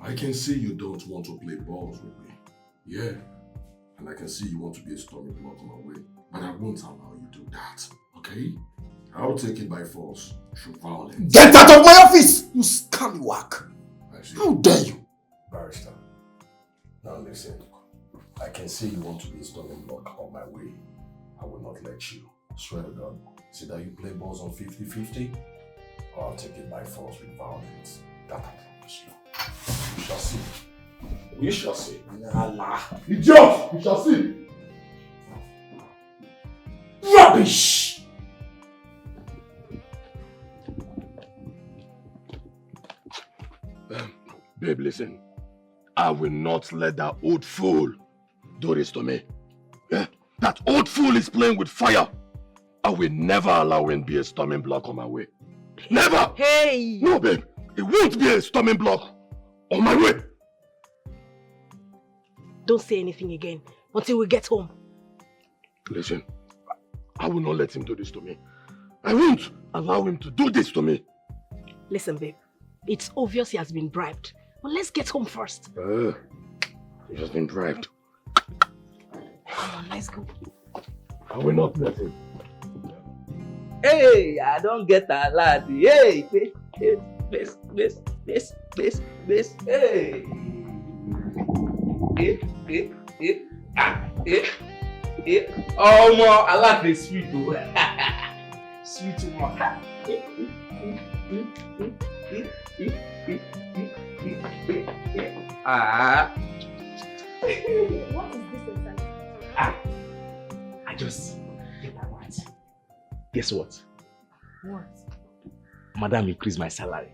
[SPEAKER 18] I can see you don't want to play balls with me. Yeah. And I can see you want to be a stormy block on my way. But I won't allow you to do that, okay? I'll take it by force, through violence.
[SPEAKER 15] Get out of my office, you scallywag! How dare you?
[SPEAKER 18] Barrister, now listen. I can see you want to be a stormy block on my way. I will not let you. Swear to God. See that you play balls on 50-50, or I'll take it by force with violence. That I promise you. You shall see. We shall see.
[SPEAKER 15] Allah.
[SPEAKER 18] Idiot! We shall see.
[SPEAKER 15] Rubbish!
[SPEAKER 3] Babe, listen. I will not let that old fool do this to me. Yeah? That old fool is playing with fire. I will never allow him to be a storming block on my way. Never!
[SPEAKER 4] Hey!
[SPEAKER 3] No, babe. It won't be a storming block on my way.
[SPEAKER 7] Don't say anything again until we get home.
[SPEAKER 3] Listen, I will not let him do this to me. I won't allow him to do this to me.
[SPEAKER 7] Listen, babe. It's obvious he has been bribed. But let's get home first.
[SPEAKER 3] He has been bribed.
[SPEAKER 7] Come on, let's go.
[SPEAKER 3] I will not let him.
[SPEAKER 21] Hey, I don't get a lot. Hey, this. Hey. Oh, more. I like the sweet, though. Sweet one.
[SPEAKER 4] What is this exactly?
[SPEAKER 1] I just get that right. Guess what?
[SPEAKER 4] What?
[SPEAKER 1] Madam increased my salary.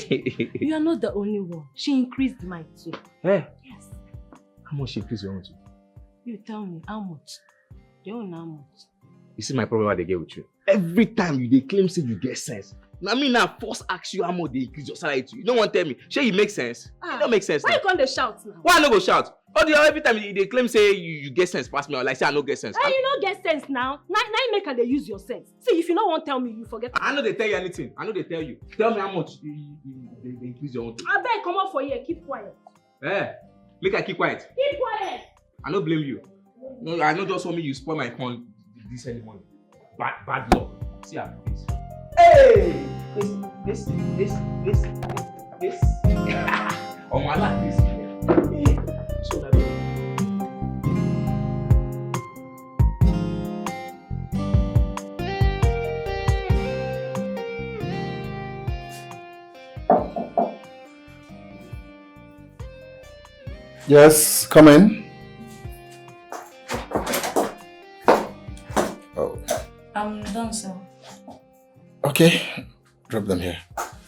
[SPEAKER 4] You are not the only one. She increased mine too.
[SPEAKER 1] Hey,
[SPEAKER 4] Yes.
[SPEAKER 1] how much she increased your own to?
[SPEAKER 4] You tell me how much? You don't know how much.
[SPEAKER 1] You see my problem what they get with you? Every time you they claim say you get sense. Now me now first ask you how much they increase your salary to. You don't want to tell me. Sure you make sense? It don't make sense.
[SPEAKER 4] Why
[SPEAKER 1] now.
[SPEAKER 4] you can't they shout now?
[SPEAKER 1] Why I no go shout? Every time they claim say you get sense pass me or like say I no get sense.
[SPEAKER 4] Hey, you don't get sense now. Now you make her they use your sense. See, if you don't want to tell me, you forget.
[SPEAKER 1] I know they tell you anything. I know they tell you. Tell me how much they increase your own to.
[SPEAKER 4] I beg, come out for here. Keep quiet.
[SPEAKER 1] Eh, make I keep quiet.
[SPEAKER 4] Keep quiet.
[SPEAKER 1] I no blame you. No, I know just want me you spoil my fun this any morning. Bad luck. See how it is. Hey! This. Oh my God, this. So that.
[SPEAKER 15] Yes, come in. Oh,
[SPEAKER 20] I'm done, sir.
[SPEAKER 15] okay. Drop them here.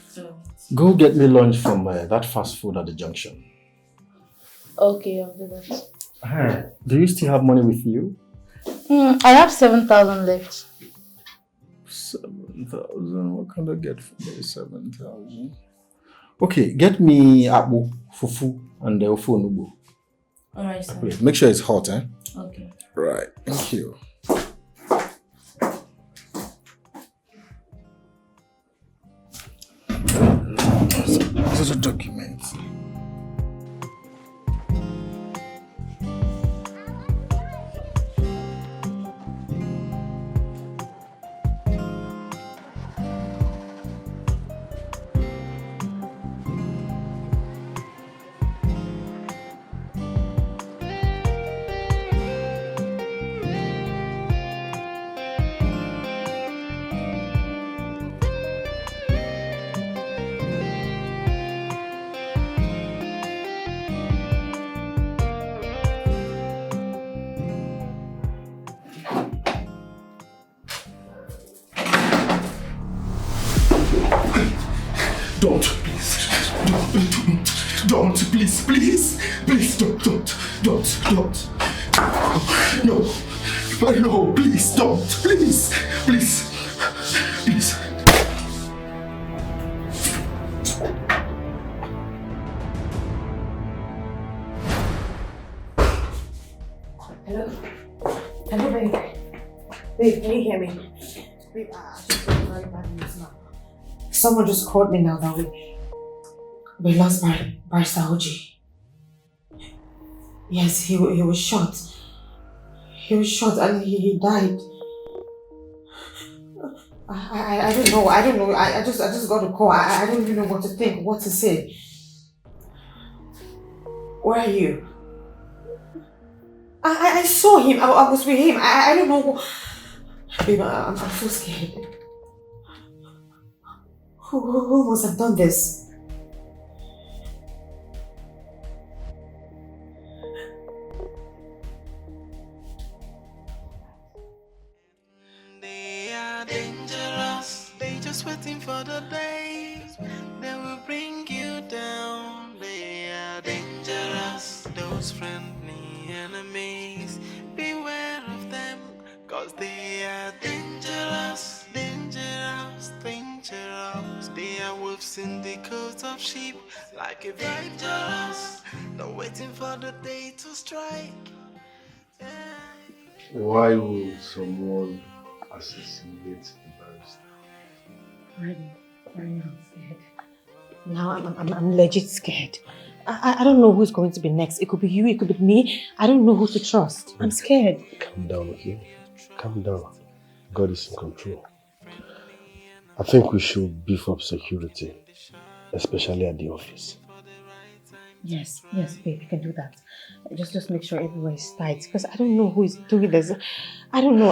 [SPEAKER 20] So,
[SPEAKER 15] Go get me lunch from that fast food at the junction.
[SPEAKER 20] okay, I'll do that.
[SPEAKER 15] Do you still have money with you?
[SPEAKER 20] I have 7,000 left.
[SPEAKER 15] 7,000? What can I get for me? 7,000. Okay, get me abu, fufu, and the ofu onubu.
[SPEAKER 20] Alright, sir.
[SPEAKER 15] Please, make sure it's hot, eh?
[SPEAKER 20] Okay.
[SPEAKER 15] Right, thank you. Those are documents. Don't, please, don't. No, please, don't, please.
[SPEAKER 2] Hello, babe. Babe, can you hear me? Babe, she's very bad news now. Someone just called me now that we lost Barrister Oji. Yes, he was shot. He was shot and he died. I don't know. I just got a call. I don't even know what to think, what to say. Where are you? I saw him. I was with him. I don't know. Babe, I'm so scared. Who must have done this?
[SPEAKER 10] They are dangerous. They just waiting for the day they will bring you down. They are dangerous. Those friendly enemies, beware of them, 'cause they are dangerous. They are wolves in the coat of sheep, like a dangerous. They're waiting for the day to strike.
[SPEAKER 5] Why would someone assassinate the barrister?
[SPEAKER 2] I'm scared. Now I'm legit scared. I don't know who's going to be next. It could be you, it could be me. I don't know who to trust. I'm scared.
[SPEAKER 5] Calm down, okay? Calm down. God is in control. I think we should beef up security, especially at the office.
[SPEAKER 2] Yes, babe, you can do that. Just make sure everywhere is tight, because I don't know who is doing this. I don't know.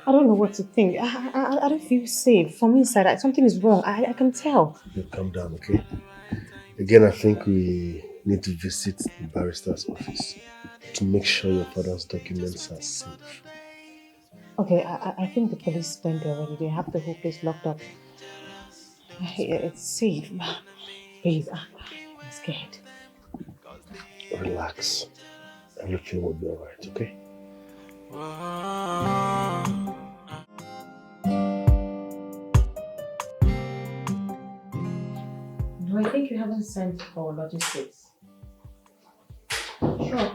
[SPEAKER 2] I don't know what to think. I don't feel safe. From inside, something is wrong. I can tell.
[SPEAKER 5] You calm down, okay? Again, I think we need to visit the barrister's office to make sure your father's documents are safe.
[SPEAKER 2] Okay, I think the police went there already. They have the whole place locked up. It's safe. Babe, I'm scared.
[SPEAKER 5] Relax. Everything will be alright, okay?
[SPEAKER 2] Do I think you haven't sent for logistics? Sure.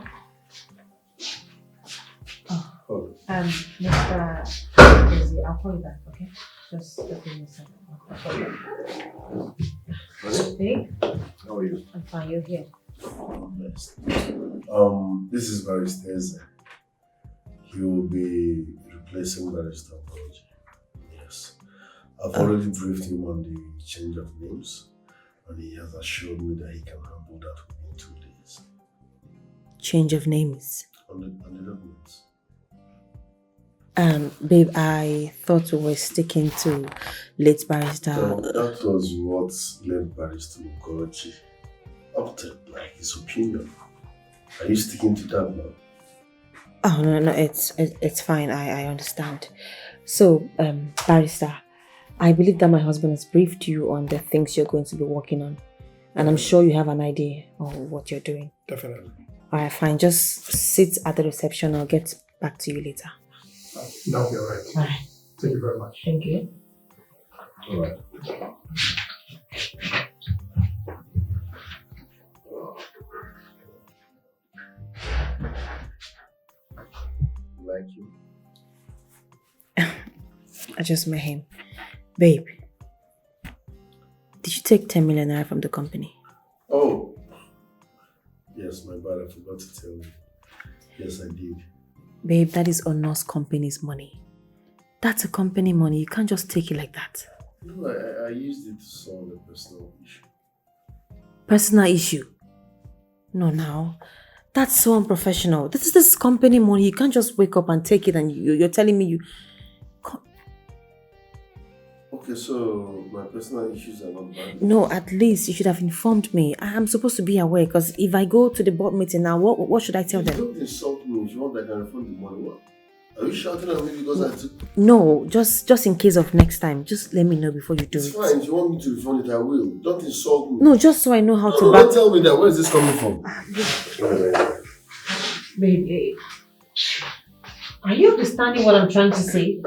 [SPEAKER 2] Oh. Mr. Daisy, I'll call you back, okay? Just give me a second. I'll call you back. Babe?
[SPEAKER 5] How are you?
[SPEAKER 2] I'm fine, you're here.
[SPEAKER 5] Yes. This is Barrister Eze. He will be replacing Barrister Apology. Yes. I've already briefed him on the change of names, and he has assured me that he can handle that within 2 days.
[SPEAKER 8] Change of names.
[SPEAKER 5] On the documents.
[SPEAKER 8] Babe, I thought we were sticking to late barrister.
[SPEAKER 5] No, that was what led Barrister Ugochi opted, like his opinion. Are you sticking to that now?
[SPEAKER 8] Oh no, it's fine. I understand. So, barrister, I believe that my husband has briefed you on the things you're going to be working on, and I'm sure you have an idea of what you're doing.
[SPEAKER 19] Definitely.
[SPEAKER 8] All right, fine. Just sit at the reception. I'll get back to you later.
[SPEAKER 19] That'll be all right.
[SPEAKER 2] All right.
[SPEAKER 19] Thank you very much.
[SPEAKER 2] Thank you.
[SPEAKER 5] All right. Like you?
[SPEAKER 8] I just met him. Babe, did you take 10 million naira from the company?
[SPEAKER 5] Oh. Yes, my bad. I forgot to tell you. Yes, I did.
[SPEAKER 8] Babe, that is Ono's company's money. That's a company money. You can't just take it like that.
[SPEAKER 5] No, I used it to solve a personal issue.
[SPEAKER 8] Personal issue? No, now. That's so unprofessional. This is company money. You can't just wake up and take it and you're telling me you...
[SPEAKER 5] Okay, so my personal issues are not bad.
[SPEAKER 8] No, at least you should have informed me. I'm supposed to be aware because if I go to the board meeting now, what should I tell them?
[SPEAKER 5] Don't insult me. If you want, I can refund the money. What? Are you shouting at me because I took...
[SPEAKER 8] No, just in case of next time. Just let me know before you do it.
[SPEAKER 5] It's fine. If you want me to refund it, I will. Don't insult me.
[SPEAKER 8] No, just so I know how to...
[SPEAKER 5] Don't tell me that. Where is this coming from?
[SPEAKER 2] Babe, are you understanding what I'm trying to say?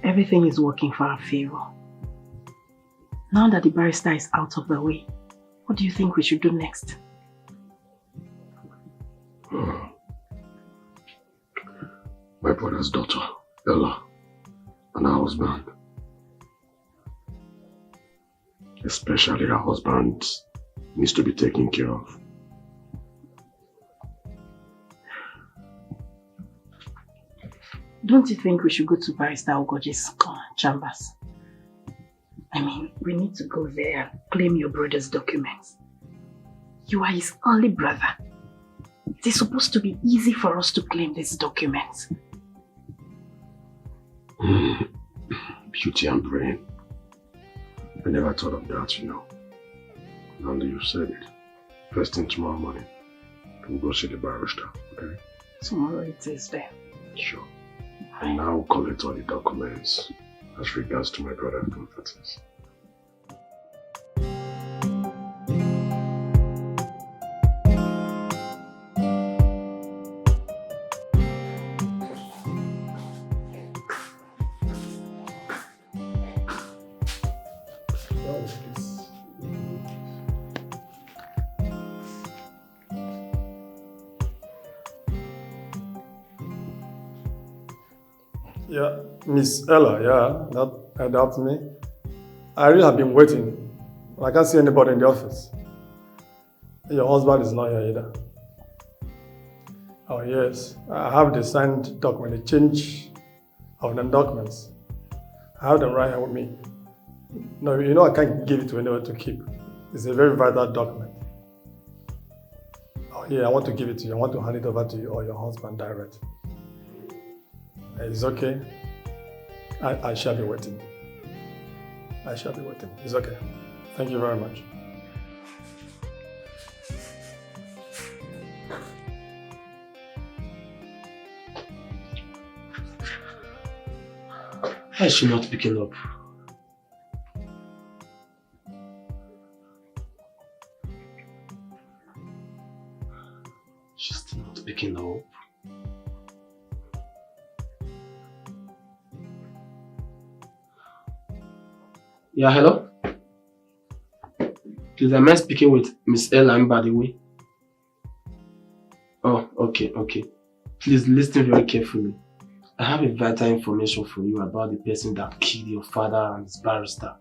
[SPEAKER 7] Everything is working for our favor. Now that the barrister is out of the way, what do you think we should do next?
[SPEAKER 12] My brother's daughter, Ella, and her husband. Especially her husband needs to be taken care of.
[SPEAKER 7] Don't you think we should go to Barrister Ugochi's chambers? I mean, we need to go there and claim your brother's documents. You are his only brother. It is supposed to be easy for us to claim these documents.
[SPEAKER 12] Beauty and brain. I never thought of that, you know. Now that you said it. First thing tomorrow morning, we'll go see the barrister, okay?
[SPEAKER 7] Tomorrow it is there.
[SPEAKER 12] Sure. And now collect all the documents as regards to my brother's confessions.
[SPEAKER 6] Yeah, Miss Ella, yeah, that's me. I really have been waiting. I can't see anybody in the office. Your husband is not here either. Oh yes, I have the signed document, the change of the documents. I have them right here with me. No, you know I can't give it to anyone to keep. It's a very vital document. Oh yeah, I want to give it to you. I want to hand it over to you or your husband direct. It's okay. I shall be waiting. I shall be waiting. It's okay. Thank you very much.
[SPEAKER 14] Why is she not picking up? She's still not picking up. Yeah, hello? Please, am I speaking with Miss Ella, by the way? Oh, okay. Please listen very carefully. I have a vital information for you about the person that killed your father and his barrister.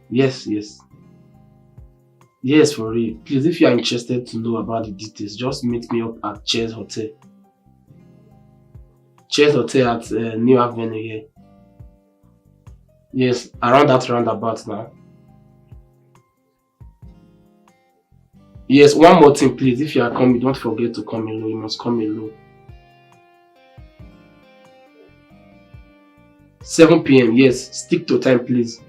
[SPEAKER 14] Yes. Yes, for real. Please, if you are interested to know about the details, just meet me up at Chairs Hotel. Chairs Hotel at New Avenue here. Yes, around that roundabout now. Yes, one more thing, please. If you are coming, don't forget to come alone. You must come alone. 7 p.m. Yes, stick to time, please.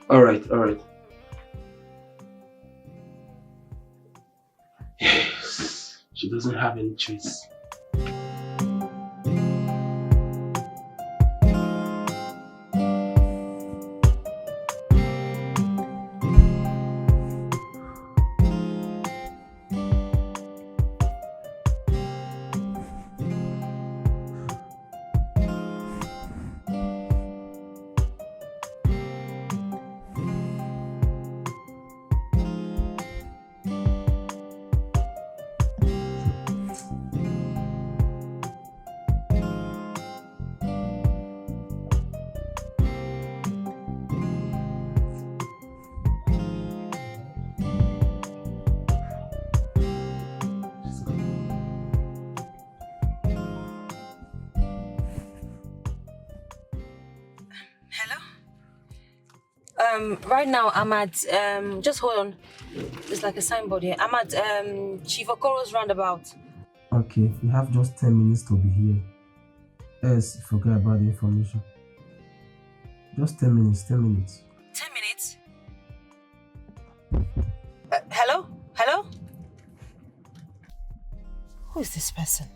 [SPEAKER 14] Alright. Yes, she doesn't have any choice.
[SPEAKER 8] Right now I'm at just hold on. It's like a signboard here. I'm at Chief Okoro's roundabout.
[SPEAKER 14] Okay, you have just 10 minutes to be here. Else, forget about the information. Just 10 minutes. 10 minutes.
[SPEAKER 8] Hello? Who is this person?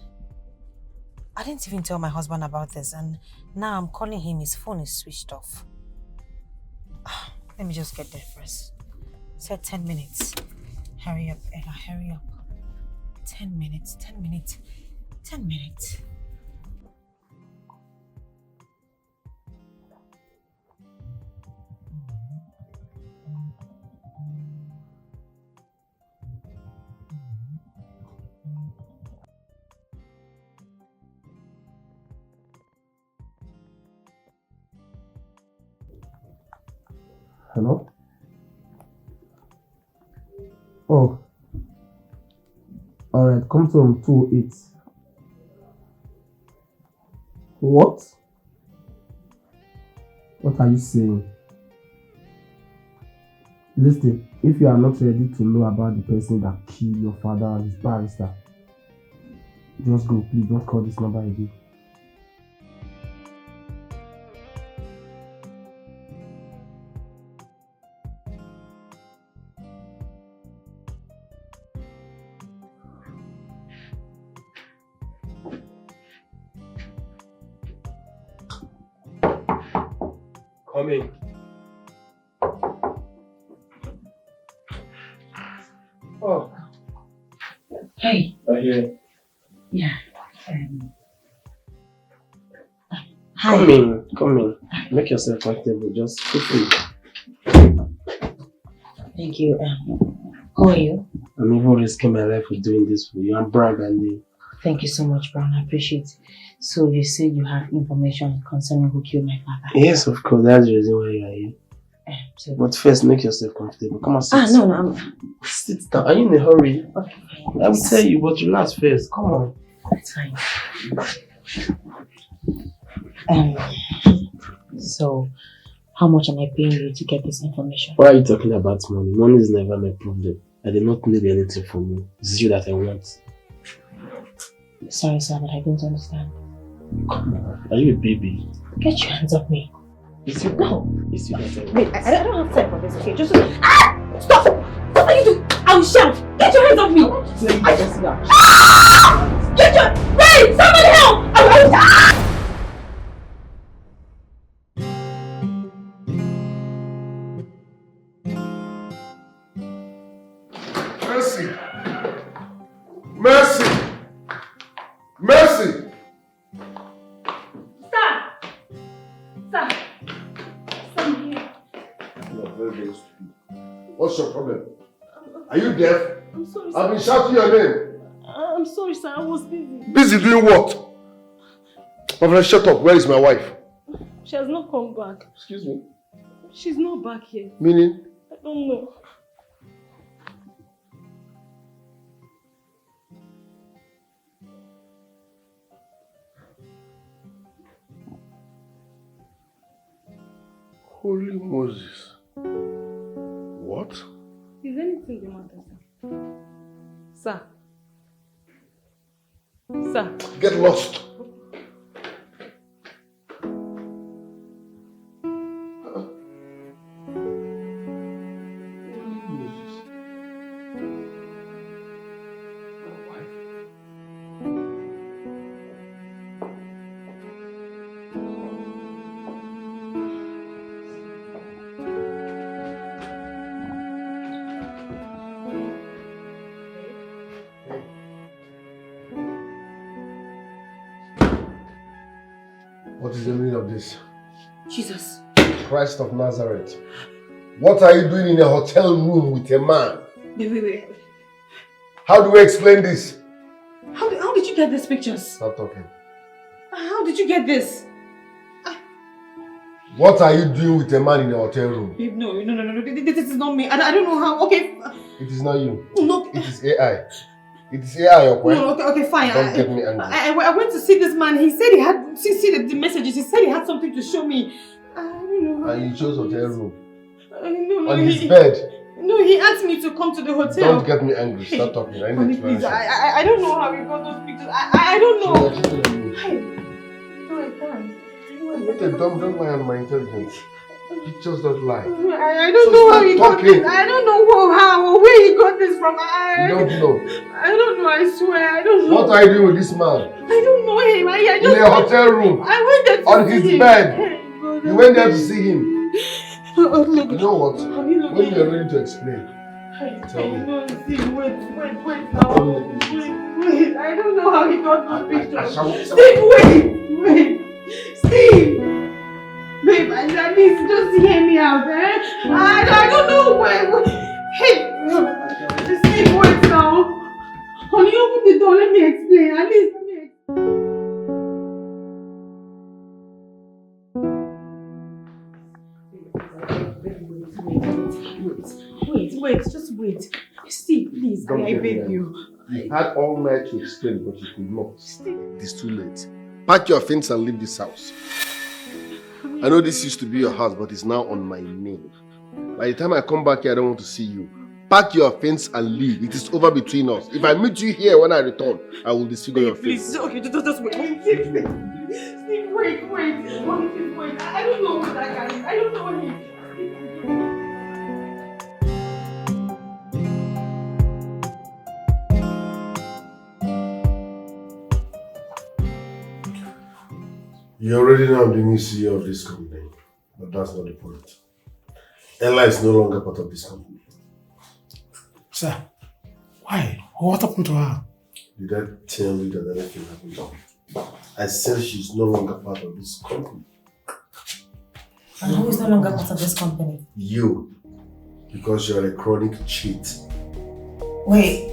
[SPEAKER 8] I didn't even tell my husband about this, and now I'm calling him. His phone is switched off. Let me just get there first. Said 10 minutes. Hurry up, Ella, hurry up. 10 minutes.
[SPEAKER 14] Hello? Oh. Alright, come to 208. What? What are you saying? Listen, if you are not ready to know about the person that killed your father and his barrister, just go, please don't call this number again. Come in. Oh.
[SPEAKER 2] Hey.
[SPEAKER 14] Are you?
[SPEAKER 2] Yeah.
[SPEAKER 14] Hi. Come in. Make yourself comfortable. Just feel free.
[SPEAKER 2] Thank you. Who are you?
[SPEAKER 14] I'm even risking my life with doing this for you. I'm Brad and
[SPEAKER 2] Thank you so much, Brown. I appreciate it. So you said you have information concerning who killed my father?
[SPEAKER 14] Yes, of course. That's the reason why you are here. But first, make yourself comfortable. Come on, sit.
[SPEAKER 2] No, I'm...
[SPEAKER 14] Sit down. Are you in a hurry?
[SPEAKER 2] Okay.
[SPEAKER 14] I will tell you, but relax first. Come on.
[SPEAKER 2] It's fine. So, how much am I paying you to get this information?
[SPEAKER 14] Why are you talking about money? Money is never my problem. I did not need anything from you. It's you that I want.
[SPEAKER 2] Sorry, sir, but I don't understand.
[SPEAKER 14] Come on. Are you a baby?
[SPEAKER 2] Get your hands off me.
[SPEAKER 14] It's you.
[SPEAKER 2] No.
[SPEAKER 14] It's you that I want.
[SPEAKER 2] Wait, I don't have time for this, okay? Just... Ah! Stop! What are you doing? I will shout! Get your hands off me! Get your... Wait! Somebody help! I will... Ah!
[SPEAKER 3] Mercy! Mercy! Mercy!
[SPEAKER 11] Sir! Sir! I'm here.
[SPEAKER 3] You are very, very stupid. What's your problem? Are you deaf?
[SPEAKER 11] I'm sorry, sir.
[SPEAKER 3] I've been shouting your name.
[SPEAKER 11] I'm sorry, sir. I was busy.
[SPEAKER 3] Busy doing what? My friend, shut up. Where is my wife?
[SPEAKER 11] She has not come back.
[SPEAKER 3] Excuse me?
[SPEAKER 11] She's not back yet.
[SPEAKER 3] Meaning?
[SPEAKER 11] I don't know.
[SPEAKER 3] Holy Moses. What?
[SPEAKER 11] Is anything the matter, sir? Sir? Sir?
[SPEAKER 3] Get lost. What is the meaning of this?
[SPEAKER 2] Jesus.
[SPEAKER 3] Christ of Nazareth. What are you doing in a hotel room with a man?
[SPEAKER 2] Wait.
[SPEAKER 3] How do we explain this?
[SPEAKER 2] How did you get these pictures?
[SPEAKER 3] Stop talking.
[SPEAKER 2] How did you get this?
[SPEAKER 3] What are you doing with a man in a hotel room?
[SPEAKER 2] Babe, no. This is not me. I don't know how. Okay.
[SPEAKER 3] It is not you.
[SPEAKER 2] No.
[SPEAKER 3] It is AI. It is AI, okay?
[SPEAKER 2] No, okay, fine.
[SPEAKER 3] Don't get me angry.
[SPEAKER 2] I went to see this man. He said he had... See the messages. He said he had something to show me. I don't know.
[SPEAKER 3] And you chose hotel room.
[SPEAKER 2] No,
[SPEAKER 3] On his bed.
[SPEAKER 2] No, he asked me to come to the hotel.
[SPEAKER 3] Don't get me angry. Stop talking. I need
[SPEAKER 2] Please,
[SPEAKER 3] to
[SPEAKER 2] I don't know how he got those pictures. I don't know. No, I can't.
[SPEAKER 3] What a dumb lie on my intelligence. Pictures don't lie.
[SPEAKER 2] I don't know how he got this. I don't know how or where he got this from.
[SPEAKER 3] You don't know.
[SPEAKER 2] I don't know, I swear. I don't know.
[SPEAKER 3] What are you doing with this man?
[SPEAKER 2] I don't know him. I just
[SPEAKER 3] in a hotel room.
[SPEAKER 2] I went there to
[SPEAKER 3] on
[SPEAKER 2] see
[SPEAKER 3] his
[SPEAKER 2] him.
[SPEAKER 3] bed. You went there to see him.
[SPEAKER 2] Look.
[SPEAKER 3] You know what? When you are ready to explain, tell me.
[SPEAKER 2] Wait now. Wait. I don't know how he got those pictures. Steve, wait. Steve. Babe, at least just hear me out, eh? I don't know where. Hey, Steve, wait now. Honey, open the door. Let me explain. At least let me explain. Wait, just wait. Steve, please, I beg you.
[SPEAKER 3] You had all night to explain, but you could not. It is too late. Pack your things and leave this house. I know this used to be your house, but it's now on my name. By the time I come back here, I don't want to see you. Pack your things and leave. It is over between us. If I meet you here when I return, I will disfigure your face.
[SPEAKER 2] Please, okay, just wait. Steve, wait. Honestly, wait. I don't know who that guy is. I don't know him.
[SPEAKER 3] You already know I'm the new CEO of this company, but that's not the point. Ella is no longer part of this company.
[SPEAKER 6] Sir, why? What happened to her?
[SPEAKER 3] Did I tell you that anything happened? I said she's no longer part of this company.
[SPEAKER 8] And who is no longer part of this company?
[SPEAKER 3] You. Because you're a chronic cheat.
[SPEAKER 8] Wait.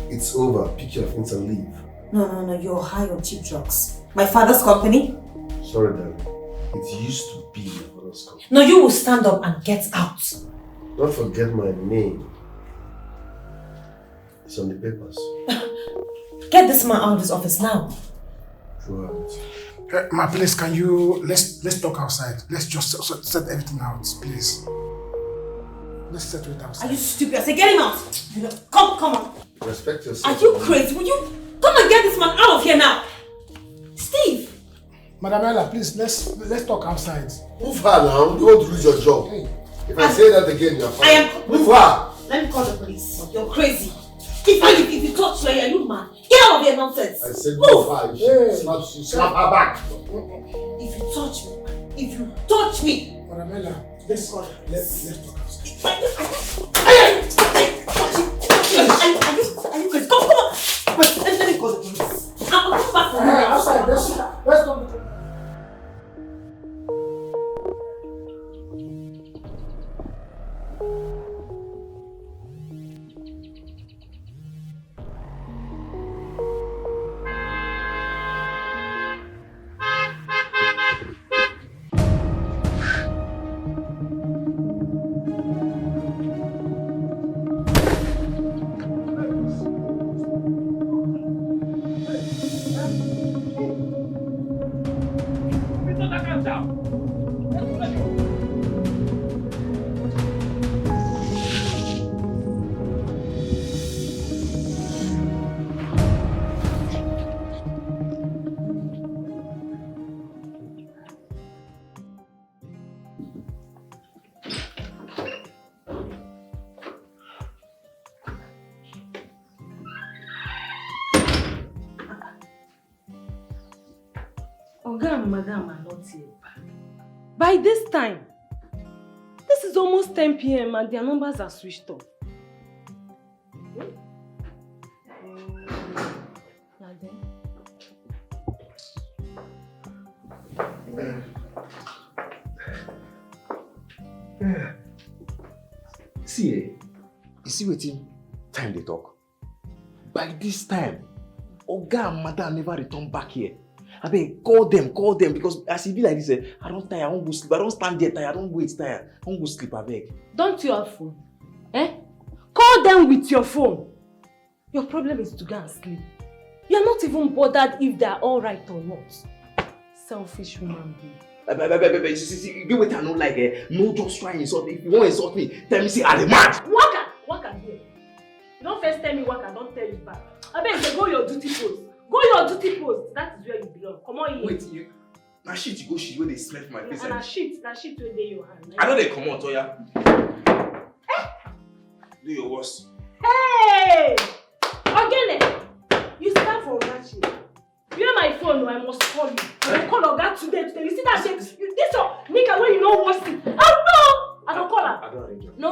[SPEAKER 3] It's over. Pick your things and leave.
[SPEAKER 8] No. You're high on cheap drugs. My father's company?
[SPEAKER 3] Sorry, darling. It used to be your father's company.
[SPEAKER 8] No, you will stand up and get out.
[SPEAKER 3] Don't forget my name. It's on the papers.
[SPEAKER 8] Get this man out of this office now.
[SPEAKER 3] Go out.
[SPEAKER 6] Ma, please, can you let's talk outside. Let's just set everything out, please. Let's settle it outside.
[SPEAKER 7] Are you stupid? I say get him out. Come on.
[SPEAKER 15] Respect yourself.
[SPEAKER 7] Are you crazy? Will you come and get this man out of here now? Steve.
[SPEAKER 6] Madam Ella, please let's talk outside.
[SPEAKER 15] Move her now. You want to lose your job.
[SPEAKER 6] Hey.
[SPEAKER 15] If I say that again, you're fine. Move her.
[SPEAKER 7] Let me call the police. You're crazy. If you touch me, are you mad? Get out of here, nonsense.
[SPEAKER 15] I said move her. You slap her back.
[SPEAKER 7] If you touch me.
[SPEAKER 6] Madam Ella, let's talk outside.
[SPEAKER 7] Are you crazy? Come on. Let me call the police. I'll come back for you.
[SPEAKER 6] Outside, let's talk.
[SPEAKER 7] Madam are not here. By this time, this is almost 10 p.m. and their numbers are switched off.
[SPEAKER 16] See, you see wetin time they talk. By this time, Oga and Madam never return back here. I beg, call them because as it be like this, I don't tire, I don't go sleep. I don't stand there tired, I don't wait tired. I don't go sleep, I beg.
[SPEAKER 7] Don't you have phone? Call them with your phone. Your problem is to go and sleep. You're not even bothered if they're all right or not. Selfish woman being.
[SPEAKER 16] See, you wait, I don't like it. No, just try and insult me. If you want to insult me, tell me, say, I'm mad.
[SPEAKER 7] Waka here. You don't first tell me waka, don't tell you back. I beg, say, go your duty post. Go your duty post. That is where you belong. Come on here.
[SPEAKER 16] Wait, you. Na shit you go shit where they smell for my face.
[SPEAKER 7] And na shit where they your hand.
[SPEAKER 16] I know they come out, Oya. Do your worst.
[SPEAKER 7] Hey! Ogene! You stand for matching. You know my phone, I must call you. I will call Oga today. You see that shit? This your nigga when you know what's it. Oh no! I don't call her.
[SPEAKER 16] I don't arrange her.
[SPEAKER 7] No.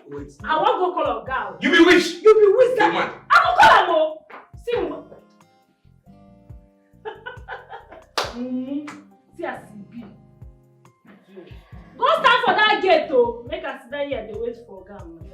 [SPEAKER 16] Wait.
[SPEAKER 7] I won't go call Oga.
[SPEAKER 16] You be witch!
[SPEAKER 7] You be witch.
[SPEAKER 16] Hey, man.
[SPEAKER 7] I will call her more. See see as it be. Go stand for that gate though. Make us sit down here and they wait for Oga and Madam.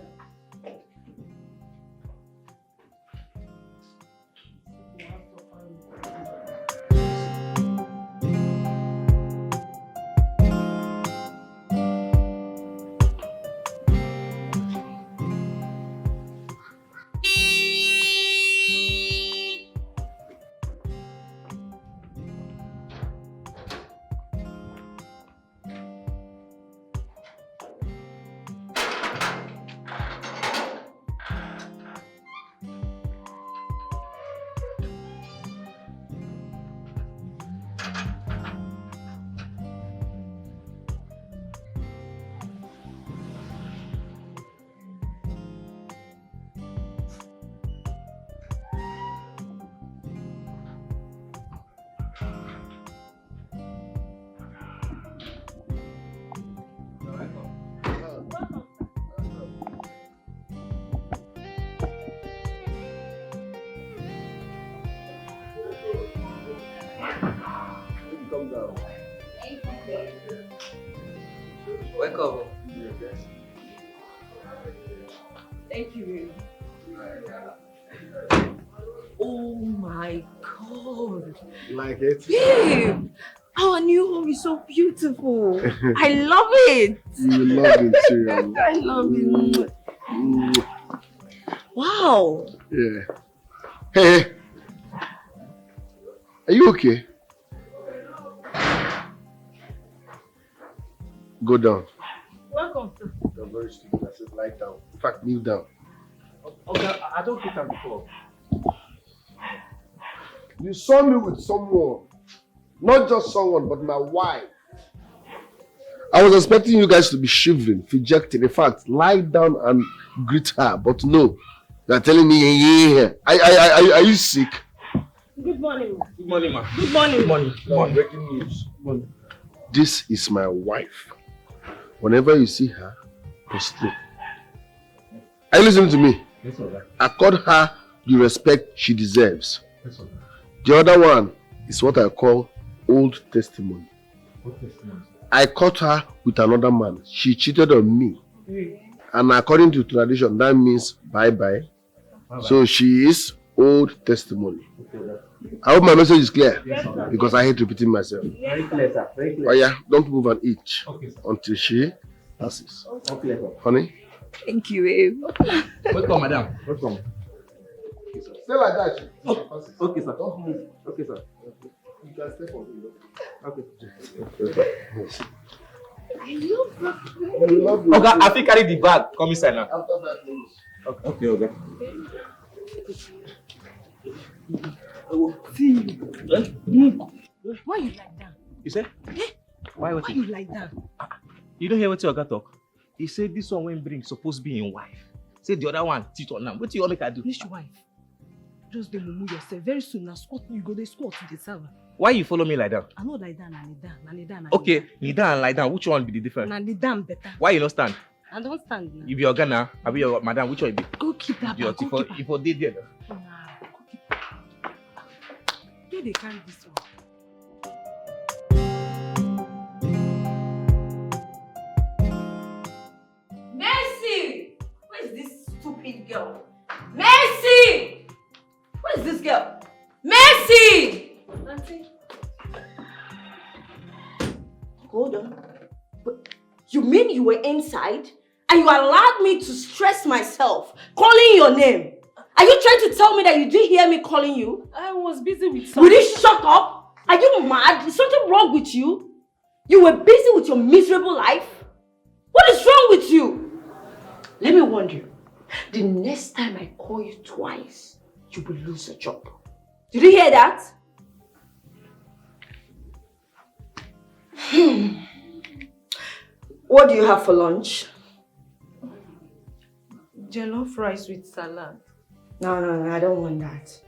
[SPEAKER 21] Welcome.
[SPEAKER 7] Thank you. Oh my God.
[SPEAKER 5] Like it?
[SPEAKER 7] Babe, our new home is so beautiful. I love it.
[SPEAKER 5] You love it too.
[SPEAKER 7] I love it. Wow.
[SPEAKER 5] Yeah. Hey. Are you okay? Go down.
[SPEAKER 11] Welcome, sir.
[SPEAKER 5] You're very stupid. I said lie down. In fact, kneel down.
[SPEAKER 16] Okay, I don't think I'm before.
[SPEAKER 5] You saw me with someone. Not just someone, but my wife. I was expecting you guys to be shivering, dejected. In fact, lie down and greet her. But no. They're telling me, yeah. Are you sick?
[SPEAKER 11] Good morning.
[SPEAKER 16] Good morning, ma.
[SPEAKER 11] Good morning.
[SPEAKER 16] Good morning.
[SPEAKER 5] Good morning.
[SPEAKER 16] Breaking news. Good morning.
[SPEAKER 5] This is my wife. Whenever you see her, prostrate. Are you listening to me?
[SPEAKER 16] Yes, sir.
[SPEAKER 5] Accord her the respect she deserves.
[SPEAKER 16] Yes, sir.
[SPEAKER 5] The other one is what I call old testimony.
[SPEAKER 16] What testimony?
[SPEAKER 5] I caught her with another man. She cheated on me. And according to tradition, that means bye-bye. So she is old testimony. I hope my message is clear.
[SPEAKER 16] Yes, sir.
[SPEAKER 5] Because I hate repeating myself.
[SPEAKER 16] Very clear, sir. Very clear.
[SPEAKER 5] Oh yeah, don't move an inch.
[SPEAKER 16] Okay, sir.
[SPEAKER 5] Until she passes.
[SPEAKER 16] Okay, sir.
[SPEAKER 5] Honey?
[SPEAKER 13] Thank you, babe.
[SPEAKER 16] Welcome, madam. Welcome.
[SPEAKER 5] Stay like that.
[SPEAKER 16] Okay, sir.
[SPEAKER 5] Don't move.
[SPEAKER 16] Okay, sir.
[SPEAKER 5] You can stay for me.
[SPEAKER 16] Okay.
[SPEAKER 5] I love you.
[SPEAKER 16] Okay, I think carry the bag. Come inside now.
[SPEAKER 5] After 5 minutes.
[SPEAKER 16] Okay, okay.
[SPEAKER 11] I will see you. Why you like that?
[SPEAKER 16] You say? Why
[SPEAKER 11] you like that?
[SPEAKER 16] You don't hear what your guy talk? He said this one when bring supposed to be in wife. Say the other one cheat on him. What do you want me to do?
[SPEAKER 11] Which wife? Just dey mumu yourself. Very soon now squat you go dey squat to the server.
[SPEAKER 16] Why you follow me like that?
[SPEAKER 11] I know like that, na
[SPEAKER 16] Okay, kneel down and lie down. Which one be the difference?
[SPEAKER 11] Na better.
[SPEAKER 16] Why you not stand?
[SPEAKER 11] I don't stand now.
[SPEAKER 16] If you're Ghana, I be your madam. Which one you be?
[SPEAKER 11] Go keep that
[SPEAKER 16] Your
[SPEAKER 11] bag, go keep
[SPEAKER 16] if you did there.
[SPEAKER 11] Nah, go keep. Where they carry this one?
[SPEAKER 7] Mercy! Where is this stupid girl? Mercy! Where is this girl? Mercy!
[SPEAKER 11] Auntie.
[SPEAKER 7] Hold on. But you mean you were inside and you allowed me to stress myself calling your name? Are you trying to tell me that you didn't hear me calling you?
[SPEAKER 11] I was busy with
[SPEAKER 7] something. Will you shut up? Are you mad? Is something wrong with you? You were busy with your miserable life? What is wrong with you? Let me warn you. The next time I call you twice, you will lose your job. Did you hear that? What do you have for lunch?
[SPEAKER 11] Jollof rice with salad.
[SPEAKER 7] No, I don't want that.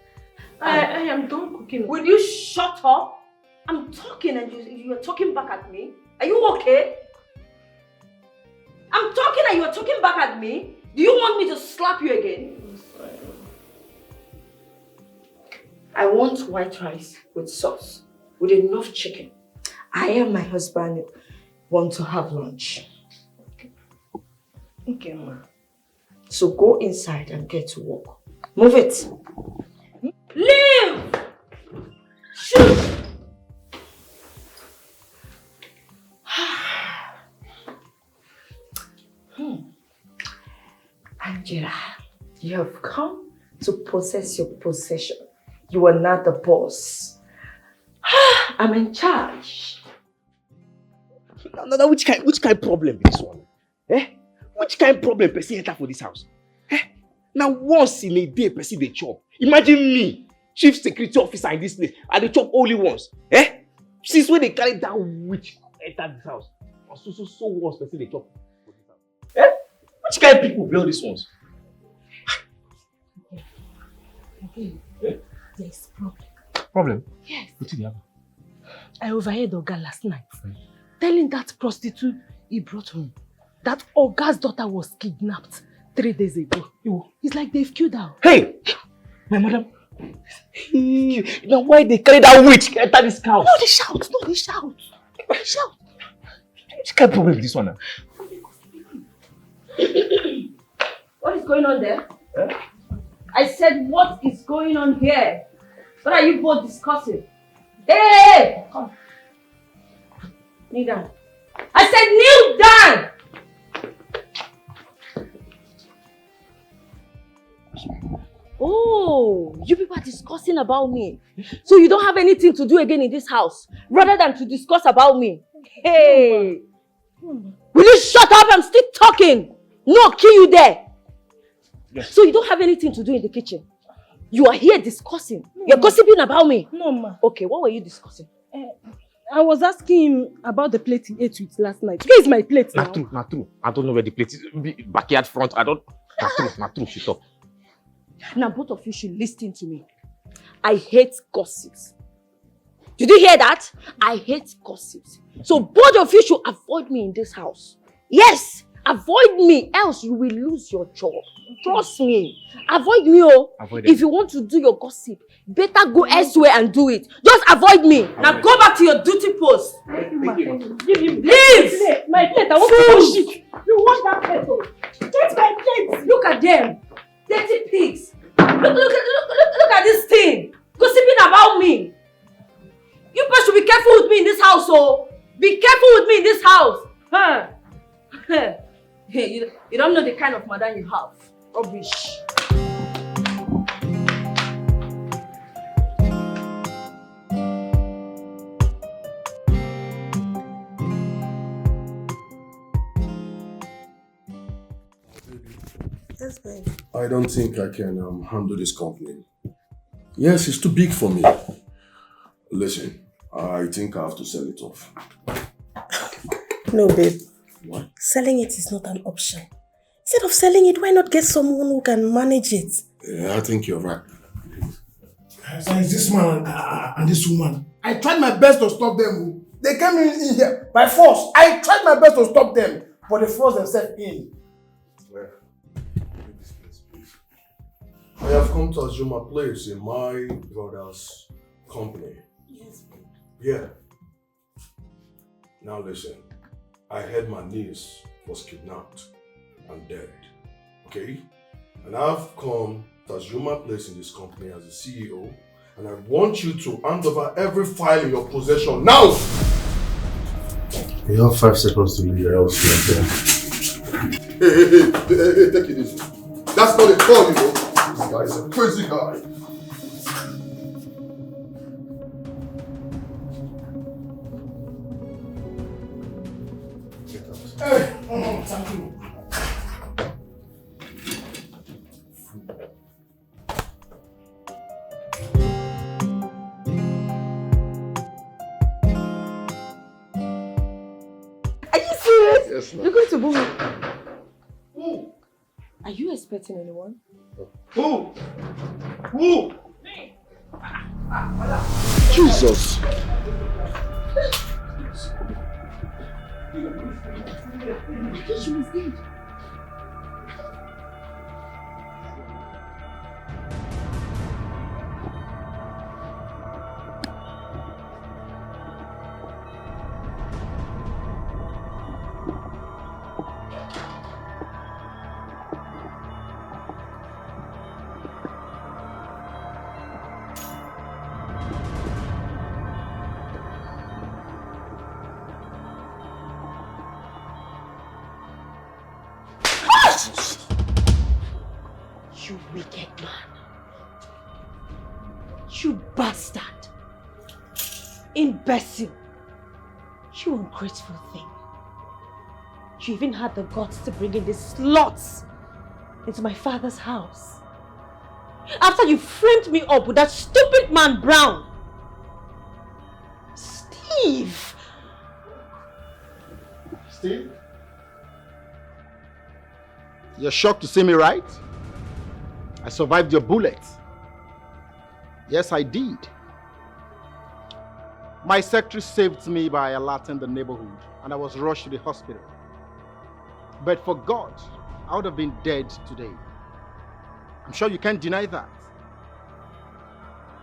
[SPEAKER 11] I am done cooking.
[SPEAKER 7] Will you shut up? I'm talking and you are talking back at me. Are you okay? I'm talking and you are talking back at me. Do you want me to slap you again? I want white rice with sauce, with enough chicken. I and my husband want to have lunch.
[SPEAKER 11] Okay, ma.
[SPEAKER 7] So go inside and get to work. Move it. Leave! Shoot! Angela, you have come to possess your possession. You are not the boss. I'm in charge.
[SPEAKER 9] Which kind problem be this one? Eh? Which kind problem person enter for this house? Eh? Now once in a day person dey chop. Imagine me, chief security officer in this place, and they chop only once. Eh? Since when they carry that witch enter this house, and so once person dey chop for this house. Eh? Which kind of people be all these ones?
[SPEAKER 11] Okay. There is problem.
[SPEAKER 16] Problem?
[SPEAKER 11] Yes.
[SPEAKER 16] What did you have?
[SPEAKER 11] I overheard Oga last night telling that prostitute he brought home that Oga's daughter was kidnapped 3 days ago. It's like they've killed her.
[SPEAKER 9] Hey! My madam. Now why they carry that witch enter this house?
[SPEAKER 11] No, they shout. They shout.
[SPEAKER 9] Which kind of problem is this one now?
[SPEAKER 7] What is going on there? Eh? I said, what is going on here? What are you both discussing? Hey! Come. Kneel down. I said kneel down! Oh, you people are discussing about me. So you don't have anything to do again in this house, rather than to discuss about me. Hey! Will you shut up? I'm still talking. No, I'll kill you there. Yes. So you don't have anything to do in the kitchen. You are here discussing. You're gossiping about me.
[SPEAKER 11] No, ma.
[SPEAKER 7] Okay, what were you discussing?
[SPEAKER 11] I was asking him about the plate he ate with last night. Where is my plate now?
[SPEAKER 16] Not true. I don't know where the plate is. Backyard front. I don't. Not true. Shut up.
[SPEAKER 7] Now both of you should listen to me. I hate gossips. Did you hear that? I hate gossips. So both of you should avoid me in this house. Yes, avoid me, else you will lose your job. Trust me. Avoid me, oh. If you want to do your gossip, better go elsewhere and do it. Just avoid me. Now go back to your duty post.
[SPEAKER 11] Give him
[SPEAKER 7] Leave!
[SPEAKER 11] My plate. I want to wash it. You want that plate, oh? Get my plate.
[SPEAKER 7] Look at them. Dirty pigs. Look at this thing. Gossiping about me. You people should be careful with me in this house, oh. Be careful with me in this house. Huh? You don't know the kind of mother you have. Rubbish.
[SPEAKER 20] Yes, babe.
[SPEAKER 18] I don't think I can handle this company. Yes, it's too big for me. Listen, I think I have to sell it off.
[SPEAKER 20] No, babe.
[SPEAKER 18] What?
[SPEAKER 20] Selling it is not an option. Instead of selling it, why not get someone who can manage it?
[SPEAKER 18] Yeah, I think you're right.
[SPEAKER 6] So it's this man and this woman. I tried my best to stop them. They came in here by force. I tried my best to stop them, but they forced themselves in.
[SPEAKER 18] I have come to assume a place in my brother's company.
[SPEAKER 20] Yes.
[SPEAKER 18] Yeah. Now listen, I heard my niece was kidnapped and dead. Okay? And I've come to assume my place in this company as the CEO, and I want you to hand over every file in your possession now!
[SPEAKER 5] You have 5 seconds to leave, else you're dead.
[SPEAKER 18] Hey, take it easy. That's not a call, you know. This guy is a crazy guy.
[SPEAKER 6] Hey, thank you.
[SPEAKER 7] Are you serious?
[SPEAKER 18] Yes, ma'am.
[SPEAKER 7] You're going to boom me. Are you expecting anyone?
[SPEAKER 18] Who? Jesus!
[SPEAKER 7] She was dead. You wicked man. You bastard. Imbecile. You ungrateful thing. You even had the guts to bring in these sluts into my father's house. After you framed me up with that stupid man Brown. Steve!
[SPEAKER 19] Steve? You're shocked to see me, right? I survived your bullet. Yes, I did. My secretary saved me by alerting the neighborhood, and I was rushed to the hospital. But for God, I would have been dead today. I'm sure you can't deny that.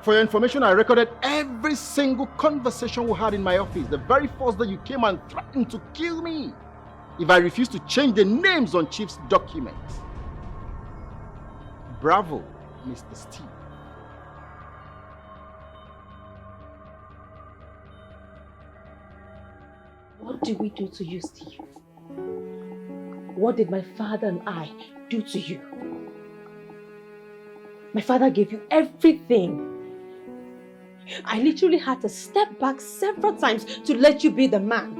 [SPEAKER 19] For your information, I recorded every single conversation we had in my office the very first day you came and threatened to kill me if I refused to change the names on Chief's documents. Bravo, Mr. Steve.
[SPEAKER 7] What did we do to you, Steve? What did my father and I do to you?
[SPEAKER 2] My father gave you everything. I literally had to step back several times to let you be the man.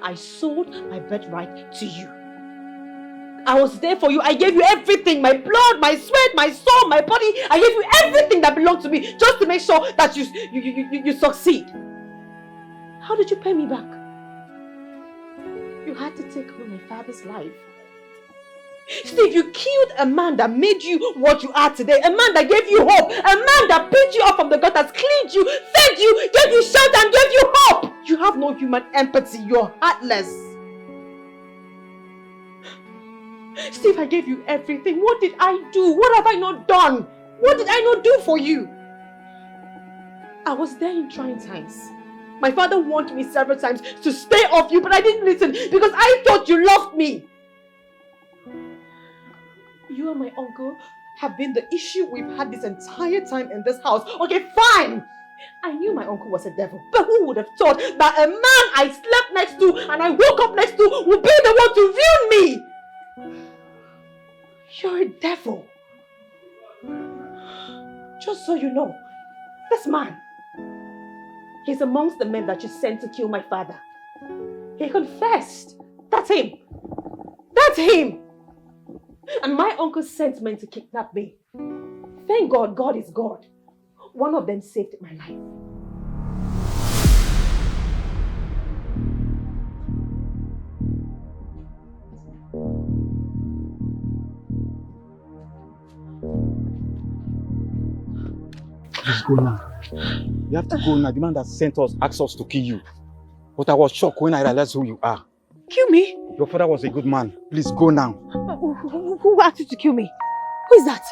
[SPEAKER 2] I sold my birthright to you. I was there for you. I gave you everything. My blood, my sweat, my soul, my body. I gave you everything that belonged to me just to make sure that you succeed. How did you pay me back? You had to take away my father's life. Steve, you killed a man that made you what you are today. A man that gave you hope. A man that picked you up from the gutters, cleaned you, fed you, gave you shelter and gave you hope. You have no human empathy. You're heartless. Steve, I gave you everything. What did I do? What have I not done? What did I not do for you? I was there in trying times. My father warned me several times to stay off you, but I didn't listen because I thought you loved me. You and my uncle have been the issue we've had this entire time in this house. Okay, fine. I knew my uncle was a devil, but who would have thought that a man I slept next to and I woke up next to would be the one to ruin me? You're a devil. Just so you know, this man, he's amongst the men that you sent to kill my father. He confessed. That's him. That's him. And my uncle sent men to kidnap me. Thank God, God is God. One of them saved my life.
[SPEAKER 17] Just go now. You have to go now. The man that sent us asked us to kill you. But I was shocked when I realized who you are.
[SPEAKER 2] Kill me?
[SPEAKER 17] Your father was a good man. Please go now.
[SPEAKER 2] Who asked you to kill me? Who is that?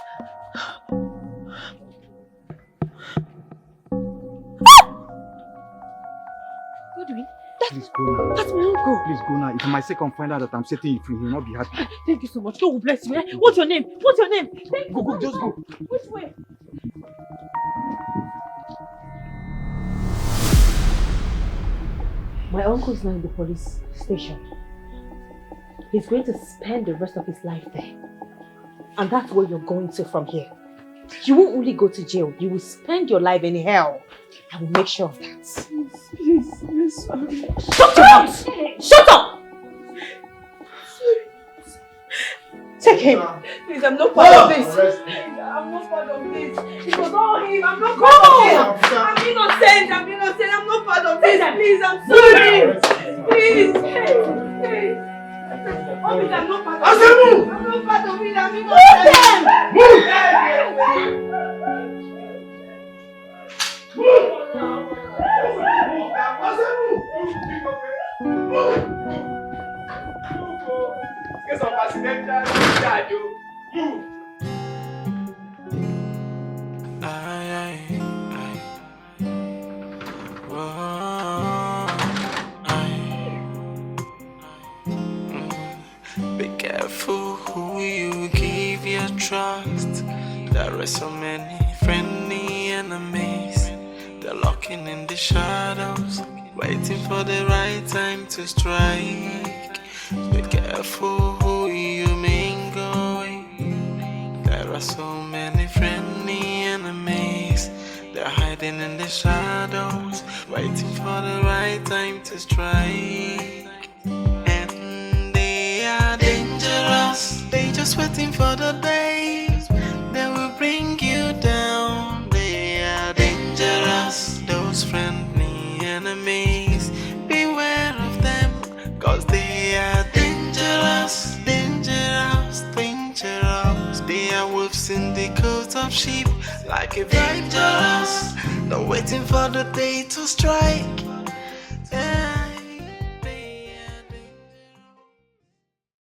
[SPEAKER 2] Godwin,
[SPEAKER 17] Please go now.
[SPEAKER 2] that's my uncle.
[SPEAKER 17] Please go now. If my second find out that I'm setting you free, he will not be happy.
[SPEAKER 2] Thank you so much. God will bless you. Eh? What's your name? What's your name?
[SPEAKER 17] Go, just go.
[SPEAKER 2] Which way? My uncle is now in the police station. He's going to spend the rest of his life there. And that's where you're going to from here. You won't only go to jail, you will spend your life in hell. I will make sure of that.
[SPEAKER 17] Please, sorry.
[SPEAKER 2] Shut your mouth! Shut up! Take him.
[SPEAKER 11] Please, I'm not part of this. I'm not part of this. It was all him. I'm not part of this. I'm innocent. I'm not part of this. Please, I'm sorry. Please. Hey. Obviously, I'm not part of it. I'm not part of it. I'm innocent.
[SPEAKER 22] Get some accidental charge, move.
[SPEAKER 10] Be careful who you give your trust. There are so many friendly enemies. They're lurking in the shadows, waiting for the right time to strike. Be careful who you mingle with. There are so many friendly enemies. They're hiding in the shadows, waiting for the right time to strike. And they are dangerous. They just waiting for the day they will bring you down. They are dangerous. Those friendly enemies, beware of them, 'cause they are dangerous, dangerous, dangerous. They are wolves in the coat of sheep, like a dangerous. They're waiting for the day to strike. Yeah.